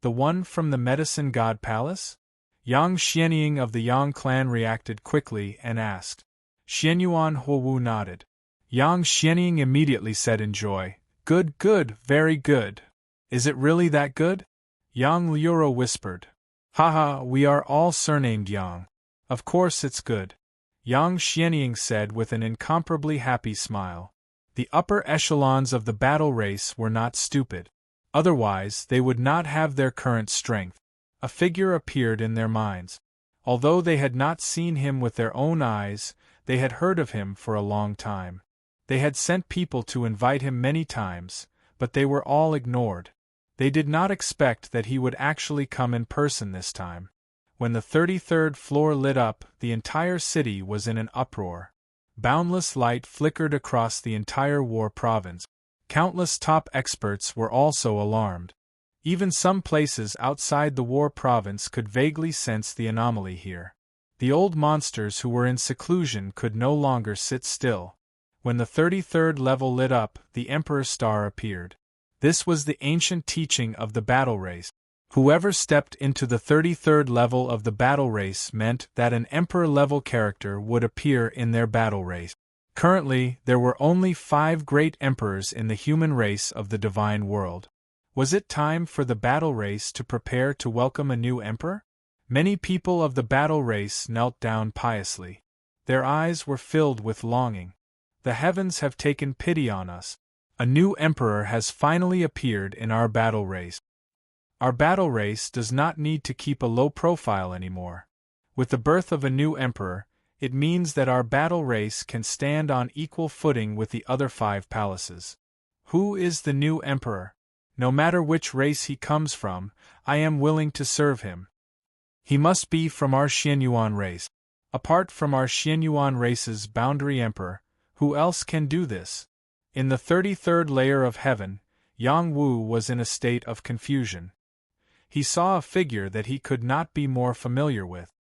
Speaker 1: "The one from the Medicine God Palace?" Yang Xianying of the Yang clan reacted quickly and asked. Xianyuan Huo Wu nodded. Yang Xianying immediately said in joy, "Good, good, very good. Is it really that good?" Yang Liuro whispered, "Haha, we are all surnamed Yang. Of course it's good." Yang Xianying said with an incomparably happy smile. The upper echelons of the battle race were not stupid. Otherwise, they would not have their current strength. A figure appeared in their minds. Although they had not seen him with their own eyes, they had heard of him for a long time. They had sent people to invite him many times, but they were all ignored. They did not expect that he would actually come in person this time. When the 33rd floor lit up, the entire city was in an uproar. Boundless light flickered across the entire War province. Countless top experts were also alarmed. Even some places outside the War province could vaguely sense the anomaly here. The old monsters who were in seclusion could no longer sit still. When the 33rd level lit up, the Emperor's star appeared. This was the ancient teaching of the battle race. Whoever stepped into the 33rd level of the battle race meant that an Emperor-level character would appear in their battle race. Currently, there were only 5 great Emperors in the human race of the divine world. Was it time for the battle race to prepare to welcome a new Emperor? Many people of the battle race knelt down piously. Their eyes were filled with longing. The heavens have taken pity on us. A new Emperor has finally appeared in our battle race. Our battle race does not need to keep a low profile anymore. With the birth of a new Emperor, it means that our battle race can stand on equal footing with the other 5 palaces. Who is the new Emperor? No matter which race he comes from, I am willing to serve him. He must be from our Xianyuan race. Apart from our Xianyuan race's boundary Emperor, who else can do this? In the 33rd layer of heaven, Yang Wu was in a state of confusion. He saw a figure that he could not be more familiar with.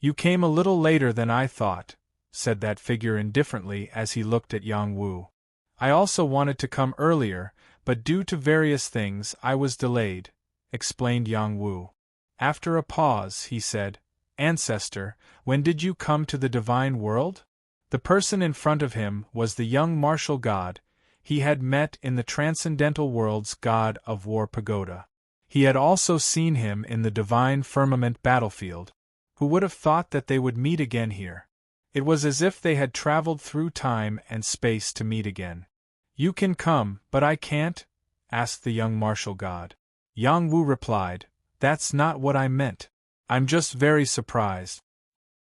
Speaker 1: "You came a little later than I thought," said that figure indifferently as he looked at Yang Wu. "I also wanted to come earlier, but due to various things I was delayed," explained Yang Wu. After a pause, he said, "Ancestor, when did you come to the divine world?" The person in front of him was the young martial god he had met in the transcendental world's god of war pagoda. He had also seen him in the divine firmament battlefield. Who would have thought that they would meet again here? It was as if they had traveled through time and space to meet again. "You can come, but I can't?" asked the young martial god. Yang Wu replied, "That's not what I meant. I'm just very surprised.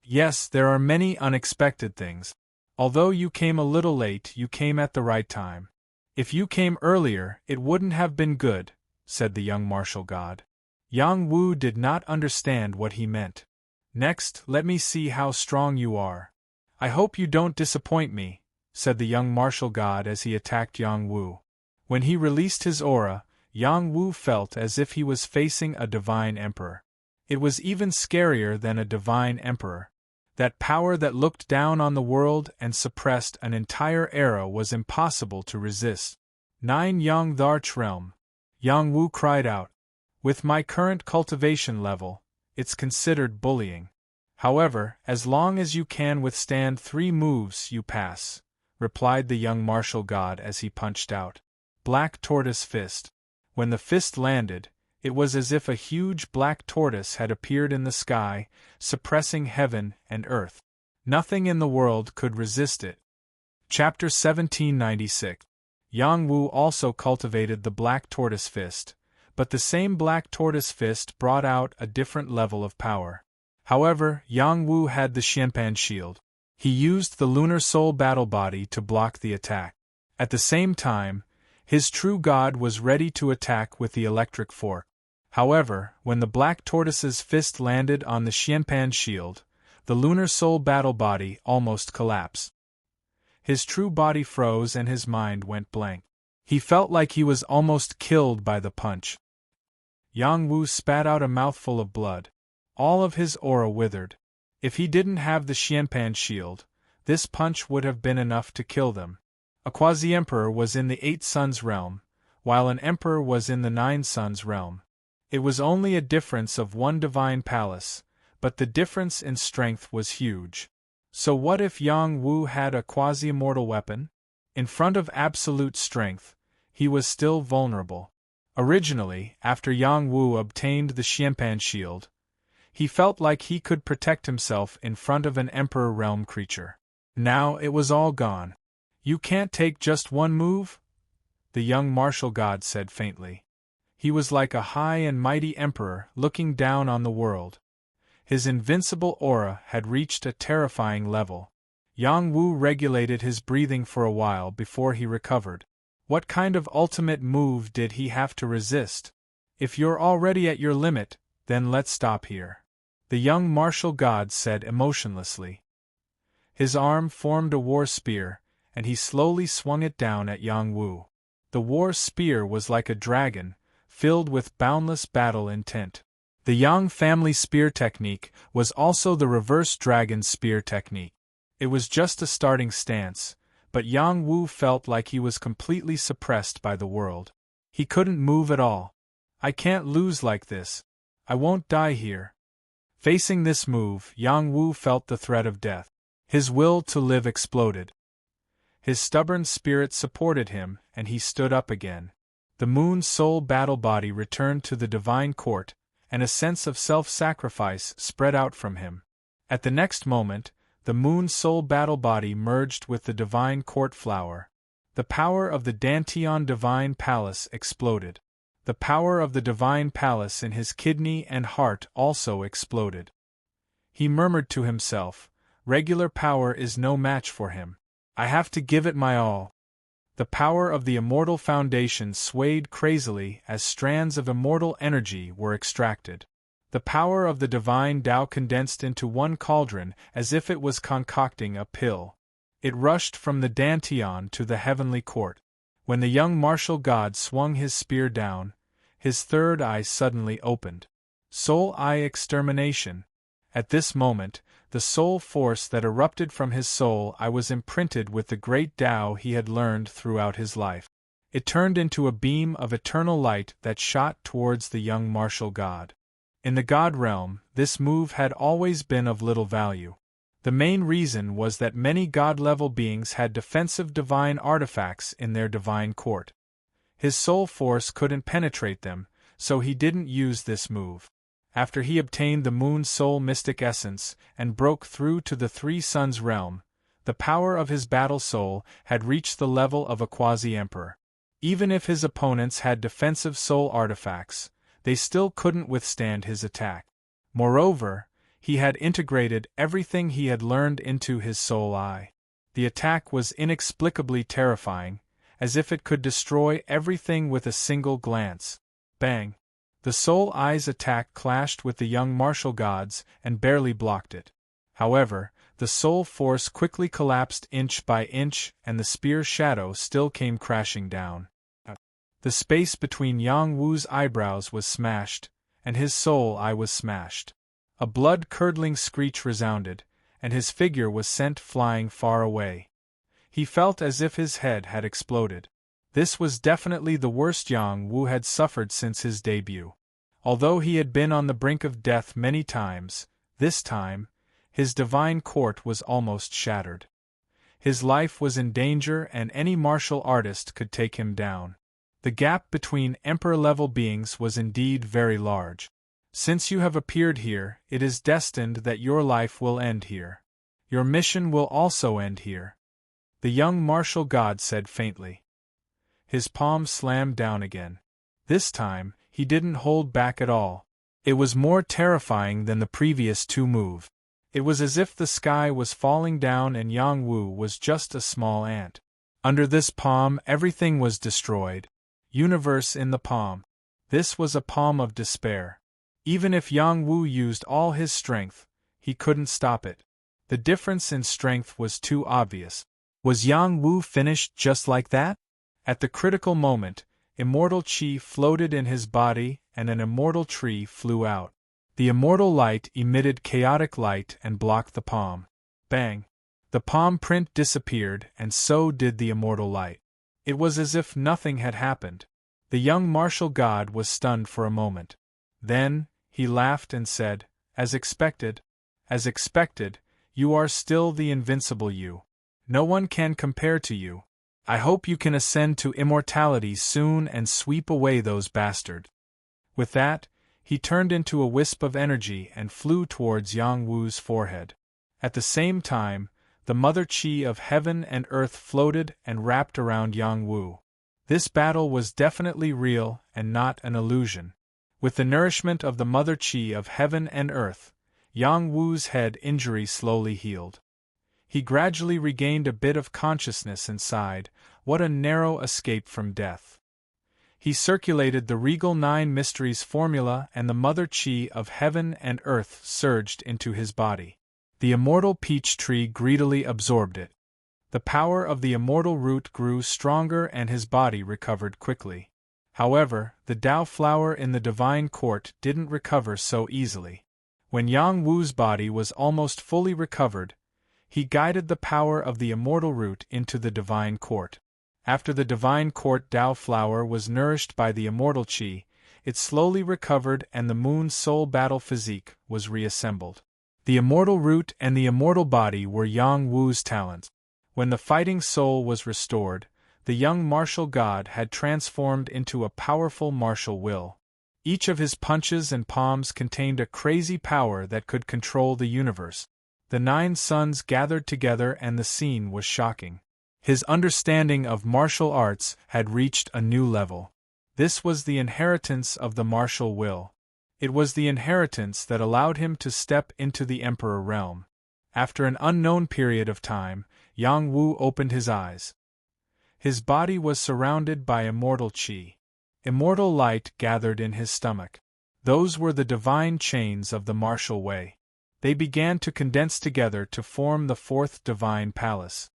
Speaker 1: Yes, there are many unexpected things. Although you came a little late, you came at the right time. If you came earlier, it wouldn't have been good," said the young martial god. Yang Wu did not understand what he meant. "Next, let me see how strong you are. I hope you don't disappoint me," said the young martial god as he attacked Yang Wu. When he released his aura, Yang Wu felt as if he was facing a divine emperor. It was even scarier than a divine emperor. That power that looked down on the world and suppressed an entire era was impossible to resist. 9 Yang the Arch Realm. Yang Wu cried out. "With my current cultivation level, it's considered bullying. However, as long as you can withstand 3 moves, you pass, replied the young martial god as he punched out. Black Tortoise Fist. When the fist landed, it was as if a huge black tortoise had appeared in the sky, suppressing heaven and earth. Nothing in the world could resist it. Chapter 1796. Yang Wu also cultivated the Black Tortoise Fist, but the same Black Tortoise Fist brought out a different level of power. However, Yang Wu had the Xianpan Shield. He used the Lunar Soul Battle Body to block the attack. At the same time, his true god was ready to attack with the Electric Fork. However, when the Black Tortoise's fist landed on the Xianpan Shield, the Lunar Soul Battle Body almost collapsed. His true body froze and his mind went blank. He felt like he was almost killed by the punch. Yang Wu spat out a mouthful of blood. All of his aura withered. If he didn't have the Xianpan Shield, this punch would have been enough to kill them. A quasi-emperor was in the 8 Suns realm, while an emperor was in the 9 Suns realm. It was only a difference of 1 divine palace, but the difference in strength was huge. So what if Yang Wu had a quasi-immortal weapon? In front of absolute strength, he was still vulnerable. Originally, after Yang Wu obtained the Xianpan Shield, he felt like he could protect himself in front of an Emperor Realm creature. Now it was all gone. You can't take just 1 move? The young martial god said faintly. He was like a high and mighty emperor looking down on the world. His invincible aura had reached a terrifying level. Yang Wu regulated his breathing for a while before he recovered. What kind of ultimate move did he have to resist? If you're already at your limit, then let's stop here, the young martial god said emotionlessly. His arm formed a war spear, and he slowly swung it down at Yang Wu. The war spear was like a dragon, filled with boundless battle intent. The Yang family spear technique was also the reverse dragon spear technique. It was just a starting stance, but Yang Wu felt like he was completely suppressed by the world. He couldn't move at all. I can't lose like this. I won't die here. Facing this move, Yang Wu felt the threat of death. His will to live exploded. His stubborn spirit supported him, and he stood up again. The Moon Soul Battle Body returned to the Divine Court, and a sense of self-sacrifice spread out from him. At the next moment, the Moon Soul Battle Body merged with the Divine Court Flower. The power of the Dantian Divine Palace exploded. The power of the Divine Palace in his kidney and heart also exploded. He murmured to himself, regular power is no match for him. I have to give it my all. The power of the immortal foundation swayed crazily as strands of immortal energy were extracted. The power of the divine Tao condensed into one cauldron as if it was concocting a pill. It rushed from the Dantian to the heavenly court. When the young martial god swung his spear down, his third eye suddenly opened. Soul Eye Extermination. At this moment, the soul force that erupted from his soul eye was imprinted with the great Tao he had learned throughout his life. It turned into a beam of eternal light that shot towards the young martial god. In the god realm, this move had always been of little value. The main reason was that many god-level beings had defensive divine artifacts in their divine court. His soul force couldn't penetrate them, so he didn't use this move. After he obtained the Moon Soul Mystic Essence and broke through to the 3 Suns realm, the power of his battle soul had reached the level of a quasi-emperor. Even if his opponents had defensive soul artifacts, they still couldn't withstand his attack. Moreover, he had integrated everything he had learned into his soul eye. The attack was inexplicably terrifying, as if it could destroy everything with a single glance. Bang! The soul eye's attack clashed with the young martial god's and barely blocked it. However, the soul force quickly collapsed inch by inch and the spear shadow still came crashing down. The space between Yang Wu's eyebrows was smashed, and his soul eye was smashed. A blood-curdling screech resounded, and his figure was sent flying far away. He felt as if his head had exploded. This was definitely the worst Yang Wu had suffered since his debut. Although he had been on the brink of death many times, this time, his divine court was almost shattered. His life was in danger and any martial artist could take him down. The gap between Emperor-level beings was indeed very large. Since you have appeared here, it is destined that your life will end here. Your mission will also end here. The young martial god said faintly. His palm slammed down again. This time, he didn't hold back at all. It was more terrifying than the previous two moves. It was as if the sky was falling down and Yang Wu was just a small ant. Under this palm everything was destroyed. Universe in the palm. This was a palm of despair. Even if Yang Wu used all his strength, he couldn't stop it. The difference in strength was too obvious. Was Yang Wu finished just like that? At the critical moment, immortal qi floated in his body and an immortal tree flew out. The immortal light emitted chaotic light and blocked the palm. Bang! The palm print disappeared and so did the immortal light. It was as if nothing had happened. The young martial god was stunned for a moment. Then, he laughed and said, as expected, you are still the invincible you. No one can compare to you. I hope you can ascend to immortality soon and sweep away those bastards. With that, he turned into a wisp of energy and flew towards Yang Wu's forehead. At the same time, the mother qi of heaven and earth floated and wrapped around Yang Wu. This battle was definitely real and not an illusion. With the nourishment of the mother qi of heaven and earth, Yang Wu's head injury slowly healed. He gradually regained a bit of consciousness and sighed, what a narrow escape from death. He circulated the Regal Nine Mysteries formula and the mother qi of heaven and earth surged into his body. The immortal peach tree greedily absorbed it. The power of the immortal root grew stronger and his body recovered quickly. However, the Tao flower in the divine court didn't recover so easily. When Yang Wu's body was almost fully recovered, he guided the power of the immortal root into the divine court. After the divine court Tao flower was nourished by the immortal qi, it slowly recovered and the moon's soul battle physique was reassembled. The immortal root and the immortal body were Yang Wu's talents. When the fighting soul was restored, the young martial god had transformed into a powerful martial will. Each of his punches and palms contained a crazy power that could control the universe. The 9 suns gathered together and the scene was shocking. His understanding of martial arts had reached a new level. This was the inheritance of the martial will. It was the inheritance that allowed him to step into the Emperor realm. After an unknown period of time, Yang Wu opened his eyes. His body was surrounded by immortal qi. Immortal light gathered in his stomach. Those were the divine chains of the martial way. They began to condense together to form the 4th divine palace.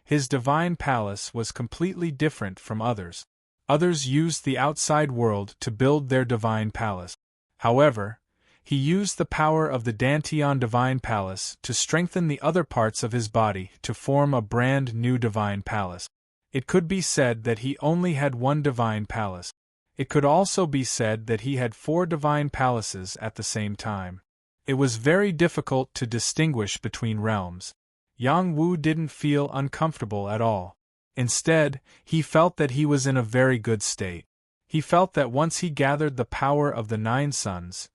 Speaker 1: His divine palace was completely different from others. Others used the outside world to build their divine palace. However, he used the power of the Dantian divine palace to strengthen the other parts of his body to form a brand new divine palace. It could be said that he only had one divine palace. It could also be said that he had 4 divine palaces at the same time. It was very difficult to distinguish between realms. Yang Wu didn't feel uncomfortable at all. Instead, he felt that he was in a very good state. He felt that once he gathered the power of the 9 suns,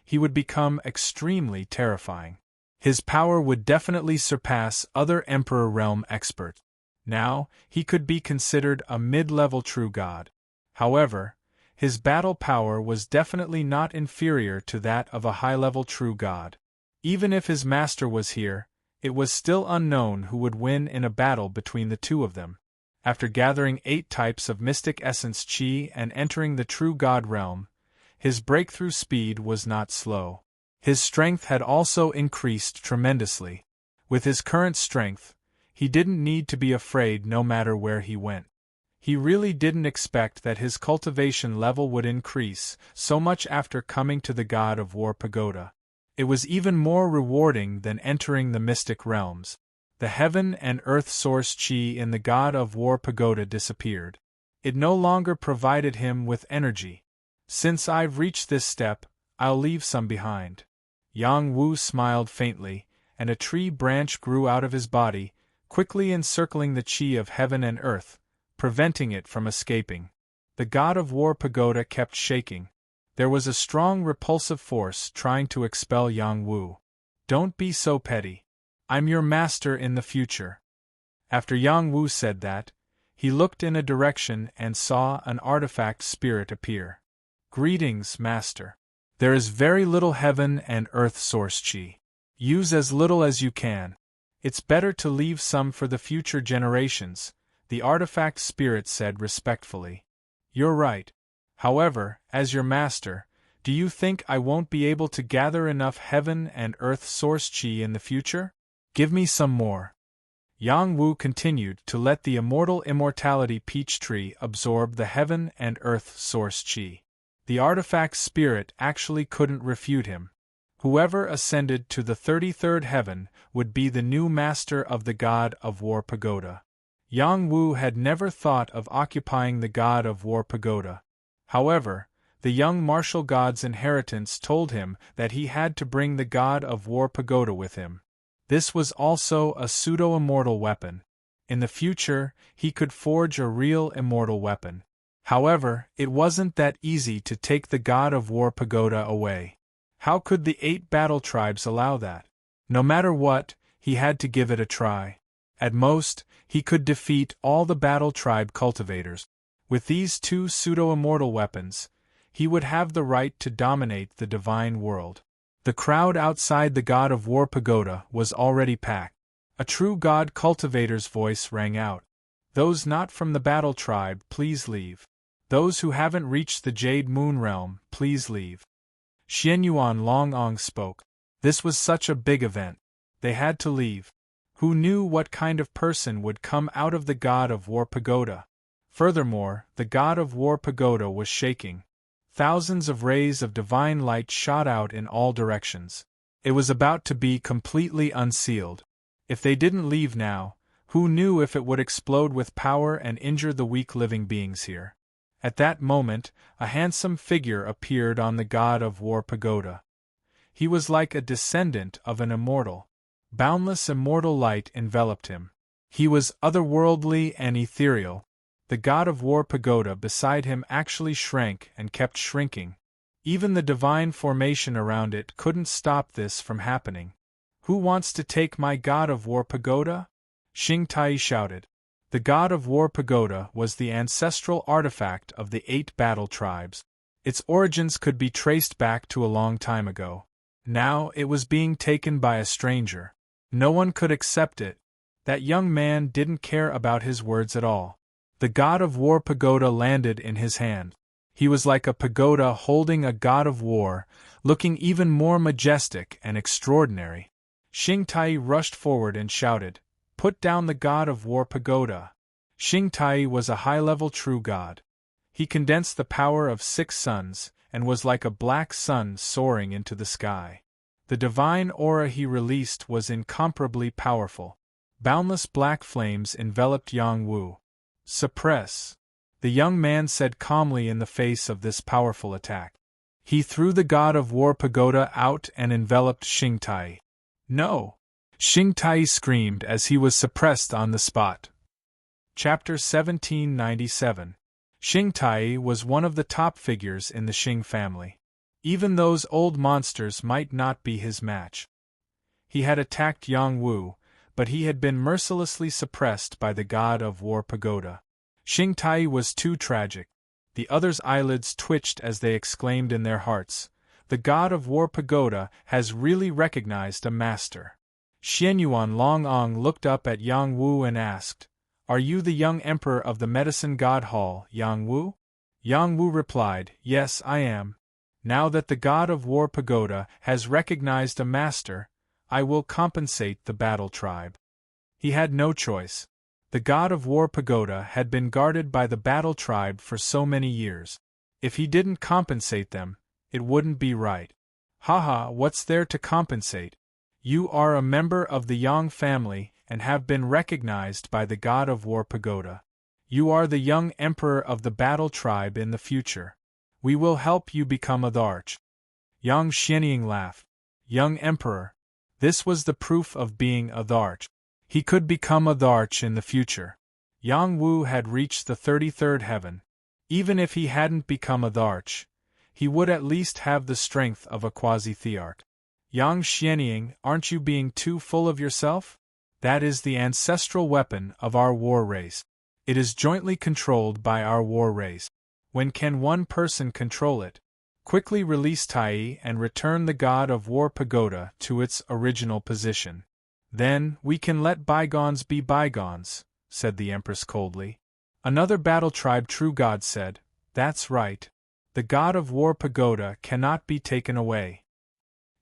Speaker 1: he would become extremely terrifying. His power would definitely surpass other Emperor Realm experts. Now, he could be considered a mid-level true god. However, his battle power was definitely not inferior to that of a high-level true god. Even if his master was here, it was still unknown who would win in a battle between the two of them. After gathering 8 types of mystic essence qi and entering the true god realm, his breakthrough speed was not slow. His strength had also increased tremendously. With his current strength, he didn't need to be afraid no matter where he went. He really didn't expect that his cultivation level would increase so much after coming to the God of War Pagoda. It was even more rewarding than entering the mystic realms. The heaven and earth source qi in the God of War Pagoda disappeared. It no longer provided him with energy. Since I've reached this step, I'll leave some behind. Yang Wu smiled faintly, and a tree branch grew out of his body, quickly encircling the chi of heaven and earth, preventing it from escaping. The god of war pagoda kept shaking. There was a strong repulsive force trying to expel Yang Wu. Don't be so petty. I'm your master in the future. After Yang Wu said that, he looked in a direction and saw an artifact spirit appear. Greetings, master. There is very little heaven and earth source chi. Use as little as you can. It's better to leave some for the future generations, the artifact spirit said respectfully. You're right. However, as your master, do you think I won't be able to gather enough heaven and earth source chi in the future? Give me some more. Yang Wu continued to let the immortality peach tree absorb the heaven and earth source chi. The artifact spirit actually couldn't refute him. Whoever ascended to the 33rd heaven would be the new master of the god of war pagoda. Yang Wu had never thought of occupying the god of war pagoda. However, the young martial god's inheritance told him that he had to bring the god of war pagoda with him. This was also a pseudo-immortal weapon. In the future, he could forge a real immortal weapon. However, it wasn't that easy to take the god of war pagoda away. How could the 8 battle tribes allow that? No matter what, he had to give it a try. At most, he could defeat all the battle tribe cultivators. With these 2 pseudo-immortal weapons, he would have the right to dominate the divine world. The crowd outside the god of war pagoda was already packed. A true god cultivator's voice rang out. Those not from the battle tribe, please leave. Those who haven't reached the Jade Moon Realm, please leave. Xianyuan Longong spoke. This was such a big event. They had to leave. Who knew what kind of person would come out of the god of war pagoda? Furthermore, the god of war pagoda was shaking. Thousands of rays of divine light shot out in all directions. It was about to be completely unsealed. If they didn't leave now, who knew if it would explode with power and injure the weak living beings here? At that moment, a handsome figure appeared on the god of war pagoda. He was like a descendant of an immortal. Boundless immortal light enveloped him. He was otherworldly and ethereal. The god of war pagoda beside him actually shrank and kept shrinking. Even the divine formation around it couldn't stop this from happening. Who wants to take my god of war pagoda? Xing Tai shouted. The god of war pagoda was the ancestral artifact of the 8 battle tribes. Its origins could be traced back to a long time ago. Now it was being taken by a stranger. No one could accept it. That young man didn't care about his words at all. The god of war pagoda landed in his hand. He was like a pagoda holding a god of war, looking even more majestic and extraordinary. Xing Tai rushed forward and shouted, "Put down the god of war pagoda." Xing Tai was a high-level true god. He condensed the power of 6 suns, and was like a black sun soaring into the sky. The divine aura he released was incomparably powerful. Boundless black flames enveloped Yang Wu. "Suppress," the young man said calmly in the face of this powerful attack. He threw the god of war pagoda out and enveloped Xing Tai. "No!" Xing Tai screamed as he was suppressed on the spot. Chapter 1797. Xing Tai was one of the top figures in the Xing family. Even those old monsters might not be his match. He had attacked Yang Wu, but he had been mercilessly suppressed by the god of war pagoda. Xing Tai was too tragic. The others' eyelids twitched as they exclaimed in their hearts, "The god of war pagoda has really recognized a master." Xianyuan Longong looked up at Yang Wu and asked, "Are you the young emperor of the medicine god hall, Yang Wu?" Yang Wu replied, "Yes, I am. Now that the god of war pagoda has recognized a master, I will compensate the battle tribe." He had no choice. The god of war pagoda had been guarded by the battle tribe for so many years. If he didn't compensate them, it wouldn't be right. Haha, what's there to compensate? You are a member of the Yang family and have been recognized by the god of war pagoda. You are the young emperor of the battle tribe in the future. We will help you become a Tharch. Yang Xianying laughed. Young Emperor. This was the proof of being a Tharch. He could become a Tharch in the future. Yang Wu had reached the 33rd heaven. Even if he hadn't become a Tharch, he would at least have the strength of a quasi-thearch. Yang Xianying, aren't you being too full of yourself? That is the ancestral weapon of our war race. It is jointly controlled by our war race. When can one person control it? Quickly release Tai and return the God of War pagoda to its original position. Then, we can let bygones be bygones, said the Empress coldly. Another battle tribe true god said, that's right. The God of War pagoda cannot be taken away.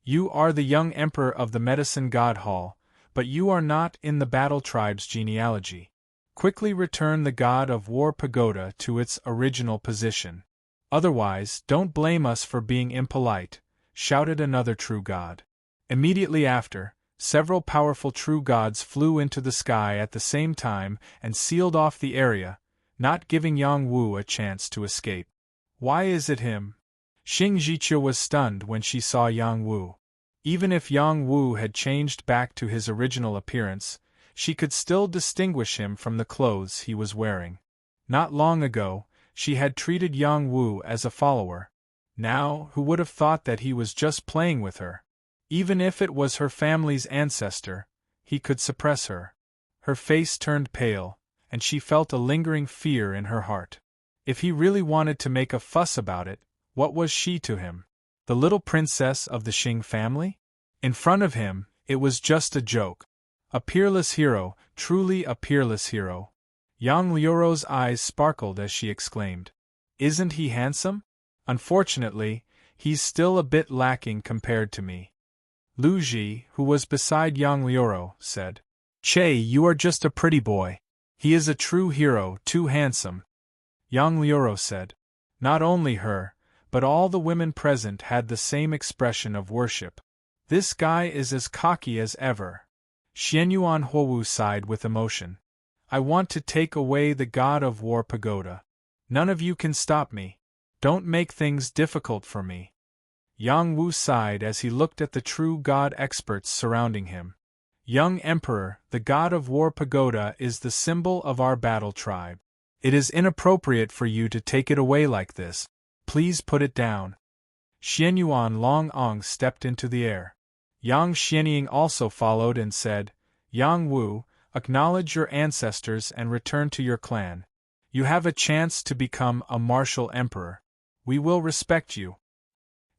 Speaker 1: You are the young Emperor of the Medicine God Hall, but you are not in the battle tribe's genealogy. Quickly return the God of War pagoda to its original position. Otherwise, don't blame us for being impolite, shouted another true god. Immediately after, several powerful true gods flew into the sky at the same time and sealed off the area, not giving Yang Wu a chance to escape. Why is it him? Xing Zhiqiu was stunned when she saw Yang Wu. Even if Yang Wu had changed back to his original appearance, she could still distinguish him from the clothes he was wearing. Not long ago, she had treated Yang Wu as a follower. Now, who would have thought that he was just playing with her? Even if it was her family's ancestor, he could suppress her. Her face turned pale, and she felt a lingering fear in her heart. If he really wanted to make a fuss about it, what was she to him? The little princess of the Xing family? In front of him, it was just a joke. A peerless hero, truly a peerless hero. Yang Liuro's eyes sparkled as she exclaimed, isn't he handsome? Unfortunately, he's still a bit lacking compared to me. Lu Ji, who was beside Yang Liuro, said, Che, you are just a pretty boy. He is a true hero, too handsome. Yang Liuro said. Not only her, but all the women present had the same expression of worship. This guy is as cocky as ever. Xianyuan Huowu sighed with emotion. I want to take away the God of War pagoda. None of you can stop me. Don't make things difficult for me. Yang Wu sighed as he looked at the true god experts surrounding him. Young Emperor, the God of War pagoda is the symbol of our battle tribe. It is inappropriate for you to take it away like this. Please put it down. Xianyuan Longong stepped into the air. Yang Xianying also followed and said, Yang Wu, acknowledge your ancestors and return to your clan. You have a chance to become a martial emperor. We will respect you.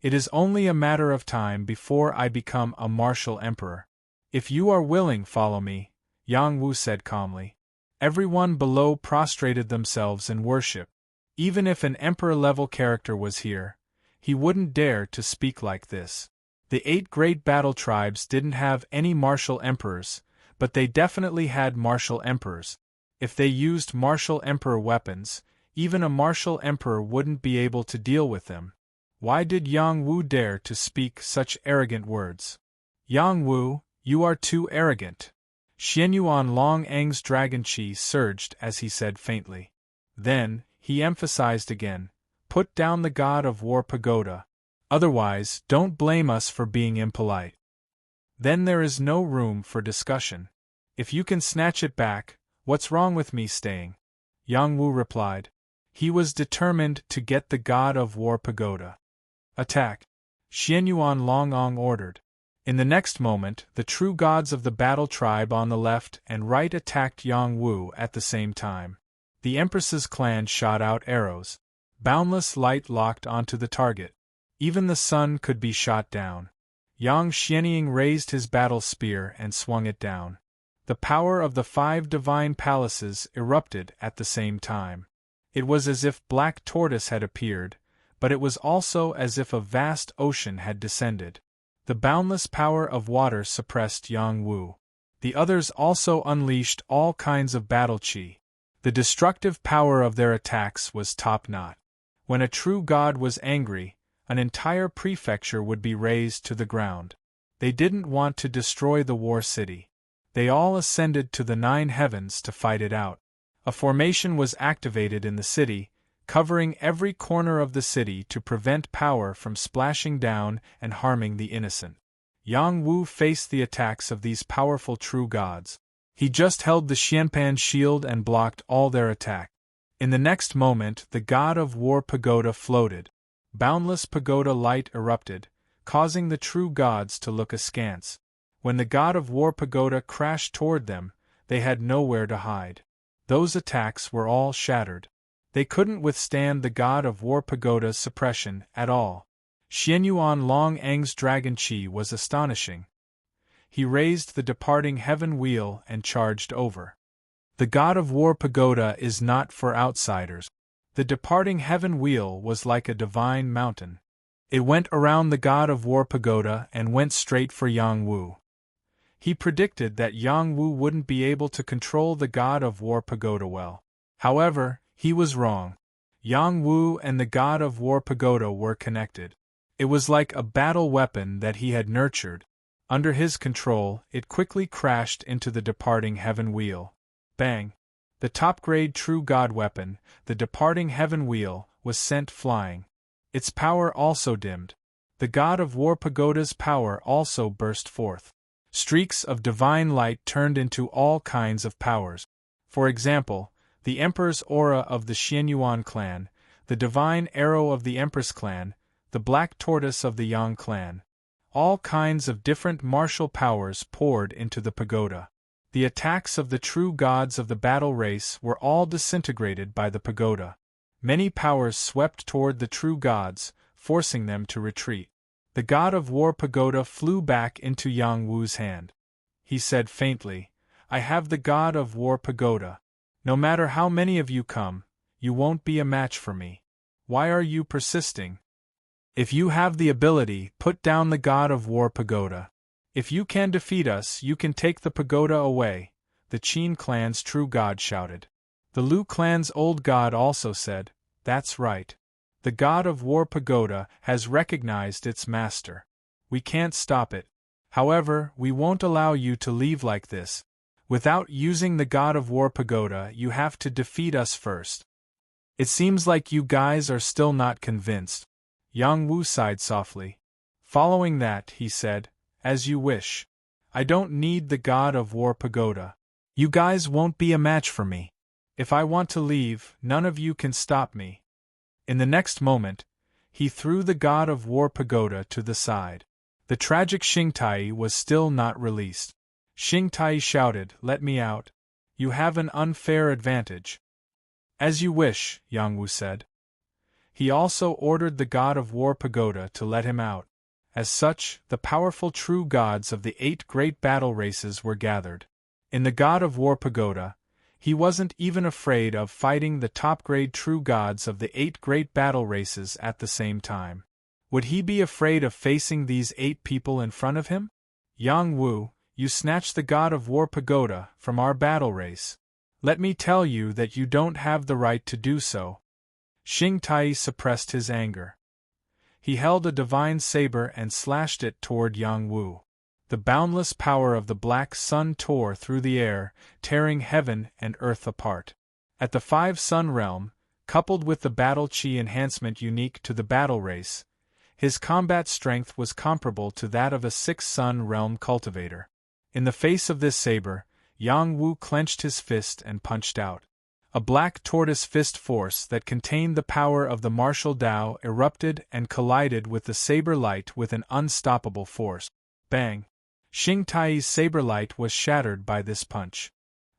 Speaker 1: It is only a matter of time before I become a martial emperor. If you are willing, follow me, Yang Wu said calmly. Everyone below prostrated themselves in worship. Even if an emperor-level character was here, he wouldn't dare to speak like this. The 8 great battle tribes didn't have any martial emperors, but they definitely had martial emperors. If they used martial emperor weapons, even a martial emperor wouldn't be able to deal with them. Why did Yang Wu dare to speak such arrogant words? Yang Wu, you are too arrogant. Xianyuan Longang's dragon chi surged as he said faintly. Then, he emphasized again, put down the God of War pagoda. Otherwise, don't blame us for being impolite. Then there is no room for discussion. If you can snatch it back, what's wrong with me staying? Yang Wu replied. He was determined to get the God of War pagoda. Attack! Xianyuan Longong ordered. In the next moment, the true gods of the battle tribe on the left and right attacked Yang Wu at the same time. The Empress's clan shot out arrows. Boundless light locked onto the target. Even the sun could be shot down. Yang Xianying raised his battle spear and swung it down. The power of the 5 divine palaces erupted at the same time. It was as if Black Tortoise had appeared, but it was also as if a vast ocean had descended. The boundless power of water suppressed Yang Wu. The others also unleashed all kinds of battle chi. The destructive power of their attacks was top-notch. When a true god was angry, an entire prefecture would be razed to the ground. They didn't want to destroy the war city. They all ascended to the 9 heavens to fight it out. A formation was activated in the city, covering every corner of the city to prevent power from splashing down and harming the innocent. Yang Wu faced the attacks of these powerful true gods. He just held the Xianpan shield and blocked all their attack. In the next moment, the god of war pagoda floated. Boundless pagoda light erupted, causing the true gods to look askance. When the god of war pagoda crashed toward them, they had nowhere to hide. Those attacks were all shattered. They couldn't withstand the god of war pagoda's suppression at all. Xianyuan Long Eng's dragon chi was astonishing. He raised the departing heaven wheel and charged over. The god of war pagoda is not for outsiders. The departing heaven wheel was like a divine mountain. It went around the god of war pagoda and went straight for Yang Wu. He predicted that Yang Wu wouldn't be able to control the god of war pagoda well. However, he was wrong. Yang Wu and the god of war pagoda were connected. It was like a battle weapon that he had nurtured. Under his control, it quickly crashed into the departing heaven wheel. Bang! The top-grade true god weapon, the departing heaven wheel, was sent flying. Its power also dimmed. The god of war pagoda's power also burst forth. Streaks of divine light turned into all kinds of powers. For example, the Emperor's aura of the Xianyuan clan, the divine arrow of the Empress clan, the black tortoise of the Yang clan. All kinds of different martial powers poured into the pagoda. The attacks of the true gods of the battle race were all disintegrated by the pagoda. Many powers swept toward the true gods, forcing them to retreat. The god of war pagoda flew back into Yang Wu's hand. He said faintly, "I have the god of war pagoda. No matter how many of you come, you won't be a match for me. Why are you persisting? If you have the ability, put down the god of war pagoda. If you can defeat us, you can take the pagoda away," the Qin clan's true god shouted. The Lu clan's old god also said, "That's right. The god of war pagoda has recognized its master. We can't stop it. However, we won't allow you to leave like this. Without using the god of war pagoda, you have to defeat us first." "It seems like you guys are still not convinced." Yang Wu sighed softly. Following that, he said, "As you wish. I don't need the god of war pagoda. You guys won't be a match for me. If I want to leave, none of you can stop me." In the next moment, he threw the god of war pagoda to the side. The tragic Xingtai was still not released. Xingtai shouted, "Let me out. You have an unfair advantage." "As you wish," Yang Wu said. He also ordered the god of war pagoda to let him out. As such, the powerful true gods of the 8 great battle races were gathered. In the god of war pagoda, he wasn't even afraid of fighting the top-grade true gods of the 8 great battle races at the same time. Would he be afraid of facing these 8 people in front of him? "Yang Wu, you snatched the god of war pagoda from our battle race. Let me tell you that you don't have the right to do so." Xingtai suppressed his anger. He held a divine saber and slashed it toward Yang Wu. The boundless power of the black sun tore through the air, tearing heaven and earth apart. At the 5 sun realm, coupled with the battle chi enhancement unique to the battle race, his combat strength was comparable to that of a 6 sun realm cultivator. In the face of this saber, Yang Wu clenched his fist and punched out. A black tortoise fist force that contained the power of the martial Tao erupted and collided with the saber light with an unstoppable force. Bang! Xingtai's saber light was shattered by this punch.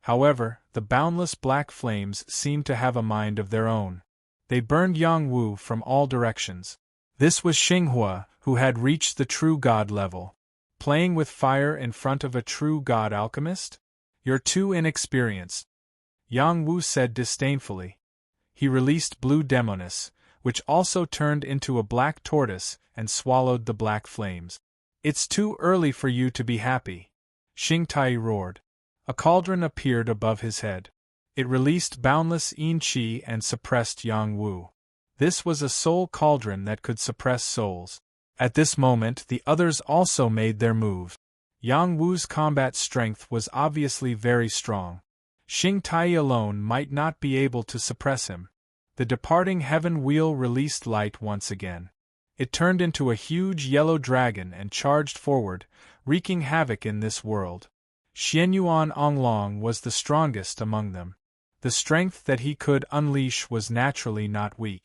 Speaker 1: However, the boundless black flames seemed to have a mind of their own. They burned Yang Wu from all directions. This was Xinghua, who had reached the true god level. Playing with fire in front of a true god alchemist? You're too inexperienced. Yang Wu said disdainfully. He released Blue Demonis, which also turned into a black tortoise and swallowed the black flames. "It's too early for you to be happy," Xingtai roared. A cauldron appeared above his head. It released boundless Yin Qi and suppressed Yang Wu. This was a soul cauldron that could suppress souls. At this moment, the others also made their move. Yang Wu's combat strength was obviously very strong. Xingtai alone might not be able to suppress him. The departing heaven wheel released light once again. It turned into a huge yellow dragon and charged forward, wreaking havoc in this world. Xianyuan Onglong was the strongest among them. The strength that he could unleash was naturally not weak.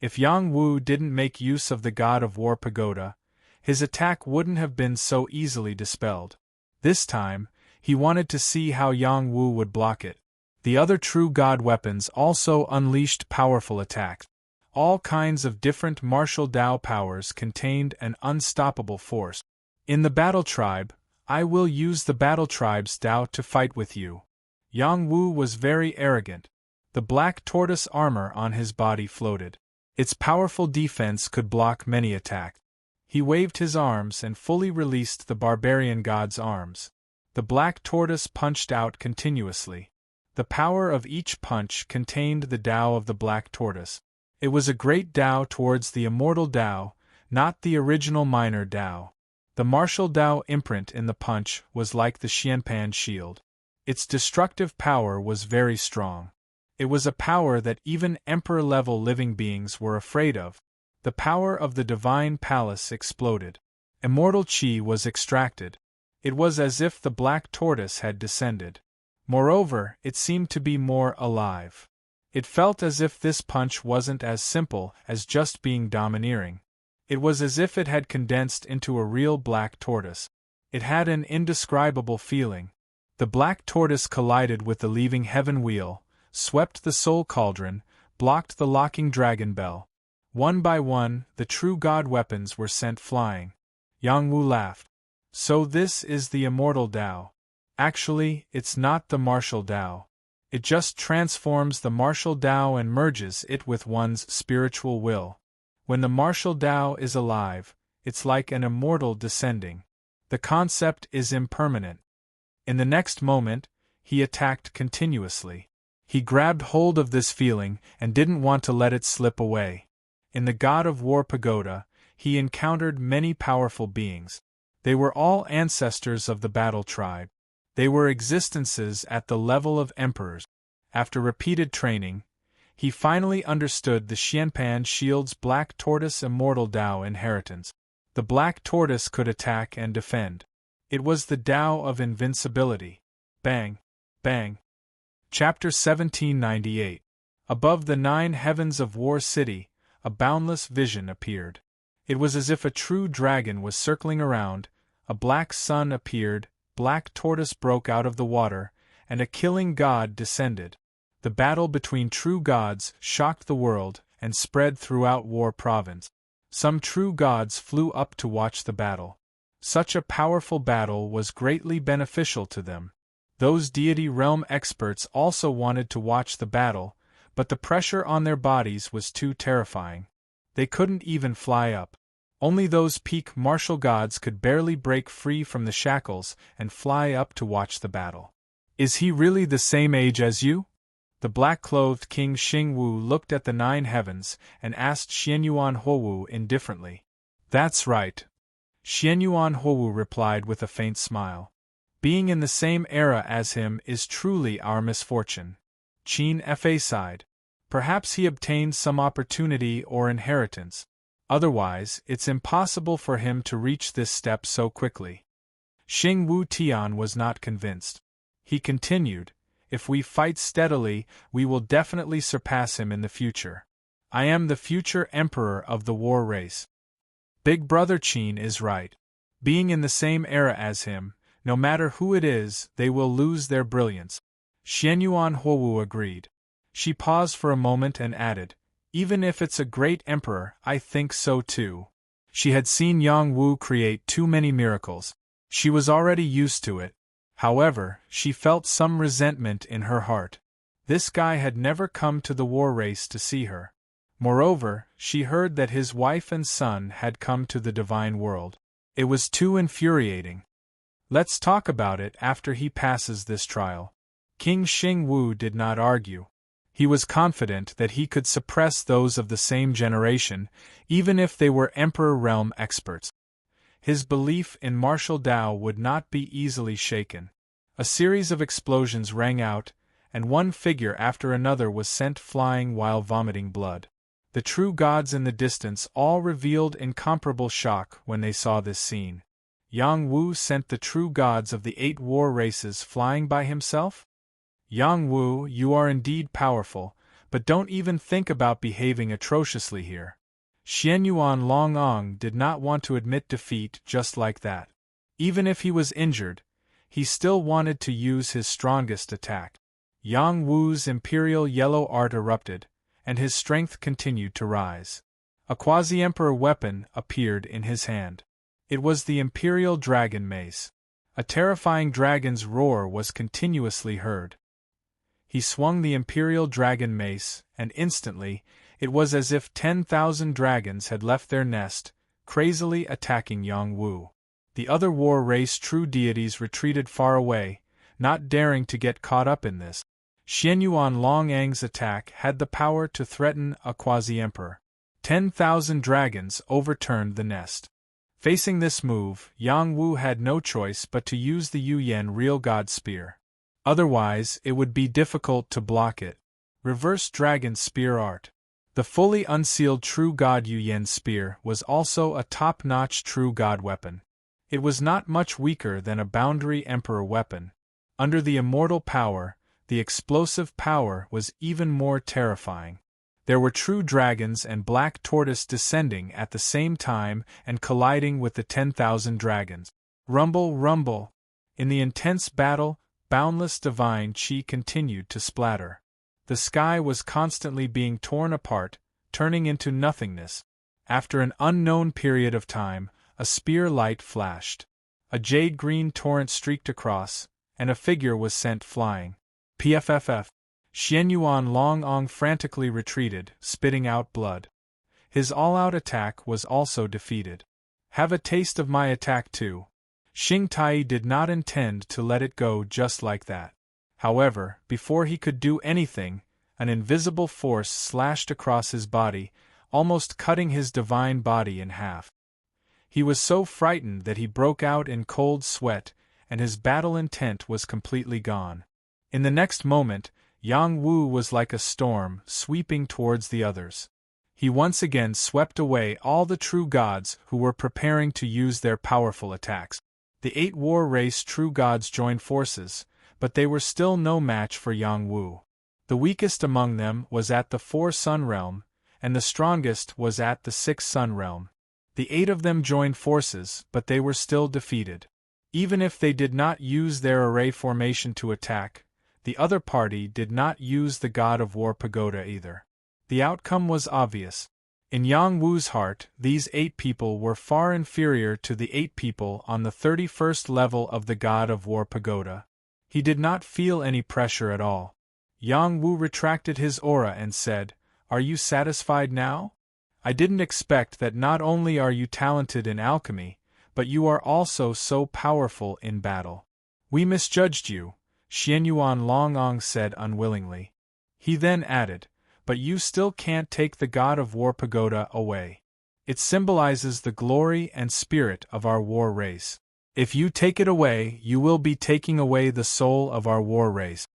Speaker 1: If Yang Wu didn't make use of the God of War pagoda, his attack wouldn't have been so easily dispelled. This time, he wanted to see how Yang Wu would block it. The other true god weapons also unleashed powerful attacks. All kinds of different martial Dao powers contained an unstoppable force. In the battle tribe, I will use the battle tribe's Dao to fight with you. Yang Wu was very arrogant. The black tortoise armor on his body floated. Its powerful defense could block many attacks. He waved his arms and fully released the barbarian god's arms. The black tortoise punched out continuously. The power of each punch contained the Dao of the black tortoise. It was a great Dao towards the immortal Dao, not the original minor Dao. The martial Dao imprint in the punch was like the Xianpan shield. Its destructive power was very strong. It was a power that even emperor-level living beings were afraid of. The power of the divine palace exploded. Immortal Qi was extracted. It was as if the black tortoise had descended. Moreover, it seemed to be more alive. It felt as if this punch wasn't as simple as just being domineering. It was as if it had condensed into a real black tortoise. It had an indescribable feeling. The black tortoise collided with the leaving heaven wheel, swept the soul cauldron, blocked the locking dragon bell. One by one, the true god weapons were sent flying. Yang Wu laughed. So this is the immortal Dao. Actually, it's not the martial Dao. It just transforms the martial Dao and merges it with one's spiritual will. When the martial Dao is alive, it's like an immortal descending. The concept is impermanent. In the next moment, he attacked continuously. He grabbed hold of this feeling and didn't want to let it slip away. In the God of War pagoda, he encountered many powerful beings. They were all ancestors of the battle tribe. They were existences at the level of emperors. After repeated training, he finally understood the Xianpan shield's black tortoise immortal Dao inheritance. The black tortoise could attack and defend. It was the Dao of invincibility. Bang! Bang! Chapter 1798. Above the 9 heavens of War City, a boundless vision appeared. It was as if a true dragon was circling around, a black sun appeared, black tortoise broke out of the water, and a killing god descended. The battle between true gods shocked the world and spread throughout War Province. Some true gods flew up to watch the battle. Such a powerful battle was greatly beneficial to them. Those deity realm experts also wanted to watch the battle, but the pressure on their bodies was too terrifying. They couldn't even fly up. Only those peak martial gods could barely break free from the shackles and fly up to watch the battle. Is he really the same age as you? The black-clothed King Xingwu looked at the 9 heavens and asked Xianyuan Houwu indifferently. That's right. Xianyuan Houwu replied with a faint smile. Being in the same era as him is truly our misfortune. Qin Fa sighed. Perhaps he obtained some opportunity or inheritance. Otherwise, it's impossible for him to reach this step so quickly. Xingwu Tian was not convinced. He continued, if we fight steadily, we will definitely surpass him in the future. I am the future emperor of the war race. Big Brother Qin is right. Being in the same era as him, no matter who it is, they will lose their brilliance. Xianyuan Houwu agreed. She paused for a moment and added, even if it's a great emperor, I think so too. She had seen Yang Wu create too many miracles. She was already used to it. However, she felt some resentment in her heart. This guy had never come to the war race to see her. Moreover, she heard that his wife and son had come to the divine world. It was too infuriating. Let's talk about it after he passes this trial. King Xingwu did not argue. He was confident that he could suppress those of the same generation, even if they were Emperor Realm experts. His belief in martial Dao would not be easily shaken. A series of explosions rang out, and one figure after another was sent flying while vomiting blood. The true gods in the distance all revealed incomparable shock when they saw this scene. Yang Wu sent the true gods of the 8 war races flying by himself? Yang Wu, you are indeed powerful, but don't even think about behaving atrociously here. Xianyuan Longong did not want to admit defeat just like that. Even if he was injured, he still wanted to use his strongest attack. Yang Wu's imperial yellow art erupted, and his strength continued to rise. A quasi-emperor weapon appeared in his hand. It was the imperial dragon mace. A terrifying dragon's roar was continuously heard. He swung the imperial dragon mace, and instantly, it was as if 10,000 dragons had left their nest, crazily attacking Yang Wu. The other war race true deities retreated far away, not daring to get caught up in this. Xianyuan Longang's attack had the power to threaten a quasi-emperor. 10,000 dragons overturned the nest. Facing this move, Yang Wu had no choice but to use the Yuyan Real God Spear. Otherwise, it would be difficult to block it. Reverse Dragon Spear Art. The fully unsealed True God Yuyan Spear was also a top-notch True God weapon. It was not much weaker than a Boundary Emperor weapon. Under the immortal power, the explosive power was even more terrifying. There were true dragons and black tortoise descending at the same time and colliding with the 10,000 dragons. Rumble, rumble. In the intense battle, boundless divine chi continued to splatter. The sky was constantly being torn apart, turning into nothingness. After an unknown period of time, a spear light flashed. A jade-green torrent streaked across, and a figure was sent flying. PFFF. Xianyuan Longong frantically retreated, spitting out blood. His all-out attack was also defeated. Have a taste of my attack too. Xing Tai did not intend to let it go just like that. However, before he could do anything, an invisible force slashed across his body, almost cutting his divine body in half. He was so frightened that he broke out in cold sweat, and his battle intent was completely gone. In the next moment, Yang Wu was like a storm, sweeping towards the others. He once again swept away all the true gods who were preparing to use their powerful attacks. The 8 war race true gods joined forces, but they were still no match for Yang Wu. The weakest among them was at the 4 Sun Realm, and the strongest was at the 6 Sun Realm. The 8 of them joined forces, but they were still defeated. Even if they did not use their array formation to attack, the other party did not use the God of War pagoda either. The outcome was obvious. In Yang Wu's heart, these 8 people were far inferior to the 8 people on the 31st level of the God of War pagoda. He did not feel any pressure at all. Yang Wu retracted his aura and said, "Are you satisfied now? I didn't expect that not only are you talented in alchemy, but you are also so powerful in battle. We misjudged you," Xianyuan Longong said unwillingly. He then added, "But you still can't take the God of War pagoda away. It symbolizes the glory and spirit of our war race. If you take it away, you will be taking away the soul of our war race."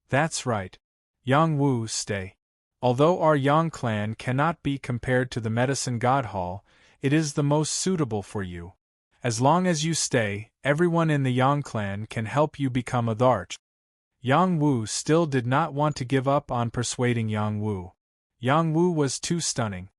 Speaker 1: "That's right. Yang Wu, stay. Although our Yang clan cannot be compared to the Medicine God Hall, it is the most suitable for you. As long as you stay, everyone in the Yang clan can help you become a Dharch." Yang Wu still did not want to give up on persuading Yang Wu. Yang Wu was too stunning.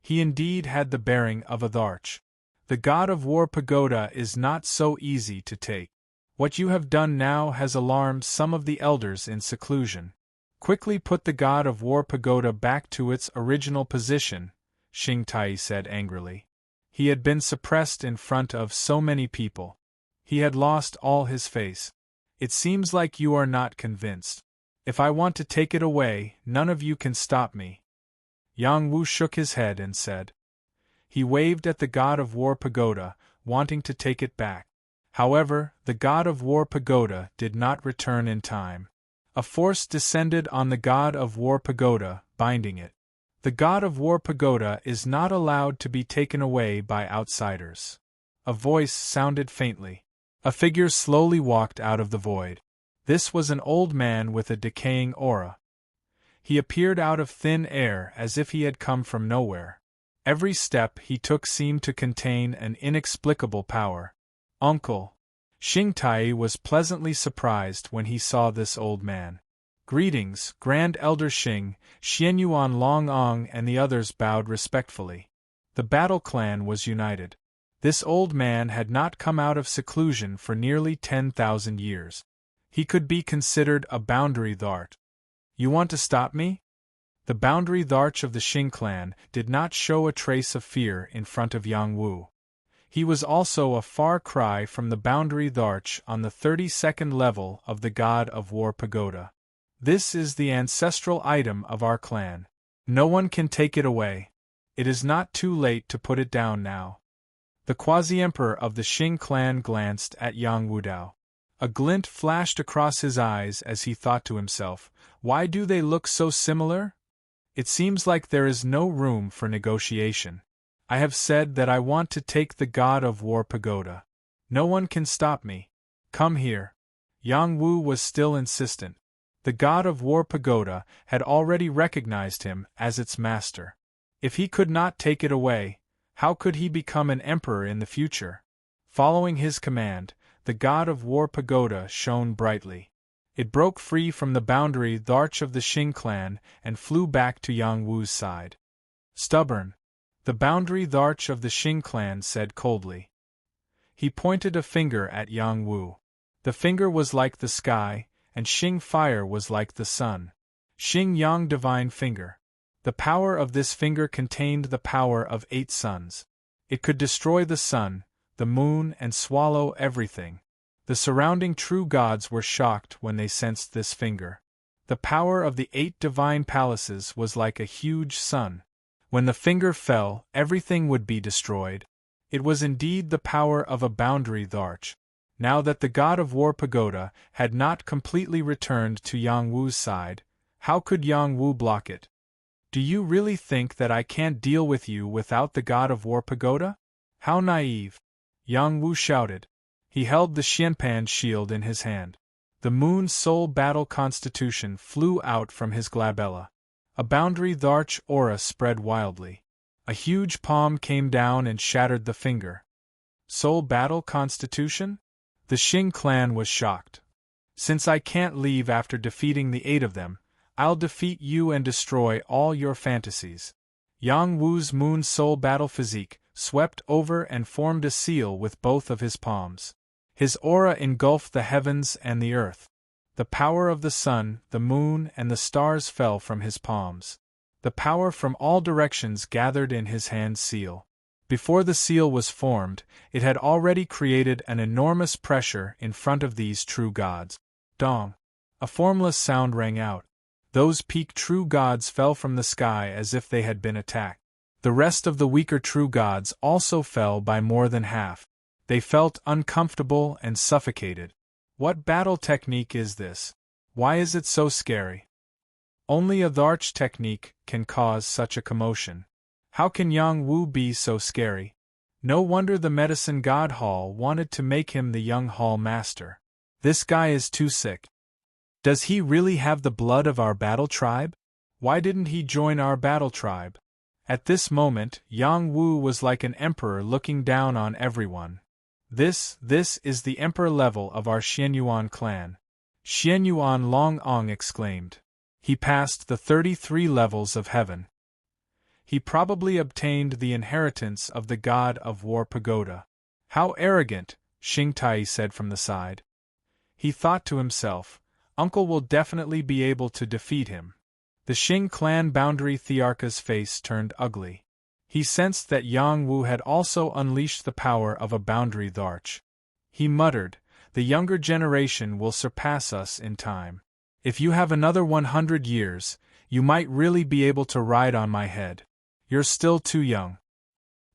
Speaker 1: He indeed had the bearing of a Dharch. The God of War pagoda is not so easy to take. What you have done now has alarmed some of the elders in seclusion. Quickly put the God of War pagoda back to its original position, Xing Tai said angrily. He had been suppressed in front of so many people. He had lost all his face. "It seems like you are not convinced. If I want to take it away, none of you can stop me." Yang Wu shook his head and said. He waved at the God of War pagoda, wanting to take it back. However, the God of War pagoda did not return in time. A force descended on the God of War pagoda, binding it. The God of War pagoda is not allowed to be taken away by outsiders. A voice sounded faintly. A figure slowly walked out of the void. This was an old man with a decaying aura. He appeared out of thin air as if he had come from nowhere. Every step he took seemed to contain an inexplicable power. "Uncle." Xingtai was pleasantly surprised when he saw this old man. "Greetings, Grand Elder Xing." Xianyuan Longong and the others bowed respectfully. The battle clan was united. This old man had not come out of seclusion for nearly 10,000 years. He could be considered a boundary thart. "You want to stop me?" The boundary tharch of the Xing clan did not show a trace of fear in front of Yang Wu. He was also a far cry from the boundary tharch on the 32nd level of the God of War pagoda. "This is the ancestral item of our clan. No one can take it away. It is not too late to put it down now." The quasi-emperor of the Xing clan glanced at Yang Wudao. A glint flashed across his eyes as he thought to himself, "Why do they look so similar? It seems like there is no room for negotiation. I have said that I want to take the God of War pagoda. No one can stop me. Come here." Yang Wu was still insistent. The God of War pagoda had already recognized him as its master. If he could not take it away, how could he become an emperor in the future? Following his command, the God of War pagoda shone brightly. It broke free from the boundary tharch of the Xing clan and flew back to Yang Wu's side. "Stubborn," the boundary tharch of the Xing clan said coldly. He pointed a finger at Yang Wu. The finger was like the sky, and Xing fire was like the sun. Xing Yang divine finger. The power of this finger contained the power of 8 suns. It could destroy the sun, the moon, and swallow everything. The surrounding true gods were shocked when they sensed this finger. The power of the 8 divine palaces was like a huge sun. When the finger fell, everything would be destroyed. It was indeed the power of a boundary tharch. Now that the God of War pagoda had not completely returned to Yang Wu's side, how could Yang Wu block it? "Do you really think that I can't deal with you without the God of War pagoda? How naive!" Yang Wu shouted. He held the Xianpan shield in his hand. The Moon Soul Battle Constitution flew out from his glabella. A boundary tharch aura spread wildly. A huge palm came down and shattered the finger. Soul Battle Constitution? The Xing clan was shocked. "Since I can't leave after defeating the 8 of them, I'll defeat you and destroy all your fantasies." Yang Wu's Moon Soul Battle physique swept over and formed a seal with both of his palms. His aura engulfed the heavens and the earth. The power of the sun, the moon, and the stars fell from his palms. The power from all directions gathered in his hand seal. Before the seal was formed, it had already created an enormous pressure in front of these true gods. Dong! A formless sound rang out. Those peak true gods fell from the sky as if they had been attacked. The rest of the weaker true gods also fell by more than half. They felt uncomfortable and suffocated. What battle technique is this? Why is it so scary? Only a tharch technique can cause such a commotion. How can Yang Wu be so scary? No wonder the medicine god Hall wanted to make him the young Hall master. This guy is too sick. Does he really have the blood of our battle tribe? Why didn't he join our battle tribe? At this moment, Yang Wu was like an emperor looking down on everyone. This is the emperor level of our Xianyuan clan. Xianyuan Longong exclaimed. He passed the 33 levels of heaven. He probably obtained the inheritance of the God of War pagoda. How arrogant, Xingtai said from the side. He thought to himself, Uncle will definitely be able to defeat him. The Xing clan boundary Thearka's face turned ugly. He sensed that Yang Wu had also unleashed the power of a boundary tharch. He muttered, the younger generation will surpass us in time. If you have another 100 years, you might really be able to ride on my head. You're still too young.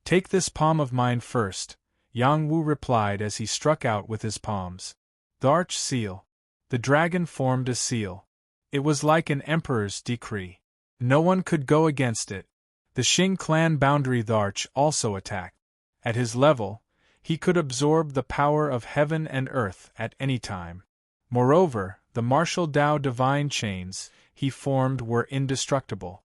Speaker 1: Take this palm of mine first, Yang Wu replied as he struck out with his palms. Tharch seal. The dragon formed a seal. It was like an emperor's decree. No one could go against it. The Xing clan boundary tharch also attacked. At his level, he could absorb the power of heaven and earth at any time. Moreover, the martial Tao divine chains he formed were indestructible.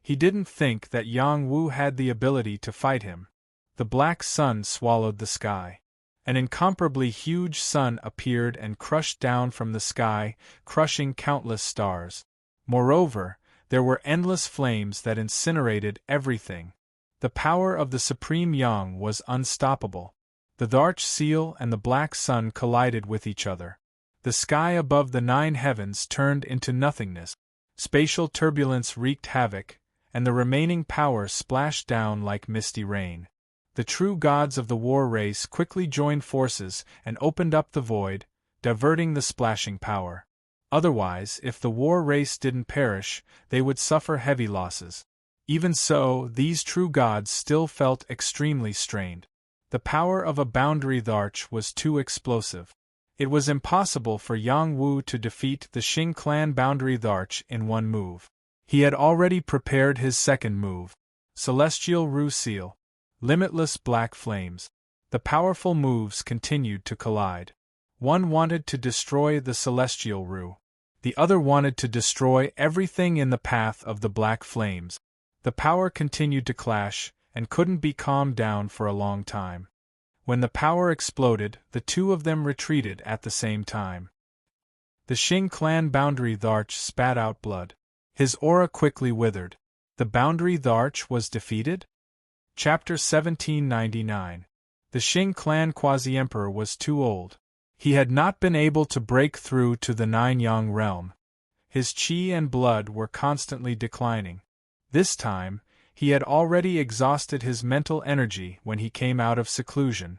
Speaker 1: He didn't think that Yang Wu had the ability to fight him. The black sun swallowed the sky. An incomparably huge sun appeared and crushed down from the sky, crushing countless stars. Moreover, there were endless flames that incinerated everything. The power of the Supreme Yang was unstoppable. The Dharch seal and the black sun collided with each other. The sky above the 9 heavens turned into nothingness. Spatial turbulence wreaked havoc, and the remaining power splashed down like misty rain. The true gods of the war race quickly joined forces and opened up the void, diverting the splashing power. Otherwise, if the war race didn't perish, they would suffer heavy losses. Even so, these true gods still felt extremely strained. The power of a boundary Dharch was too explosive. It was impossible for Yang Wu to defeat the Xing clan boundary Dharch in one move. He had already prepared his second move. Celestial Ru Seal. Limitless black flames. The powerful moves continued to collide. One wanted to destroy the Celestial Ru. The other wanted to destroy everything in the path of the black flames. The power continued to clash, and couldn't be calmed down for a long time. When the power exploded, the two of them retreated at the same time. The Xing clan boundary Dharch spat out blood. His aura quickly withered. The boundary Dharch was defeated? Chapter 1799. The Xing clan quasi-emperor was too old. He had not been able to break through to the 9 Yang realm. His qi and blood were constantly declining. This time, he had already exhausted his mental energy when he came out of seclusion.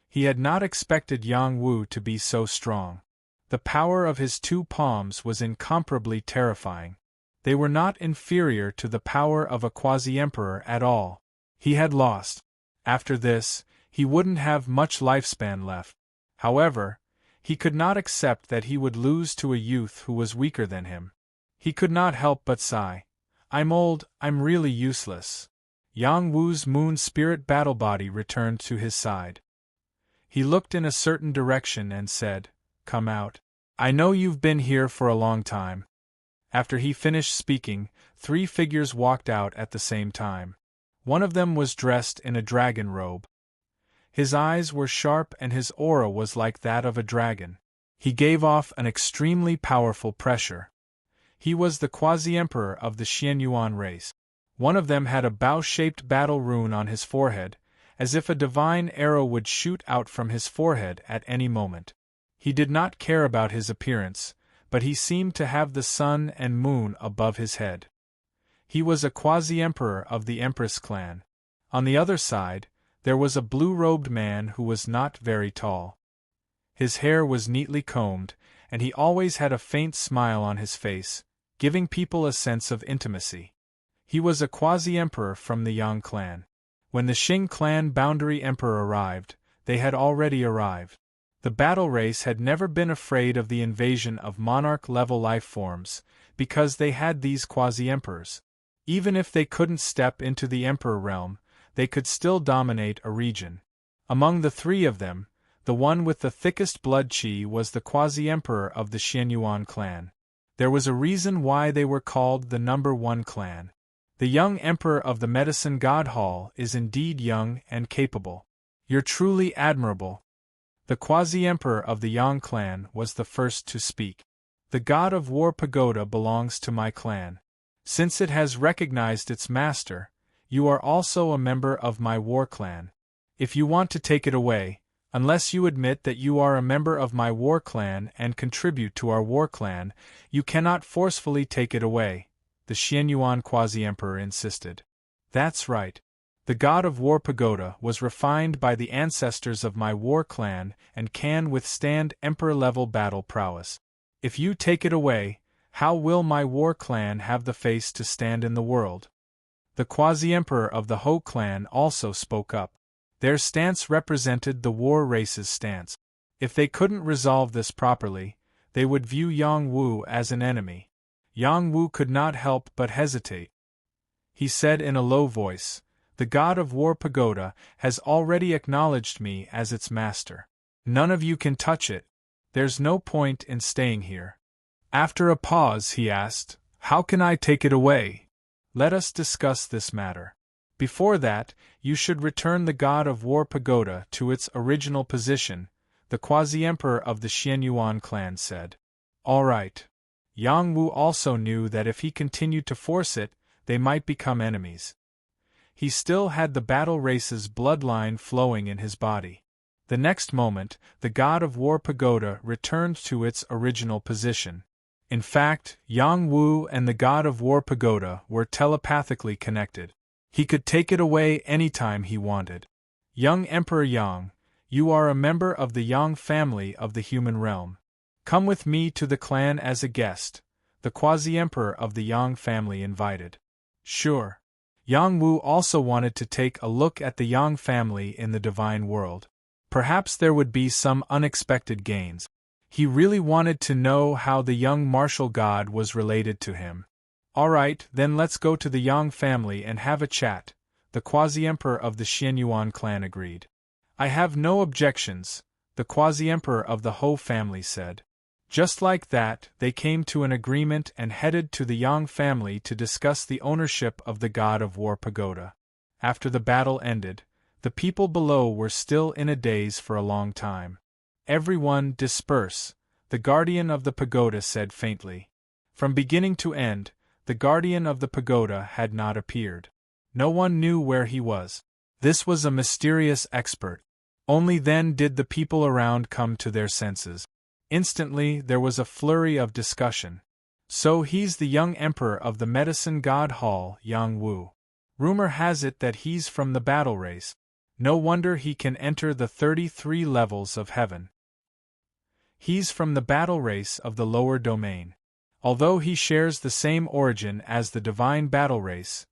Speaker 1: He had not expected Yang Wu to be so strong. The power of his 2 palms was incomparably terrifying. They were not inferior to the power of a quasi-emperor at all. He had lost. After this, he wouldn't have much lifespan left. However, he could not accept that he would lose to a youth who was weaker than him. He could not help but sigh. I'm old, I'm really useless. Yang Wu's moon spirit battle body returned to his side. He looked in a certain direction and said, "Come out. I know you've been here for a long time." After he finished speaking, 3 figures walked out at the same time. One of them was dressed in a dragon robe. His eyes were sharp and his aura was like that of a dragon. He gave off an extremely powerful pressure. He was the quasi-emperor of the Xianyuan race. One of them had a bow-shaped battle rune on his forehead, as if a divine arrow would shoot out from his forehead at any moment. He did not care about his appearance, but he seemed to have the sun and moon above his head. He was a quasi-emperor of the Empress clan. On the other side, there was a blue-robed man who was not very tall. His hair was neatly combed, and he always had a faint smile on his face, giving people a sense of intimacy. He was a quasi-emperor from the Yang clan. When the Xing clan boundary emperor arrived, they had already arrived. The battle race had never been afraid of the invasion of monarch-level life forms, because they had these quasi-emperors. Even if they couldn't step into the emperor realm, they could still dominate a region. Among the 3 of them, the one with the thickest blood qi was the quasi-emperor of the Xianyuan clan. There was a reason why they were called the number 1 clan. The young emperor of the Medicine God Hall is indeed young and capable. You're truly admirable. The quasi-emperor of the Yang clan was the first to speak. The god of war pagoda belongs to my clan. Since it has recognized its master, you are also a member of my war clan. If you want to take it away, unless you admit that you are a member of my war clan and contribute to our war clan, you cannot forcefully take it away, the Xianyuan quasi-emperor insisted. That's right. The god of war pagoda was refined by the ancestors of my war clan and can withstand emperor-level battle prowess. If you take it away, how will my war clan have the face to stand in the world? The quasi-emperor of the Ho clan also spoke up. Their stance represented the war race's stance. If they couldn't resolve this properly, they would view Yang Wu as an enemy. Yang Wu could not help but hesitate. He said in a low voice, "The god of war pagoda has already acknowledged me as its master. None of you can touch it. There's no point in staying here." After a pause, he asked, "How can I take it away? Let us discuss this matter. Before that, you should return the God of War pagoda to its original position," the quasi-emperor of the Xianyuan clan said. All right. Yang Wu also knew that if he continued to force it, they might become enemies. He still had the battle race's bloodline flowing in his body. The next moment, the God of War pagoda returned to its original position. In fact, Yang Wu and the God of War pagoda were telepathically connected. He could take it away anytime he wanted. "Young Emperor Yang, you are a member of the Yang family of the human realm. Come with me to the clan as a guest," the quasi-emperor of the Yang family invited. Sure. Yang Wu also wanted to take a look at the Yang family in the divine world. Perhaps there would be some unexpected gains. He really wanted to know how the young martial god was related to him. "All right, then let's go to the Yang family and have a chat," the quasi-emperor of the Xianyuan clan agreed. "I have no objections," the quasi-emperor of the Ho family said. Just like that, they came to an agreement and headed to the Yang family to discuss the ownership of the God of War pagoda. After the battle ended, the people below were still in a daze for a long time. "Everyone disperse," the guardian of the pagoda said faintly. From beginning to end, the guardian of the pagoda had not appeared. No one knew where he was. This was a mysterious expert. Only then did the people around come to their senses. Instantly, there was a flurry of discussion. "So he's the young emperor of the medicine god hall, Yang Wu. Rumor has it that he's from the battle race. No wonder he can enter the 33 levels of heaven. He's from the battle race of the lower domain. Although he shares the same origin as the divine battle race,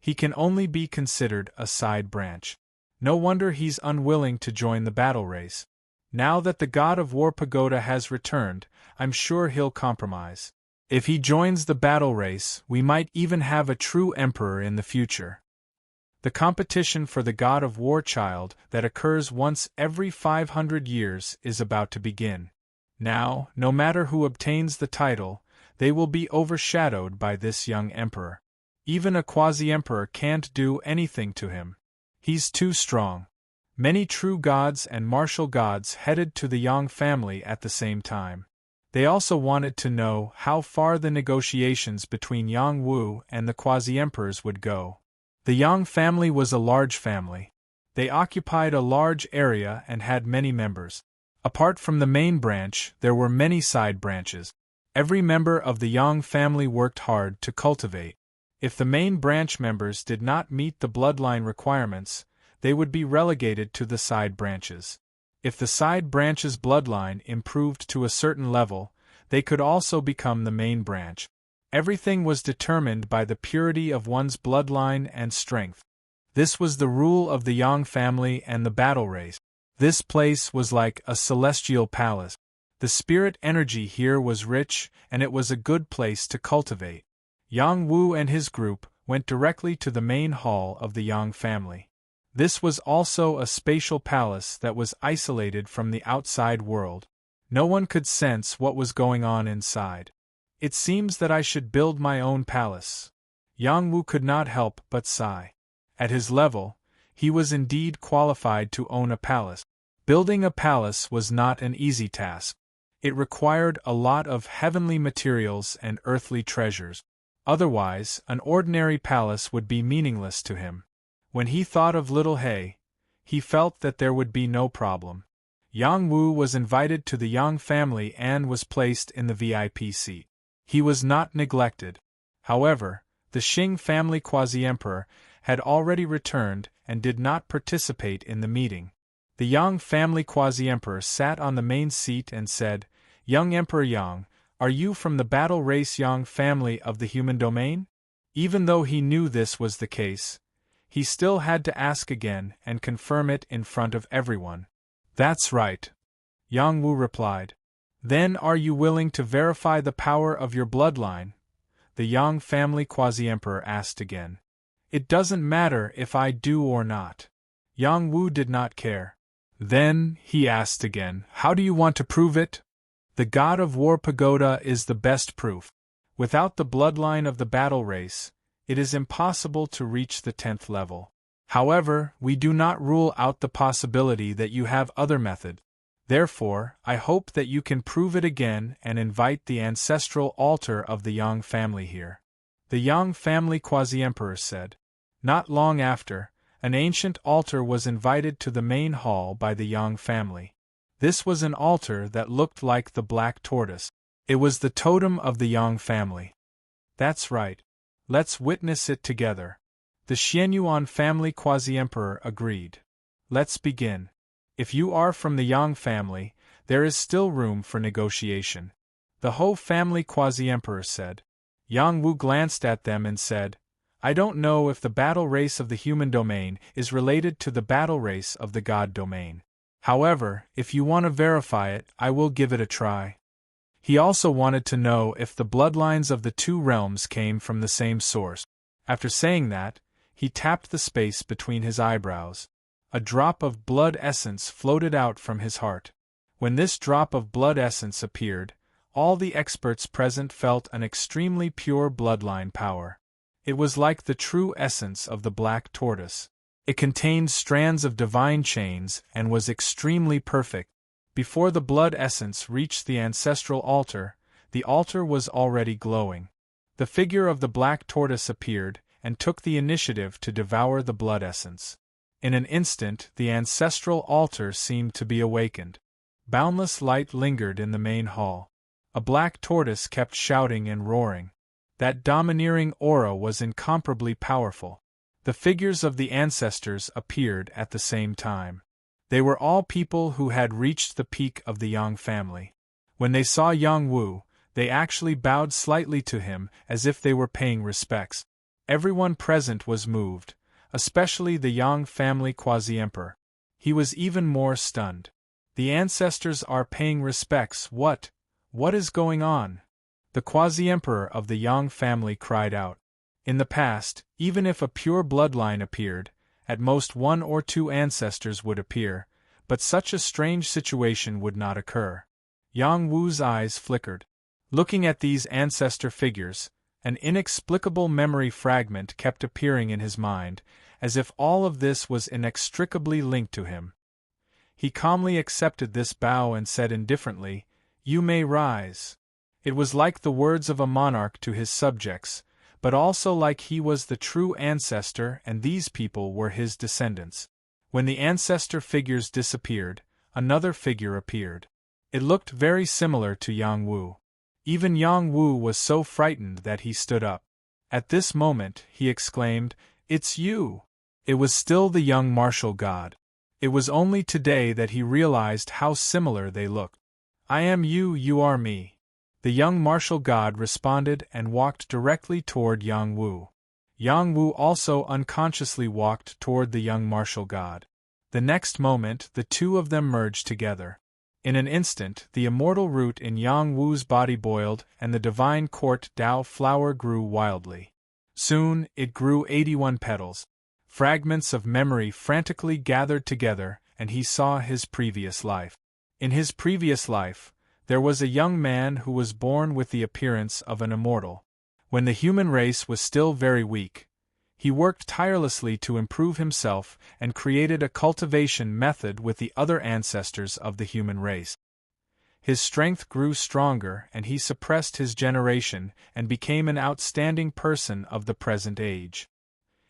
Speaker 1: he can only be considered a side branch. No wonder he's unwilling to join the battle race. Now that the God of War pagoda has returned, I'm sure he'll compromise. If he joins the battle race, we might even have a true emperor in the future." The competition for the God of War child that occurs once every 500 years is about to begin. Now, no matter who obtains the title, they will be overshadowed by this young emperor. Even a quasi-emperor can't do anything to him. He's too strong. Many true gods and martial gods headed to the Yang family at the same time. They also wanted to know how far the negotiations between Yang Wu and the quasi-emperors would go. The Yang family was a large family. They occupied a large area and had many members. Apart from the main branch, there were many side branches. Every member of the Yang family worked hard to cultivate. If the main branch members did not meet the bloodline requirements, they would be relegated to the side branches. If the side branch's bloodline improved to a certain level, they could also become the main branch. Everything was determined by the purity of one's bloodline and strength. This was the rule of the Yang family and the battle race. This place was like a celestial palace. The spirit energy here was rich, and it was a good place to cultivate. Yang Wu and his group went directly to the main hall of the Yang family. This was also a spatial palace that was isolated from the outside world. No one could sense what was going on inside. "It seems that I should build my own palace." Yang Wu could not help but sigh. At his level, he was indeed qualified to own a palace. Building a palace was not an easy task. It required a lot of heavenly materials and earthly treasures. Otherwise, an ordinary palace would be meaningless to him. When he thought of Little Hay, he felt that there would be no problem. Yang Wu was invited to the Yang family and was placed in the VIP seat. He was not neglected. However, the Xing family quasi-emperor had already returned and did not participate in the meeting. The Yang family quasi-emperor sat on the main seat and said, "Young Emperor Yang, are you from the battle race Yang family of the human domain?" Even though he knew this was the case, he still had to ask again and confirm it in front of everyone. "That's right," Yang Wu replied. "Then are you willing to verify the power of your bloodline?" the Yang family quasi-emperor asked again. "It doesn't matter if I do or not." Yang Wu did not care. "Then," he asked again, "how do you want to prove it?" The God of War pagoda is the best proof. Without the bloodline of the battle race, it is impossible to reach the 10th level. However, we do not rule out the possibility that you have other method. Therefore, I hope that you can prove it again and invite the ancestral altar of the Yang family here. The Yang family quasi-emperor said. Not long after, an ancient altar was invited to the main hall by the Yang family. This was an altar that looked like the black tortoise. It was the totem of the Yang family. That's right. Let's witness it together. The Xianyuan family quasi-emperor agreed. Let's begin. If you are from the Yang family, there is still room for negotiation. The Ho family quasi-emperor said. Yang Wu glanced at them and said, I don't know if the battle race of the human domain is related to the battle race of the god domain. However, if you want to verify it, I will give it a try. He also wanted to know if the bloodlines of the two realms came from the same source. After saying that, he tapped the space between his eyebrows. A drop of blood essence floated out from his heart. When this drop of blood essence appeared, all the experts present felt an extremely pure bloodline power. It was like the true essence of the black tortoise. It contained strands of divine chains and was extremely perfect. Before the blood essence reached the ancestral altar, the altar was already glowing. The figure of the black tortoise appeared and took the initiative to devour the blood essence. In an instant, the ancestral altar seemed to be awakened. Boundless light lingered in the main hall. A black tortoise kept shouting and roaring. That domineering aura was incomparably powerful. The figures of the ancestors appeared at the same time. They were all people who had reached the peak of the Yang family. When they saw Yang Wu, they actually bowed slightly to him as if they were paying respects. Everyone present was moved, especially the Yang family quasi-emperor. He was even more stunned. The ancestors are paying respects. What is going on? The quasi-emperor of the Yang family cried out. In the past, even if a pure bloodline appeared, at most 1 or 2 ancestors would appear, but such a strange situation would not occur. Yang Wu's eyes flickered. Looking at these ancestor figures, an inexplicable memory fragment kept appearing in his mind, as if all of this was inextricably linked to him. He calmly accepted this bow and said indifferently, "You may rise." It was like the words of a monarch to his subjects, but also like he was the true ancestor and these people were his descendants. When the ancestor figures disappeared, another figure appeared. It looked very similar to Yang Wu. Even Yang Wu was so frightened that he stood up. At this moment, he exclaimed, "It's you!" It was still the young martial god. It was only today that he realized how similar they looked. "I am you, you are me." The young martial god responded and walked directly toward Yang Wu. Yang Wu also unconsciously walked toward the young martial god. The next moment, the two of them merged together. In an instant, the immortal root in Yang Wu's body boiled and the divine court Dao flower grew wildly. Soon, it grew 81 petals. Fragments of memory frantically gathered together, and he saw his previous life. In his previous life, there was a young man who was born with the appearance of an immortal. When the human race was still very weak, he worked tirelessly to improve himself and created a cultivation method with the other ancestors of the human race. His strength grew stronger and he suppressed his generation and became an outstanding person of the present age.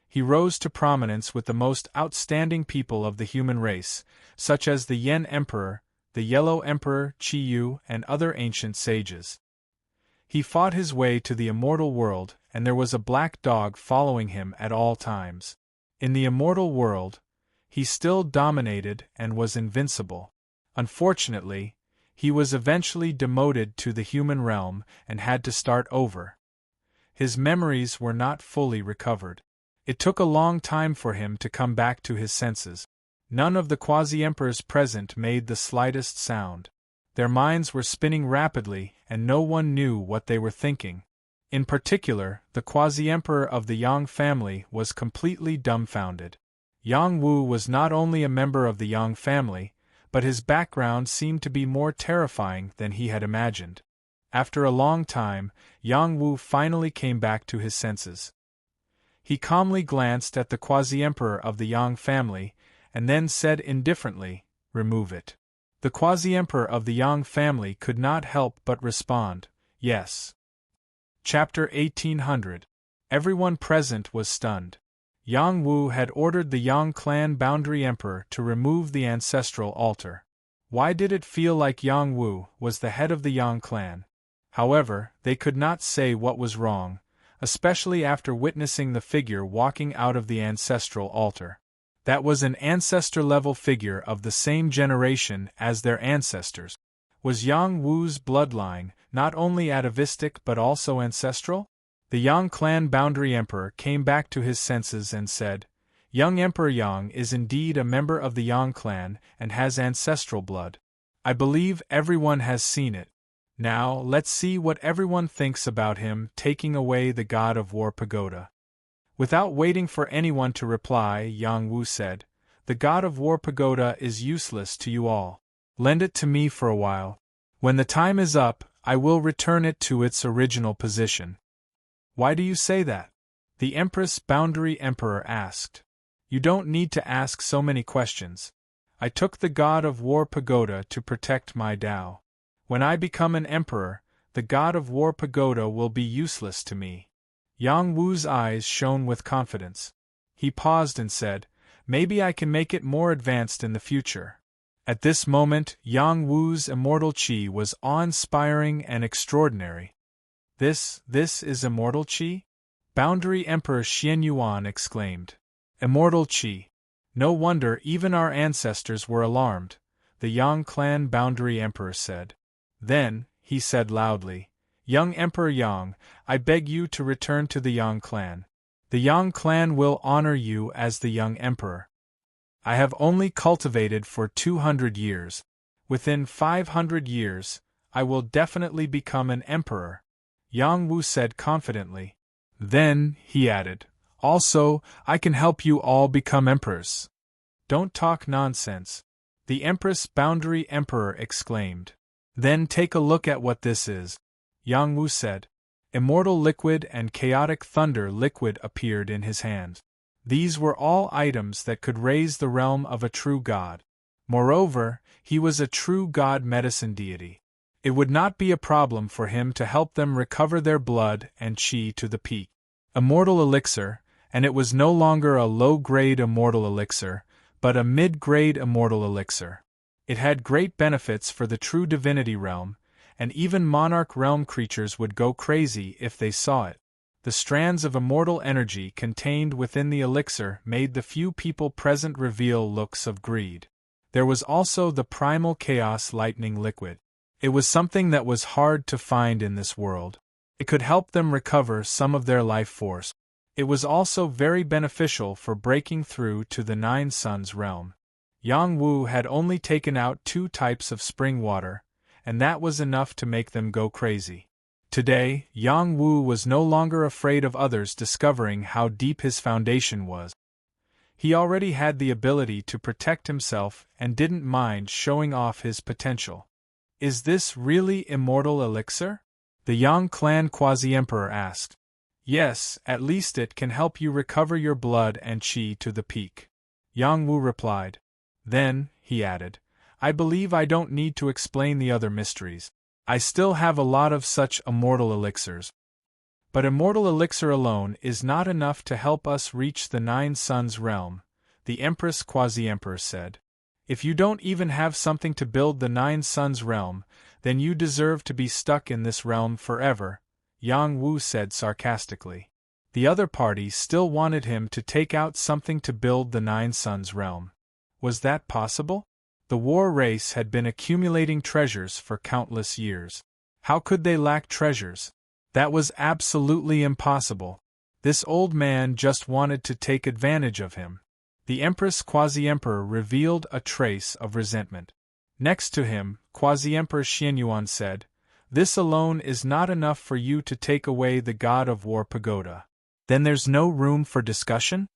Speaker 1: He rose to prominence with the most outstanding people of the human race, such as the Yen Emperor, the Yellow Emperor Qi Yu, and other ancient sages. He fought his way to the immortal world, and there was a black dog following him at all times. In the immortal world, he still dominated and was invincible. Unfortunately, he was eventually demoted to the human realm and had to start over. His memories were not fully recovered. It took a long time for him to come back to his senses. None of the quasi-emperors present made the slightest sound. Their minds were spinning rapidly, and no one knew what they were thinking. In particular, the quasi-emperor of the Yang family was completely dumbfounded. Yang Wu was not only a member of the Yang family, but his background seemed to be more terrifying than he had imagined. After a long time, Yang Wu finally came back to his senses. He calmly glanced at the quasi-emperor of the Yang family, and then said indifferently, "Remove it." The quasi-emperor of the Yang family could not help but respond, "Yes." Chapter 1800. Everyone present was stunned. Yang Wu had ordered the Yang clan boundary emperor to remove the ancestral altar. Why did it feel like Yang Wu was the head of the Yang clan? However, they could not say what was wrong, especially after witnessing the figure walking out of the ancestral altar. That was an ancestor-level figure of the same generation as their ancestors. Was Yang Wu's bloodline not only atavistic but also ancestral? The Yang clan boundary emperor came back to his senses and said, "Young Emperor Yang is indeed a member of the Yang clan and has ancestral blood. I believe everyone has seen it. Now, let's see what everyone thinks about him taking away the God of War pagoda." Without waiting for anyone to reply, Yang Wu said, "The God of War pagoda is useless to you all. Lend it to me for a while. When the time is up, I will return it to its original position." "Why do you say that?" the Empress Boundary Emperor asked. "You don't need to ask so many questions. I took the God of War pagoda to protect my Tao. When I become an emperor, the God of War pagoda will be useless to me." Yang Wu's eyes shone with confidence. He paused and said, "Maybe I can make it more advanced in the future." At this moment, Yang Wu's immortal qi was awe-inspiring and extraordinary. This is immortal qi?" Boundary Emperor Xian Yuan exclaimed. "Immortal qi. No wonder even our ancestors were alarmed," the Yang clan boundary emperor said. Then, he said loudly, "Young Emperor Yang, I beg you to return to the Yang clan. The Yang clan will honor you as the young emperor. I have only cultivated for 200 years. Within 500 years, I will definitely become an emperor," Yang Wu said confidently. Then, he added, "Also, I can help you all become emperors." "Don't talk nonsense," the Empress Boundary Emperor exclaimed. "Then take a look at what this is," Yang Wu said. Immortal liquid and chaotic thunder liquid appeared in his hand. These were all items that could raise the realm of a true god. Moreover, he was a true god medicine deity. It would not be a problem for him to help them recover their blood and qi to the peak. Immortal elixir, and it was no longer a low-grade immortal elixir, but a mid-grade immortal elixir. It had great benefits for the true divinity realm, and even monarch realm creatures would go crazy if they saw it. The strands of immortal energy contained within the elixir made the few people present reveal looks of greed. There was also the primal chaos lightning liquid. It was something that was hard to find in this world. It could help them recover some of their life force. It was also very beneficial for breaking through to the Nine Suns realm. Yang Wu had only taken out 2 types of spring water, and that was enough to make them go crazy. Today, Yang Wu was no longer afraid of others discovering how deep his foundation was. He already had the ability to protect himself and didn't mind showing off his potential. "Is this really immortal elixir?" the Yang clan quasi-emperor asked. "Yes, at least it can help you recover your blood and qi to the peak," Yang Wu replied. Then, he added, "I believe I don't need to explain the other mysteries. I still have a lot of such immortal elixirs. But immortal elixir alone is not enough to help us reach the Nine Suns realm," the Empress quasi-emperor said. "If you don't even have something to build the Nine Suns realm, then you deserve to be stuck in this realm forever," Yang Wu said sarcastically. The other party still wanted him to take out something to build the Nine Suns realm. Was that possible? The war race had been accumulating treasures for countless years. How could they lack treasures? That was absolutely impossible. This old man just wanted to take advantage of him. The Empress quasi-emperor revealed a trace of resentment. Next to him, quasi-emperor Xianyuan said, "This alone is not enough for you to take away the God of War pagoda. Then there's no room for discussion?"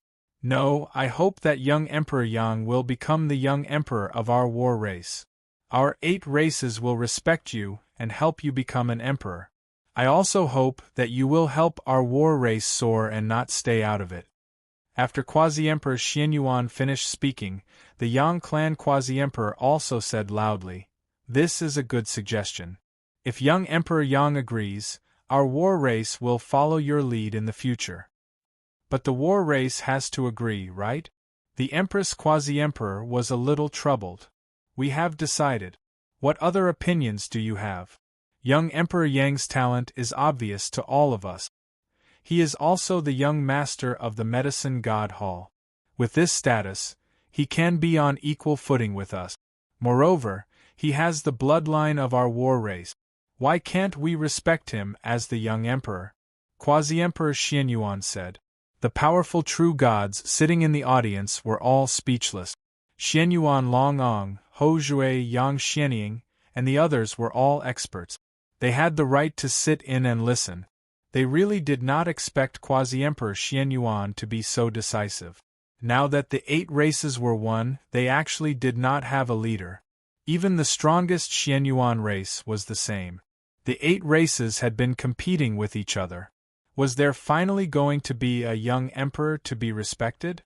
Speaker 1: No, I hope that young Emperor Yang will become the young emperor of our war race. Our 8 races will respect you and help you become an emperor. I also hope that you will help our war race soar and not stay out of it. After Quasi-Emperor Xianyuan finished speaking, the Yang clan Quasi-Emperor also said loudly, "This is a good suggestion. If young Emperor Yang agrees, our war race will follow your lead in the future." But the war race has to agree, right? The Empress Quasi-Emperor was a little troubled. "We have decided. What other opinions do you have? Young Emperor Yang's talent is obvious to all of us. He is also the young master of the Medicine God Hall. With this status, he can be on equal footing with us. Moreover, he has the bloodline of our war race. Why can't we respect him as the young emperor?" Quasi-Emperor Xianyuan said. The powerful true gods sitting in the audience were all speechless. Xianyuan Longong, Hou Jue Yang Xianying, and the others were all experts. They had the right to sit in and listen. They really did not expect Quasi-Emperor Xianyuan to be so decisive. Now that the 8 races were won, they actually did not have a leader. Even the strongest Xianyuan race was the same. The 8 races had been competing with each other. Was there finally going to be a young emperor to be respected?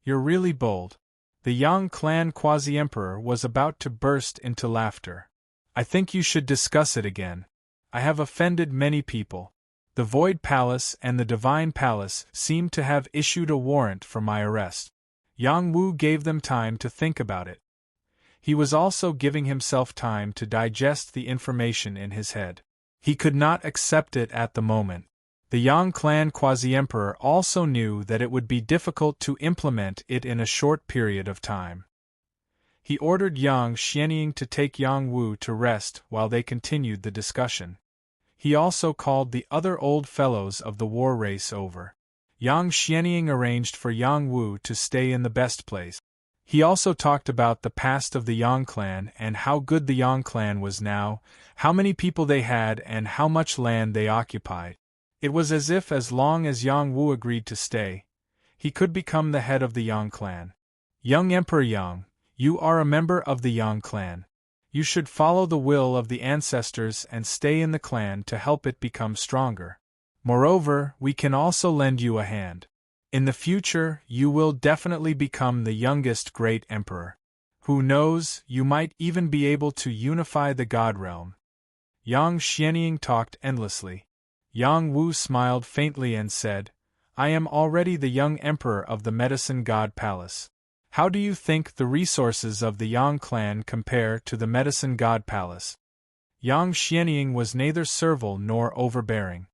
Speaker 1: You're really bold. The Yang clan Quasi-Emperor was about to burst into laughter. I think you should discuss it again. I have offended many people. The Void Palace and the Divine Palace seem to have issued a warrant for my arrest. Yang Wu gave them time to think about it. He was also giving himself time to digest the information in his head. He could not accept it at the moment. The Yang clan Quasi-Emperor also knew that it would be difficult to implement it in a short period of time. He ordered Yang Xianying to take Yang Wu to rest while they continued the discussion. He also called the other old fellows of the war race over. Yang Xianying arranged for Yang Wu to stay in the best place. He also talked about the past of the Yang clan and how good the Yang clan was now, how many people they had and how much land they occupied. It was as long as Yang Wu agreed to stay, he could become the head of the Yang clan. Young Emperor Yang, you are a member of the Yang clan. You should follow the will of the ancestors and stay in the clan to help it become stronger. Moreover, we can also lend you a hand. In the future, you will definitely become the youngest great emperor. Who knows, you might even be able to unify the God realm. Yang Xianying talked endlessly. Yang Wu smiled faintly and said, "I am already the young emperor of the Medicine God Palace. How do you think the resources of the Yang clan compare to the Medicine God Palace?" Yang Xianying was neither servile nor overbearing.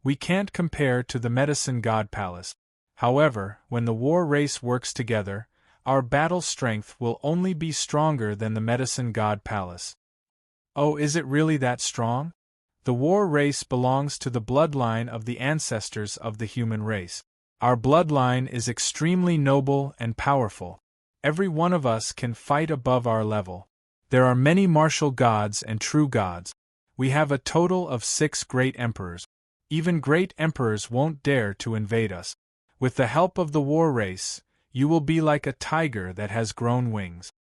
Speaker 1: "We can't compare to the Medicine God Palace. However, when the war race works together, our battle strength will only be stronger than the Medicine God Palace." "Oh, is it really that strong?" The war race belongs to the bloodline of the ancestors of the human race. Our bloodline is extremely noble and powerful. Every one of us can fight above our level. There are many martial gods and true gods. We have a total of 6 great emperors. Even great emperors won't dare to invade us. With the help of the war race, you will be like a tiger that has grown wings.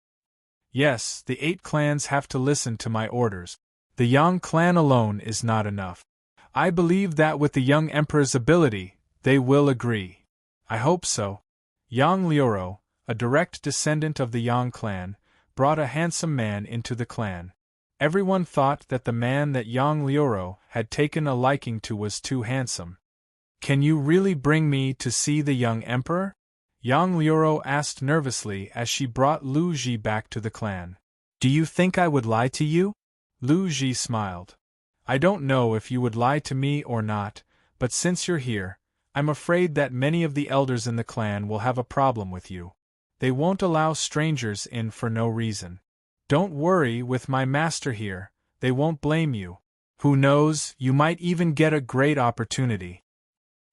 Speaker 1: Yes, the 8 clans have to listen to my orders. The Yang clan alone is not enough. I believe that with the young emperor's ability, they will agree. I hope so. Yang Lioro, a direct descendant of the Yang clan, brought a handsome man into the clan. Everyone thought that the man that Yang Lioro had taken a liking to was too handsome. "Can you really bring me to see the young emperor?" Yang Lioro asked nervously as she brought Lu Ji back to the clan. "Do you think I would lie to you?" Lu Ji smiled. "I don't know if you would lie to me or not, but since you're here, I'm afraid that many of the elders in the clan will have a problem with you. They won't allow strangers in for no reason. Don't worry, with my master here, they won't blame you. Who knows, you might even get a great opportunity."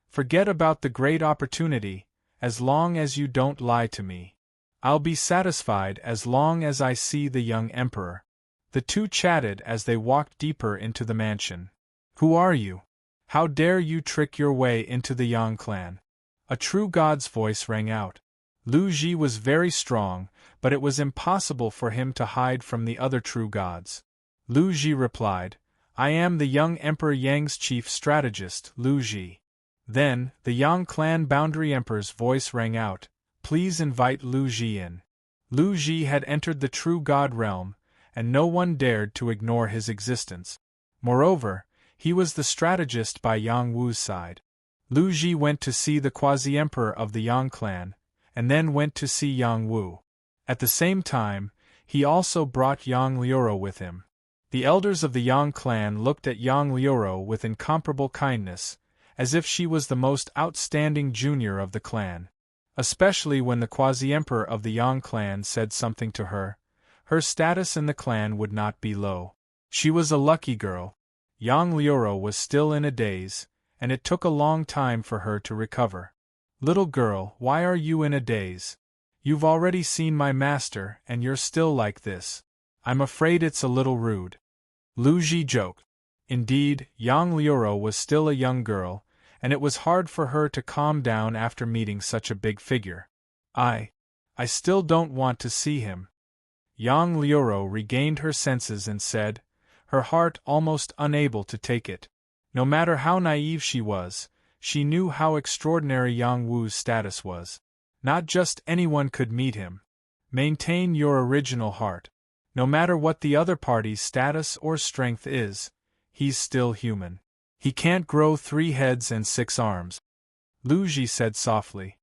Speaker 1: "Forget about the great opportunity, as long as you don't lie to me. I'll be satisfied as long as I see the young emperor." The two chatted as they walked deeper into the mansion. "Who are you? How dare you trick your way into the Yang clan? A true god's voice rang out. Lu Ji was very strong, but it was impossible for him to hide from the other true gods. Lu Ji replied, I am the young Emperor Yang's chief strategist, Lu Ji. Then, the Yang clan boundary emperor's voice rang out, please invite Lu Ji in. Lu Ji had entered the true god realm, and no one dared to ignore his existence. Moreover, he was the strategist by Yang Wu's side. Lu Ji went to see the quasi-emperor of the Yang clan, and then went to see Yang Wu. At the same time, he also brought Yang Lioro with him. The elders of the Yang clan looked at Yang Lioro with incomparable kindness, as if she was the most outstanding junior of the clan. Especially when the quasi-emperor of the Yang clan said something to her, her status in the clan would not be low. She was a lucky girl. Yang Lioro was still in a daze, and it took a long time for her to recover. Little girl, why are you in a daze? You've already seen my master, and you're still like this. I'm afraid it's a little rude. Lu Ji joked. Indeed, Yang Lioro was still a young girl, and it was hard for her to calm down after meeting such a big figure. I still don't want to see him. Yang Lioro regained her senses and said, her heart almost unable to take it. No matter how naive she was, she knew how extraordinary Yang Wu's status was. Not just anyone could meet him. Maintain your original heart. No matter what the other party's status or strength is, he's still human. He can't grow 3 heads and 6 arms. Lu Ji said softly.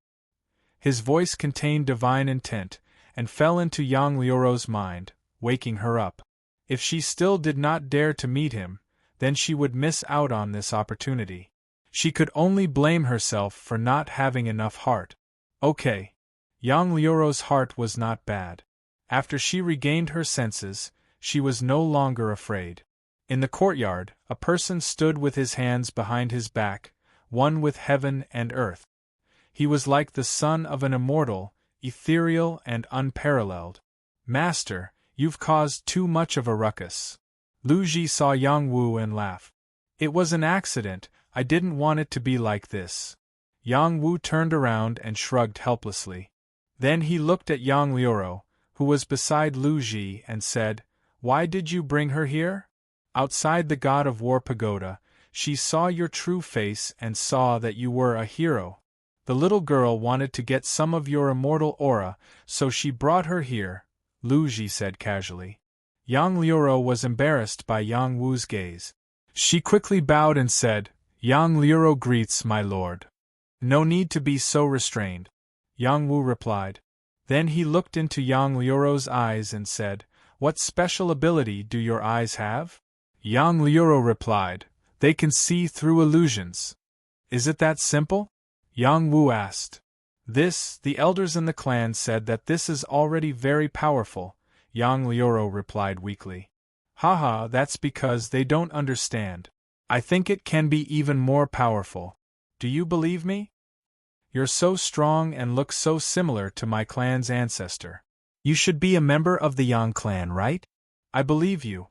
Speaker 1: His voice contained divine intent, and fell into Yang Lioro's mind, waking her up. If she still did not dare to meet him, then she would miss out on this opportunity. She could only blame herself for not having enough heart. Okay. Yang Lioro's heart was not bad. After she regained her senses, she was no longer afraid. In the courtyard, a person stood with his hands behind his back, one with heaven and earth. He was like the son of an immortal, ethereal and unparalleled. Master, you've caused too much of a ruckus. Lu Ji saw Yang Wu and laughed. It was an accident, I didn't want it to be like this. Yang Wu turned around and shrugged helplessly. Then he looked at Yang Lioro, who was beside Lu Ji, and said, why did you bring her here? Outside the God of War pagoda, she saw your true face and saw that you were a hero. The little girl wanted to get some of your immortal aura, so she brought her here, Lu Ji said casually. Yang Lioro was embarrassed by Yang Wu's gaze. She quickly bowed and said, Yang Lioro greets my lord. No need to be so restrained. Yang Wu replied. Then he looked into Yang Lioro's eyes and said, what special ability do your eyes have? Yang Lioro replied, they can see through illusions. Is it that simple? Yang Wu asked. The elders in the clan said that this is already very powerful, Yang Lioro replied weakly. Haha, that's because they don't understand. I think it can be even more powerful. Do you believe me? You're so strong and look so similar to my clan's ancestor. You should be a member of the Yang clan, right? I believe you.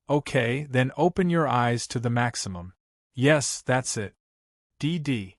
Speaker 1: Okay, then open your eyes to the maximum. Yes, that's it. DD.